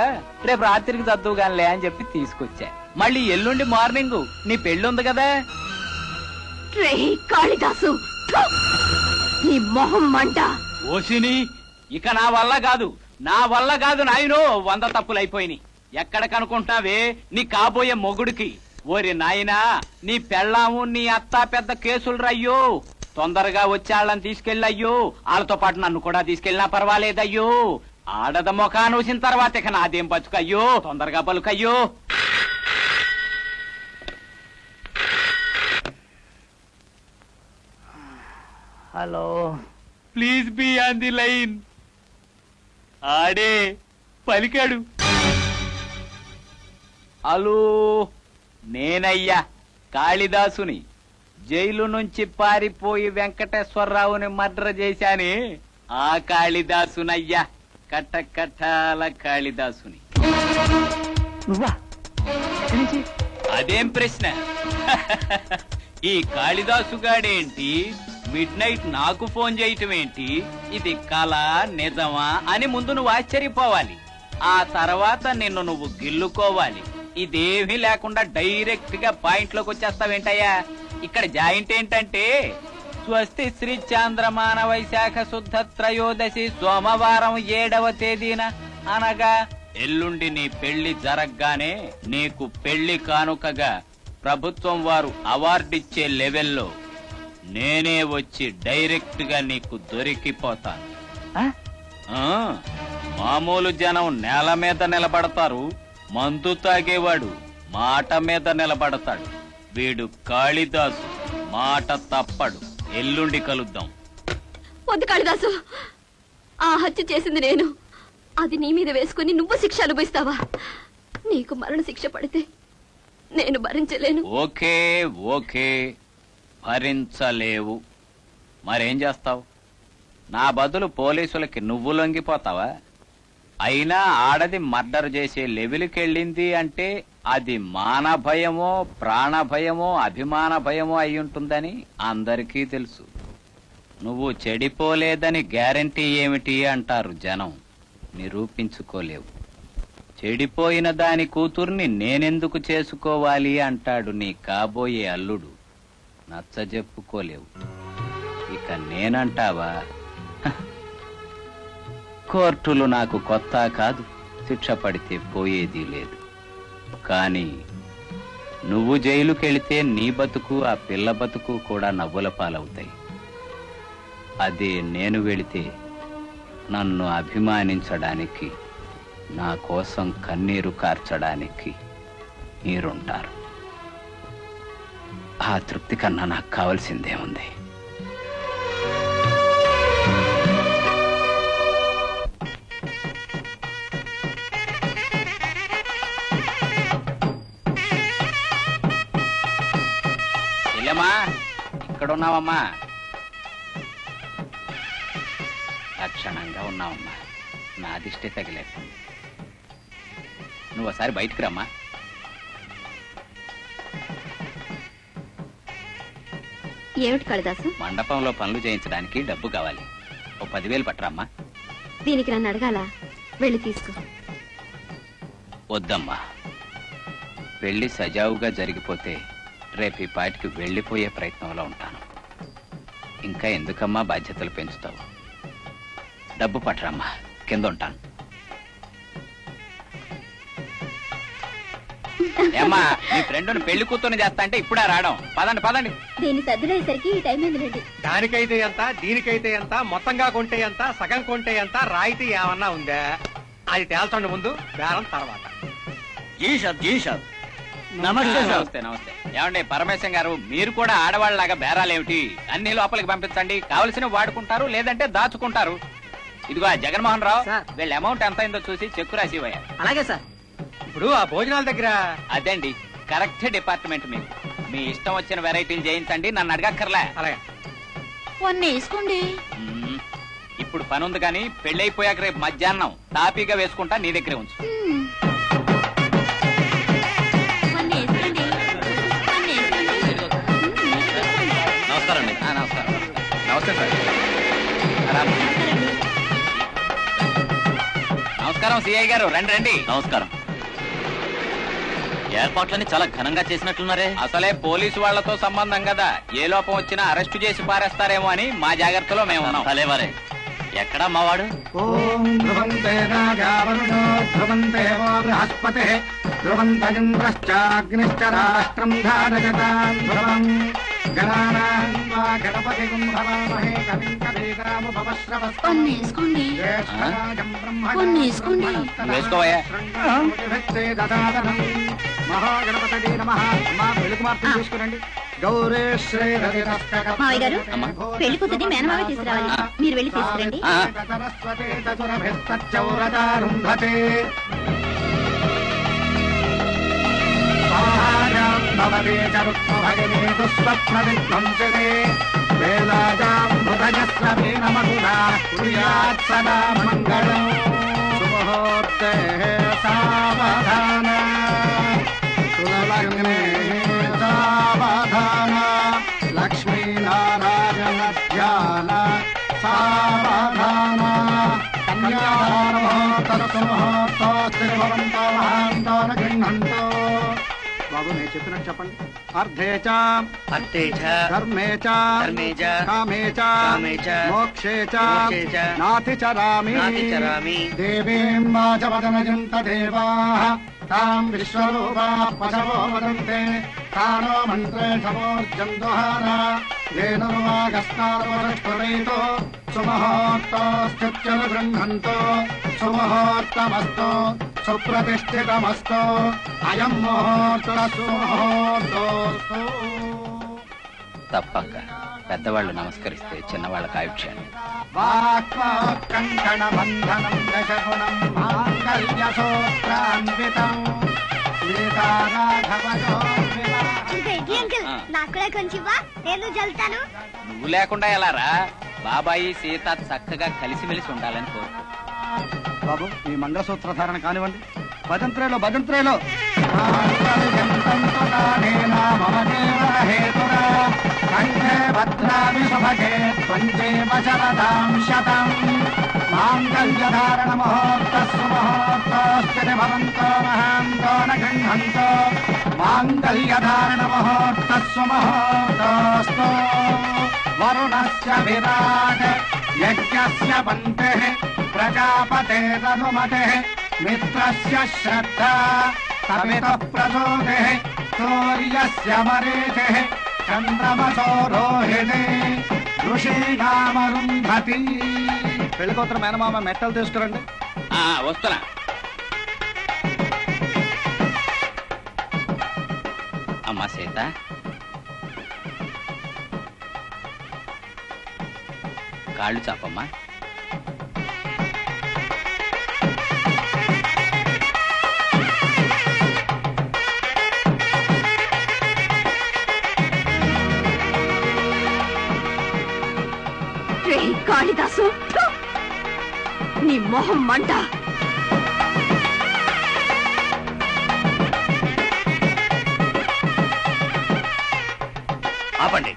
రేపు రాత్రికి చదువుగానిలే అని చెప్పి తీసుకొచ్చా. మళ్ళీ ఎల్లుండి మార్నింగ్ నీ పెళ్ళుంది కదా. కాళిదాసు, నీ మొహం మంట. ఓసిని, ఇక నా వల్ల కాదు నాయనో. 100 తప్పులు అయిపోయినాయి. ఎక్కడ కనుకుంటున్నావే నీ కాబోయే మొగుడికి? ఓరి నాయనా, నీ పెళ్ళాము నీ అత్తా పెద్ద కేసులు రయ్యో. తొందరగా వచ్చి వాళ్ళని తీసుకెళ్ళయ్యో. వాళ్ళతో పాటు నన్ను కూడా తీసుకెళ్ళినా పర్వాలేదయ్యో. ఆడద ముఖాన్ని వచ్చిన తర్వాత ఇక నాదేం బతుకయ్యో. తొందరగా పలుకయ్యో. Hello, please be on the line. ఆడే పలికాడు. హలో, నేనయ్యా కాళిదాసుని. జైలు నుంచి పారిపోయి వెంకటేశ్వరరావుని మర్డర్ చేశాని ఆ కాళిదాసునయ్యా. కట్టకట్టాల కాళిదాసుని. నువ్వా? అదేం ప్రశ్న? ఈ కాళిదాసు గాడేంటి మిడ్ నైట్ నాకు ఫోన్ చేయటం ఏంటి? ఇది కళ నిజమా అని ముందు నువ్వు ఆశ్చర్యపోవాలి. ఆ తర్వాత నిన్ను నువ్వు గిల్లుకోవాలి. ఇదేమీ లేకుండా డైరెక్ట్ గా పాయింట్ లోకి వచ్చేస్తావేంటయ్యా? ఇక్కడ జాయింట్ ఏంటంటే స్వస్తి శ్రీ చాంద్రమాన వైశాఖ శుద్ధ త్రయోదశి సోమవారం 7వ తేదీన అనగా ఎల్లుండి నీ పెళ్లి జరగగానే నీకు పెళ్లి కానుకగా ప్రభుత్వం వారు అవార్డిచ్చే లెవెల్లో నేనే వచ్చి డైరెక్ట్ గా నీకు దొరికిపోతాను. మామూలు జనం నేల మీద నిలబడతారు, మందు తాగేవాడు మాట మీద నిలబడతాడు. వీడు కాళిదాసు, మాట తప్పడు. ఎల్లుండి కలుద్దాం. వద్దు కాళిదాసు, ఆ హత్య చేసింది నేను. అది నీ మీద వేసుకుని నువ్వు శిక్ష అనుభవిస్తావా? నీకు మరణ శిక్ష పడితే నేను భరించలేను. ఓకే ఓకే, భరించలేవు. మరేం చేస్తావు? నా బదులు పోలీసులకి నువ్వు లొంగిపోతావా? అయినా ఆడది మర్డర్ చేసే లెవెల్కెళ్ళింది అంటే అది మాన భయమో, ప్రాణ భయమో, అభిమాన భయమో అయ్యుంటుందని అందరికీ తెలుసు. నువ్వు చెడిపోలేదని గ్యారంటీ ఏమిటి అంటారు జనం. నిరూపించుకోలేవు. చెడిపోయిన దాని కూతుర్ని నేనెందుకు చేసుకోవాలి అంటాడు నీ కాబోయే అల్లుడు. నచ్చజెప్పుకోలేవు. ఇక నేనంటావా? కోర్టులు నాకు కొత్త కాదు, శిక్ష పడితే పోయేది లేదు. కానీ నువ్వు జైలుకెళితే నీ బతుకు, ఆ పిల్ల బతుకు కూడా నవ్వుల పాలవుతాయి. అదే నేను వెళితే నన్ను అభిమానించడానికి, నా కోసం కన్నీరు కార్చడానికి మీరుంటారు. ఆ తృప్తి కన్నా నాకు కావలసిందేముంది? చెల్లెమ్మా, ఇక్కడున్నావమ్మా? లక్షణంగా ఉన్నావమ్మా. నా దిష్టి తగిలేదు. నువ్వు ఒకసారి బయటికి రమ్మా. ఏమిటి కాళిదాసు? మండపంలో పనులు చేయించడానికి డబ్బు కావాలి. ఓ 10,000 పట్టరమ్మా. దీనికి నన్ను అడగాల? వెళ్ళి తీసుకో. వద్దమ్మా. పెళ్లి సజావుగా జరిగిపోతే రేపు ఈ పాటికి వెళ్ళిపోయే ప్రయత్నంలో ఉంటాను. ఇంకా ఎందుకమ్మా బాధ్యతలు పెంచుతావు? డబ్బు పట్టరమ్మా, కింద ఉంటాను. ఏమ్మా మీ ఫ్రెండ్ పెళ్లి కూతుర్ని చేస్తా అంటే ఇప్పుడే రావడం. పదండి పదండి. దీన్ని సర్దులేసరికి ఈ టైం అయింది. దానికైతే ఎంత, దీనికైతే ఎంత, మొత్తంగా కొంటే ఎంత, సగం కొంటే ఎంత, రాయితీ ఏమన్నా ఉందా? అది తేల్చండి ముందు, బేరం తర్వాత. నమస్తే నమస్తే నమస్తే. ఏమండి పరమేశం గారు, మీరు కూడా ఆడవాళ్ళలాగా బేరాలేమిటి? అన్ని లోపలికి పంపించండి. కావలసినవి వాడుకుంటారు, లేదంటే దాచుకుంటారు. ఇదిగో జగన్మోహన్ రావు, వీళ్ళ అమౌంట్ ఎంత అయిందో చూసి చెక్కు రాసి ఇవ్వయా. అలాగే సార్. ఇప్పుడు ఆ భోజనాల దగ్గర అదండి కరెక్ట్ డిపార్ట్మెంట్. మీకు మీ ఇష్టం వచ్చిన వెరైటీలు చేయించండి, నన్ను అడగక్కర్లే. అలాగే వేసుకోండి. ఇప్పుడు పని ఉంది కానీ పెళ్లి అయిపోయాక రేపు మధ్యాహ్నం తాపీగా వేసుకుంటా, నీ దగ్గరే ఉంచు. నమస్కారం అండి. నమస్కారం. నమస్తే సార్. నమస్కారం సిఐ గారు, రండి రండి. నమస్కారం. ఏర్పాట్లన్నీ చాలా ఘనంగా చేసినట్లున్నారే. అసలే పోలీసు వాళ్లతో సంబంధం కదా, ఏ లోపం వచ్చినా అరెస్టు చేసి పారేస్తారేమో అని మా జాగ్రత్తలో మేము ఉన్నాం. భలేవారే. ఎక్కడా మావాడు? ఓం ధ్రువంతే రాజావరుణో ధ్రువంతే వో బృహస్పతే ధ్రువంతరింద్రశ్చాగ్నిశ్చ రాష్ట్రం ధారయతాం ధ్రువం గణానాం వా గణపతిం భవామహే కవిం కవీనాముపమశ్రవస్తమం జ్యేష్ఠరాజం బ్రహ్మణాం వేసుకోవయ్యా. మహాగణపతయే నమః. అమ్మా పెళ్లి కుమార్తెను తీసుకురండి. గౌరీ శ్రీ మావయ్య గారు, పెళ్లి కూతుర్ని మేనమావే తీసుకురావాలి. మీరు వెళ్ళి తీసుకురండి. సరస్వతే చతురభిస్తచ్చౌరతారుంధతే ఆహారాం భవతే చరుత్వభగినీ దుస్వప్నవిధ్వంసనే వేలాజాం హృదయస్రవే నమగుణా కుర్యాత్ సదా మంగళం శుభముహూర్తే సావధాన సులగ్నే సావధాన లక్ష్మీనారాయణ ధ్యాన సావధాన కన్యాదాన ముహూర్తస్సు ముహూర్తోస్తిర్భవంతో మహాంతో న గృహ్ణంతో. బాబు నేను చెప్పినట్టు చెప్పండి. అర్థే చ ధర్మే చ కామే చ మోక్షే చ నాతి చరామి దేవీం వాచవదనజంత దేవాః తాం విశ్వరూపా పశవో వదంతే తానో మంత్రేషవోర్జం దుహాన ఏనోవాగస్నారవరష్ఠురైతో సుముహూర్తోస్థిత్యను గృహ్ణంతో సుముహూర్తమస్తు సుప్రతిష్ఠితమస్తు అయం ముహూర్త సుముహూర్తోస్తు. తప్పక పెద్దవాళ్ళు నమస్కరిస్తే చిన్నవాళ్ళ కాయుష్యాన్ని. వాక్కంకణ బంధనం దశగుణం మాంగళ్యసూత్రాన్వితం సీతారాఘవయో ఇడ్లీ అంకుల్, నాకు కూడా కొంచెం ఇవ్వా, నేను జల్తాను. నువ్వు లేకుండా ఎలా రా? బాబాయి సీత చక్కగా కలిసిమెలిసి ఉండాలని కోరుకో. బాబు ఈ మంగళసూత్ర ధారణ కానివ్వండి. భజంత్రేలో కంఠే భద్రామి సుభగే త్వంజేవ శరదాం శతం మాంగళ్యధారణ ముహూర్తస్సు ముహూర్తోస్థితి భవంతో మహాంతో న గృహ్ణంతో మాంగళ్యధారణ ముహూర్తస్సు ముహూర్తోస్తు. వరుణస్య విరాట్ యజ్ఞస్య పంతేః ప్రజాపతేరనుమతేః మిత్రస్య శ్రద్ధా తమితః ప్రచోదేః సూర్యస్య మరీచిః చంద్రమసో రోహిణి ఋషీణామరుంధతి. పెళ్ళికూతురు మేనమామ మెట్టలు తీసుకురండి. వస్తున్నా. అమ్మా సీత, కాళ్ళు చాపమ్మా. కాళిదాసు, నీ మొహం మంట. ఆపండి.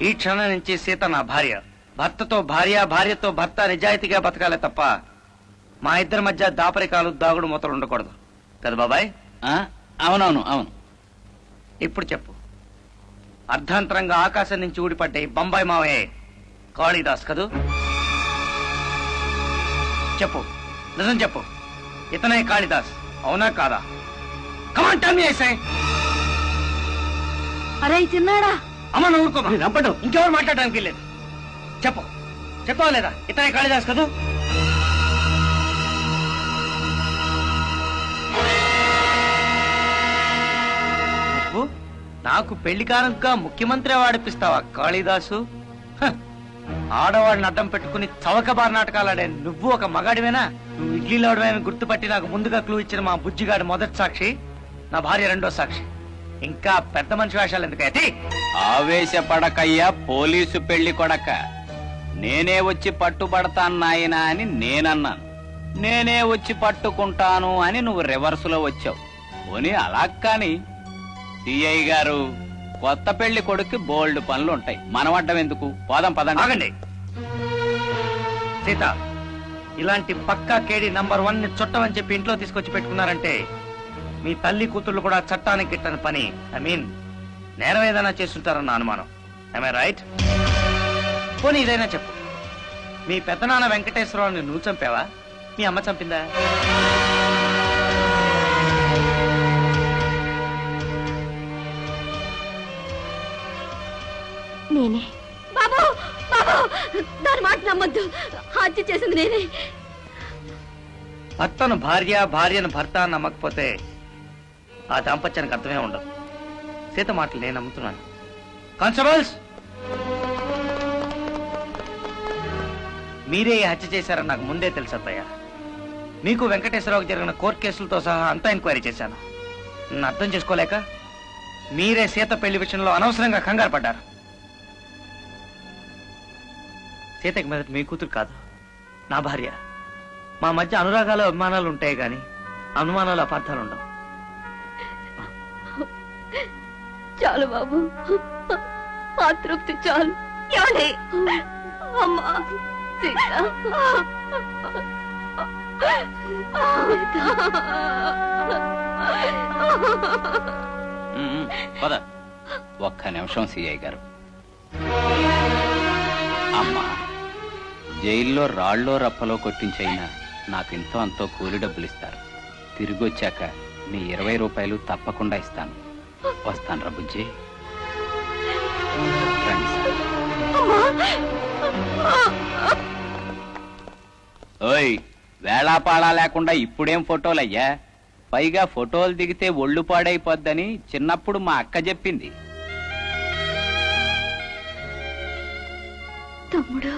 ఈ క్షణం నుంచి సీత నా భార్య. భర్తతో భార్య, భార్యతో భర్త నిజాయితీగా బతకాలే తప్ప మా ఇద్దరి మధ్య దాపరికాలు, దాగుడు మూతలు ఉండకూడదు కదా బాబాయ్? అవునవును అవును. ఇప్పుడు చెప్పు, అర్ధాంతరంగా ఆకాశం నుంచి ఊడిపడ్డాయి బొంబాయి మావయ్య కాళిదాస్ కదూ? చెప్పు, నిజం చెప్పు. ఇతనే కాళిదాస్, అవునా కాదా? Come on tell me I say. అరే చిన్నాడా, అమ్మ నువ్వు ఊరుకోమా, నవ్వడం ఇంకెవరు మాట్లాడడానికి లేదు. చెప్పు, చెప్పవా లేదా? ఇతనే కాళిదాస్ కదా? నువ్వు నాకు పెళ్లి కానుకగా ముఖ్యమంత్రి వాడిపిస్తావా కాళిదాసు? ఆడవాడిని అడ్డం పెట్టుకుని చవకబార్ నాటకాలు ఆడే నువ్వు ఒక మగాడివేనా? నువ్వు ఇడ్లీలో ఆడవేనా గుర్తుపట్టి నాకు ముందుగా క్లూ ఇచ్చిన మా బుజ్జిగాడి మొదటి సాక్షి, నా భార్య రెండో సాక్షి. ఇంకా పెద్ద మనిషి వేషాలు ఎందుకైతే? ఆవేశపడకయ్యా పోలీసు పెళ్లి కొడక. నేనే వచ్చి పట్టుబడతాను నాయనా అని నేనన్నాను. నేనే వచ్చి పట్టుకుంటాను అని నువ్వు రివర్సులో వచ్చావు. పోనీ అలా కాని సిఐ గారు, కొత్త పెళ్లి కొడుక్కి బోల్డ్ పనులు ఉంటాయి, మనవడ్డం ఎందుకు? పోదాం పదండి. ఆగండి సీత, ఇలాంటి పక్కా కేడి నంబర్ 1 ని చుట్టమని చెప్పి ఇంట్లో తీసుకొచ్చి పెట్టుకున్నారంటే మీ తల్లి కూతుళ్ళు కూడా చట్టానికి గిట్టని పని, ఐ మీన్ నేరం ఏదైనా చేస్తుంటారన్న అనుమానం. I right? పోనీ ఇదైనా చెప్పు, మీ పెద్దనాన్న వెంకటేశ్వరరావుని నువ్వు చంపావా, మీ అమ్మ చంపిందా? నేనే. బాబు బాబు, దాని మాట నమ్మద్దు, హత్య చేసింది నేనే. భర్తను భార్య, భార్యను భర్త అని నమ్మకపోతే ఆ దాంపత్యానికి అర్థమే ఉండదు. సీత మాటలు నేను నమ్ముతున్నాను. కానిస్టేబుల్స్, మీరే ఈ హత్య చేశారని నాకు ముందే తెలుసు అత్తయ్య. మీకు వెంకటేశ్వరరావుకి జరిగిన కోర్టు కేసులతో సహా అంతా ఎంక్వైరీ చేశాను. నన్ను అర్థం చేసుకోలేక మీరే సీత పెళ్లి విషయంలో అనవసరంగా కంగారు పడ్డారు. సీతకి మీద మీ కూతురు కాదు, నా భార్య. మా మధ్య అనురాగాలు అభిమానాలు ఉంటాయి గాని అనుమానాలు అపార్థాలు ఉండవు. చాలు బాబు, ఆ తృప్తి చాలు. అమ్మా సీత, పద. ఒక్క నిమిషం సిఐ గారు. అమ్మా, జైల్లో రాళ్ళో రప్పలో కొట్టించైనా నాకు ఇంతో అంతో కూలి డబ్బులు ఇస్తారు. తిరిగి వచ్చాక మీ 20 రూపాయలు తప్పకుండా ఇస్తాను. వస్తాను రా బుజ్జి. ఓయ్, వేళాపాళా లేకుండా ఇప్పుడేం ఫోటోలయ్యా? పైగా ఫోటోలు దిగితే ఒళ్ళు పాడైపోద్దని చిన్నప్పుడు మా అక్క చెప్పింది. తమ్ముడు